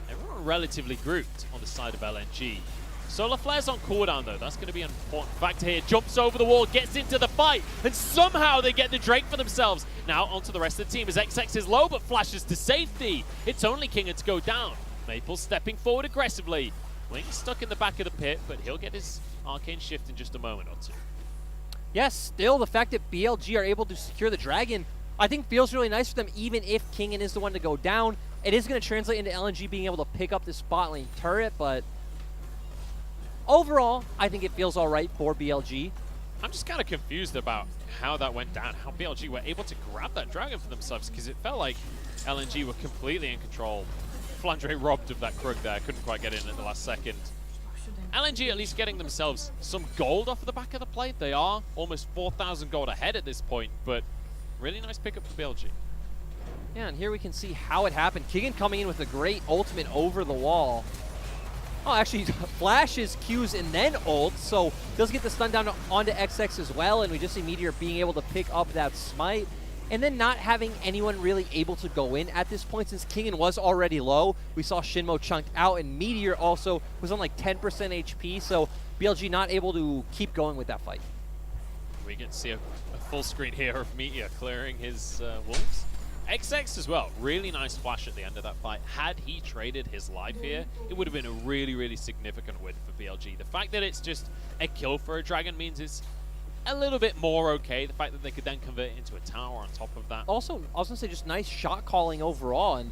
Speaker 9: Everyone relatively grouped on the side of LNG. Solar Flare's on cooldown, though. That's going to be an important factor here. Jumps over the wall, gets into the fight, and somehow they get the Drake for themselves. Now onto the rest of the team as XX is low, but flashes to safety. It's only Kinger to go down. Maple stepping forward aggressively. Wings stuck in the back of the pit, but he'll get his arcane shift in just a moment or two.
Speaker 10: Yes, still the fact that BLG are able to secure the Dragon, I think feels really nice for them, even if Kingen is the one to go down. It is going to translate into LNG being able to pick up the spot lane turret, but overall, I think it feels all right for BLG.
Speaker 9: I'm just kind of confused about how that went down, how BLG were able to grab that Dragon for themselves, because it felt like LNG were completely in control. Flandre robbed of that Krug there, couldn't quite get in at the last second. LNG at least getting themselves some gold off the back of the plate. They are almost 4,000 gold ahead at this point, but really nice pickup for BLG.
Speaker 10: Yeah, and here we can see how it happened. Kingen coming in with a great ultimate over the wall. Oh, actually, flashes, Qs, and then ult, so does get the stun down onto XX as well, and we just see Meteor being able to pick up that smite, and then not having anyone really able to go in at this point since Kingen was already low. We saw Shinmo chunked out, and Meteor also was on like 10% HP, so BLG not able to keep going with that fight.
Speaker 9: We get to see a full screen here of Meteor clearing his wolves. XX as well, really nice flash at the end of that fight. Had he traded his life here, it would have been a really, really significant win for BLG. The fact that it's just a kill for a Dragon means it's a little bit more okay. The fact that they could then convert it into a tower on top of that.
Speaker 10: Also, I was going to say just nice shot calling overall, and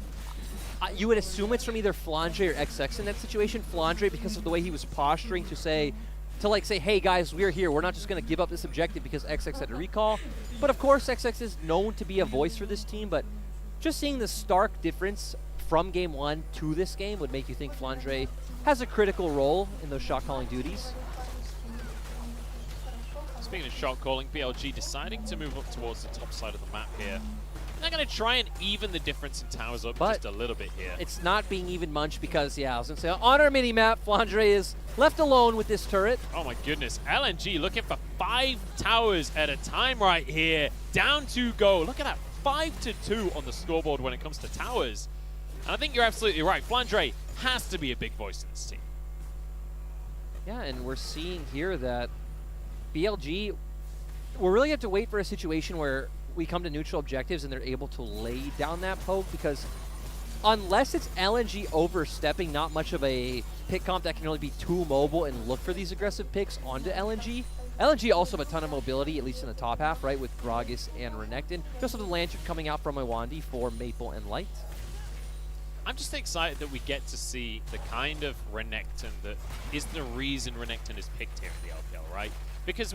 Speaker 10: you would assume it's from either Flandre or XX in that situation. Flandre, because of the way he was posturing to say, hey guys, we're here. We're not just going to give up this objective because XX had a recall. But of course, XX is known to be a voice for this team, but just seeing the stark difference from game one to this game would make you think Flandre has a critical role in those shot calling duties.
Speaker 9: Speaking of shot calling, BLG deciding to move up towards the top side of the map here. They're going to try and even the difference in towers up just a little bit here.
Speaker 10: It's not being even much because, yeah, I was going to say, on our mini-map, Flandre is left alone with this turret.
Speaker 9: Oh my goodness, LNG looking for 5 towers at a time right here. Down to go. Look at that, 5-2 on the scoreboard when it comes to towers. And I think you're absolutely right. Flandre has to be a big voice in this team.
Speaker 10: Yeah, and we're seeing here that BLG, we'll really have to wait for a situation where we come to neutral objectives and they're able to lay down that poke, because unless it's LNG overstepping, not much of a pick comp that can really be too mobile and look for these aggressive picks onto LNG. LNG also have a ton of mobility, at least in the top half, right, with Gragas and Renekton. Just with the Lantern coming out from Iwandi for Maple and Light.
Speaker 9: I'm just excited that we get to see the kind of Renekton that is the reason Renekton is picked here in the LPL, right? Because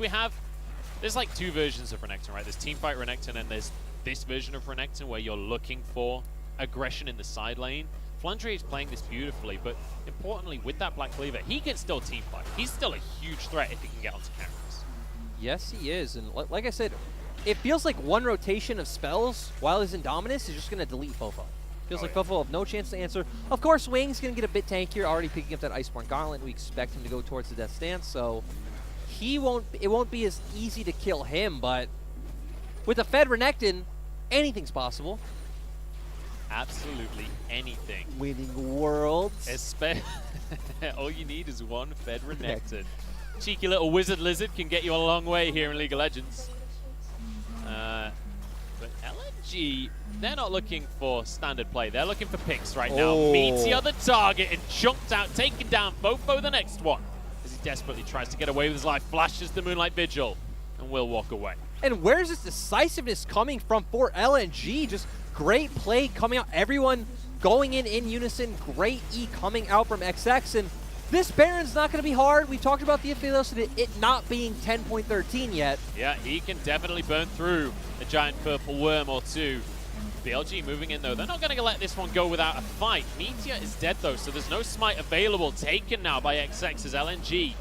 Speaker 9: there's like 2 versions of Renekton, right? There's Teamfight Renekton and there's this version of Renekton where you're looking for aggression in the side lane. Flandre is playing this beautifully, but importantly, with that Black Cleaver, he can still teamfight. He's still a huge threat if he can get onto cameras.
Speaker 10: Yes, he is. And like I said, it feels like one rotation of spells while he's in Dominus is just going to delete Fofo. Feels like Fofo will have no chance to answer. Of course, Wing's going to get a bit tankier, already picking up that Iceborne Gauntlet. We expect him to go towards the Death Stance, so it won't be as easy to kill him, but with a fed Renekton, anything's possible.
Speaker 9: Absolutely anything.
Speaker 10: Winning worlds.
Speaker 9: All you need is one fed Renekton. Cheeky little wizard lizard can get you a long way here in League of Legends. But LNG, they're not looking for standard play. They're looking for picks right now. Meteor the target and chunked out, taking down Fofo the next one. As he desperately tries to get away with his life, flashes the Moonlight Vigil and will walk away.
Speaker 10: And where's this decisiveness coming from for LNG? Just great play coming out. Everyone going in unison. Great E coming out from XX. And this Baron's not going to be hard. We talked about the velocity, it not being 10.13 yet.
Speaker 9: Yeah, he can definitely burn through a giant purple worm or two. BLG moving in, though. They're not going to let this one go without a fight. Meteor is dead, though, so there's no smite available. Taken now by XX as LNG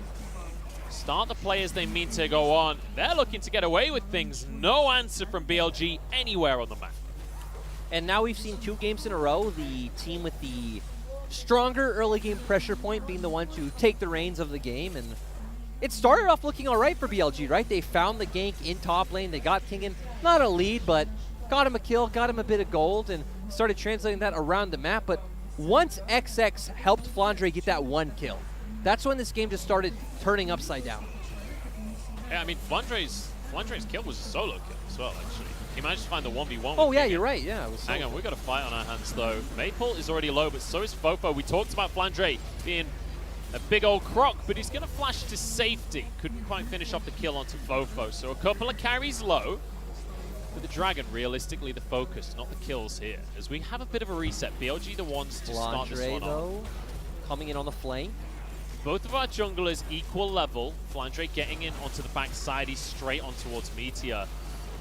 Speaker 9: start the play as they mean to go on. They're looking to get away with things. No answer from BLG anywhere on the map.
Speaker 10: And now we've seen 2 games in a row, the team with the stronger early game pressure point being the one to take the reins of the game. And it started off looking all right for BLG, right? They found the gank in top lane. They got Kingen, not a lead, but got him a kill, got him a bit of gold, and started translating that around the map. But once XX helped Flandre get that 1 kill, that's when this game just started turning upside down.
Speaker 9: Yeah, I mean, Flandre's Flandre's kill was a solo kill as well, actually. He managed to find the 1v1.
Speaker 10: Oh, yeah, you're right. Yeah, it was
Speaker 9: Hang on, we've got a fight on our hands, though. Maple is already low, but so is Fofo. We talked about Flandre being a big old croc, but he's going to flash to safety. Couldn't quite finish off the kill onto Fofo. So a couple of carries low. But the Dragon, realistically, the focus, not the kills here. As we have a bit of a reset. BLG the ones to start this one
Speaker 10: though,
Speaker 9: off.
Speaker 10: coming in on the flank.
Speaker 9: Both of our junglers equal level. Flandre getting in onto the backside. He's straight on towards Meteor.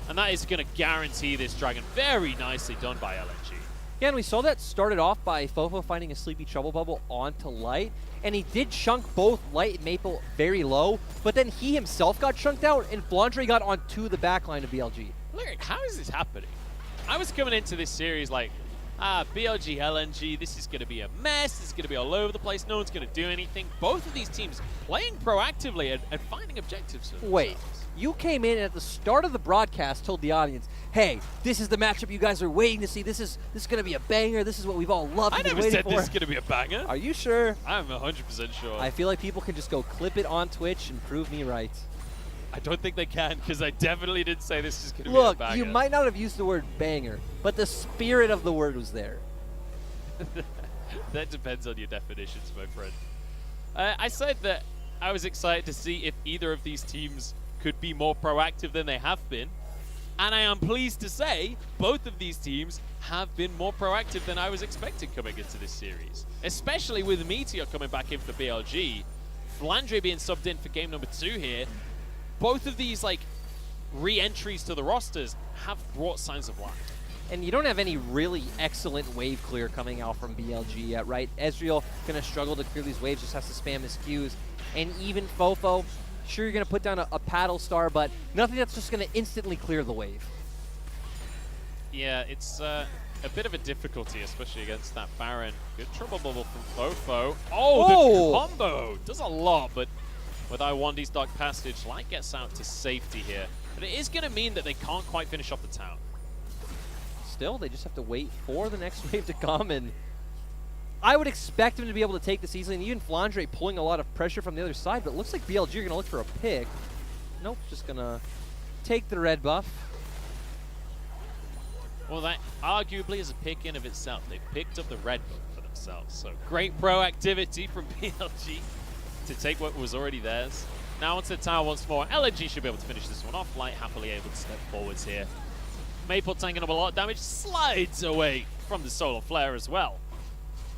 Speaker 9: And that is going to guarantee this Dragon. Very nicely done by LNG.
Speaker 10: Yeah, and we saw that started off by Fofo finding a Sleepy Trouble Bubble onto Light. And he did chunk both Light and Maple very low. But then he himself got chunked out, and Flandre got onto the backline of BLG.
Speaker 9: Lyric, how is this happening? I was coming into this series like, BLG, LNG, this is going to be a mess. This is going to be all over the place. No one's going to do anything. Both of these teams playing proactively and finding objectives for themselves.
Speaker 10: Wait, you came in at the start of the broadcast, told the audience, hey, this is the matchup you guys are waiting to see. This is going to be a banger. This is what we've all loved
Speaker 9: I
Speaker 10: and been
Speaker 9: never
Speaker 10: waiting
Speaker 9: said
Speaker 10: for.
Speaker 9: this is going to be a banger.
Speaker 10: Are you sure?
Speaker 9: I'm 100% sure.
Speaker 10: I feel like people can just go clip it on Twitch and prove me right.
Speaker 9: I don't think they can, because I definitely didn't say this is going to be a
Speaker 10: Look,
Speaker 9: banger.
Speaker 10: you might not have used the word banger, but the spirit of the word was there.
Speaker 9: That depends on your definitions, my friend. I said that I was excited to see if either of these teams could be more proactive than they have been. And I am pleased to say both of these teams have been more proactive than I was expecting coming into this series. Especially with Meteor coming back in for BLG. Flandre being subbed in for game number 2 here. Both of these re-entries to the rosters have brought signs of life.
Speaker 10: And you don't have any really excellent wave clear coming out from BLG yet, right? Ezreal going to struggle to clear these waves, just has to spam his Qs. And even Fofo, sure, you're going to put down a paddle star, but nothing that's just going to instantly clear the wave.
Speaker 9: Yeah, it's a bit of a difficulty, especially against that Baron. Good trouble bubble from Fofo. Oh, the combo does a lot, but with I1D's Dark Passage, Light gets out to safety here. But it is going to mean that they can't quite finish off the town.
Speaker 10: Still, they just have to wait for the next wave to come, and I would expect him to be able to take this easily, and even Flandre pulling a lot of pressure from the other side, but it looks like BLG are going to look for a pick. Nope, just going to take the red buff.
Speaker 9: Well, that arguably is a pick in of itself. They picked up the red buff for themselves, so great proactivity from BLG to take what was already theirs. Now onto the tower once more. LNG should be able to finish this one off. Light happily able to step forwards here. Maple tanking up a lot of damage, slides away from the solar flare as well.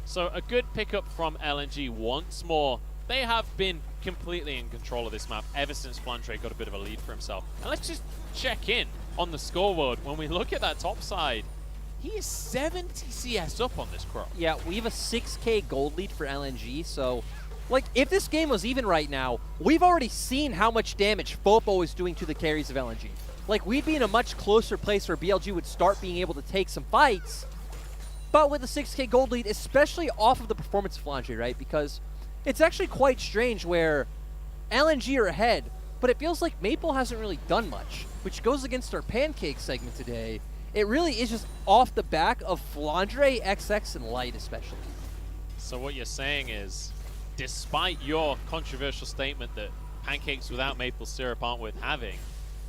Speaker 9: So a good pickup from LNG once more. They have been completely in control of this map ever since Flandre got a bit of a lead for himself. And let's just check in on the scoreboard. When we look at that top side, he is 70 CS up on this Croc.
Speaker 10: Yeah, we have a 6K gold lead for LNG, so if this game was even right now, we've already seen how much damage Fofo is doing to the carries of LNG. We'd be in a much closer place where BLG would start being able to take some fights. But with the 6K gold lead, especially off of the performance of Flandre, right? Because it's actually quite strange where LNG are ahead, but it feels like Maple hasn't really done much, which goes against our pancake segment today. It really is just off the back of Flandre, XX, and Light especially.
Speaker 9: So what you're saying is, despite your controversial statement that pancakes without maple syrup aren't worth having,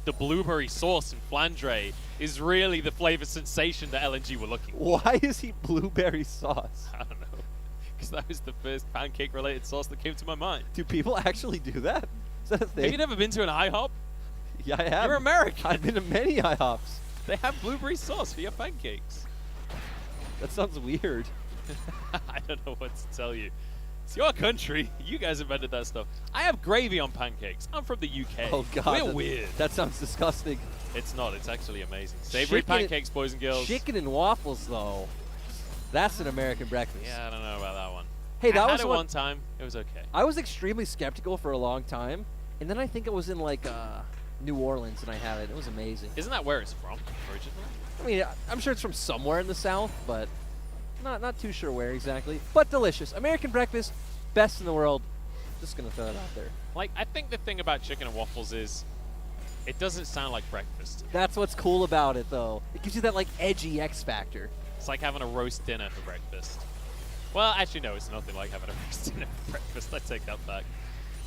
Speaker 9: the blueberry sauce in Flandre is really the flavor sensation that LNG were looking for.
Speaker 10: Why is he blueberry sauce?
Speaker 9: I don't know. Because that was the first pancake-related sauce that came to my mind.
Speaker 10: Do people actually do that? Is that a thing?
Speaker 9: Have you never been to an IHOP?
Speaker 10: Yeah, I have.
Speaker 9: You're American.
Speaker 10: I've been to many IHOPs.
Speaker 9: They have blueberry sauce for your pancakes.
Speaker 10: That sounds weird.
Speaker 9: I don't know what to tell you. It's your country. You guys invented that stuff. I have gravy on pancakes. I'm from the UK.
Speaker 10: Oh, God.
Speaker 9: We're weird.
Speaker 10: That sounds disgusting.
Speaker 9: It's not. It's actually amazing. Savory pancakes, boys and girls.
Speaker 10: Chicken and waffles, though. That's an American breakfast.
Speaker 9: Yeah, I don't know about that one.
Speaker 10: Hey, that
Speaker 9: I
Speaker 10: was
Speaker 9: had it one time. It was okay.
Speaker 10: I was extremely skeptical for a long time, and then I think it was in, New Orleans, and I had it. It was amazing.
Speaker 9: Isn't that where it's from originally?
Speaker 10: I mean, I'm sure it's from somewhere in the South, but not too sure where exactly. But delicious. American breakfast, best in the world. Just going to throw it out there.
Speaker 9: I think the thing about chicken and waffles is it doesn't sound like breakfast.
Speaker 10: That's what's cool about it, though. It gives you that, edgy X factor.
Speaker 9: It's like having a roast dinner for breakfast. Well, actually, no, it's nothing like having a roast dinner for breakfast. I take that back.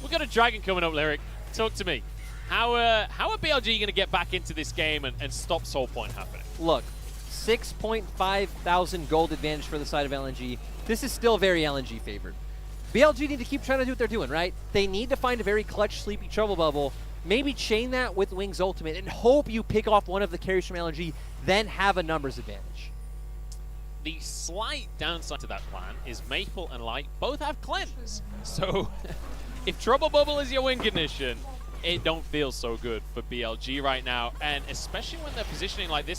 Speaker 9: We've got a dragon coming up, Lyric. Talk to me. How are BLG going to get back into this game and stop Soul Point happening?
Speaker 10: Look, 6.5 thousand gold advantage for the side of LNG. This is still very LNG favored. BLG need to keep trying to do what they're doing, right? They need to find a very clutch Sleepy Trouble Bubble, maybe chain that with Wing's ultimate, and hope you pick off one of the carries from LNG, then have a numbers advantage.
Speaker 9: The slight downside to that plan is Maple and Light both have cleanse. So if Trouble Bubble is your win condition, it don't feel so good for BLG right now. And especially when they're positioning like this,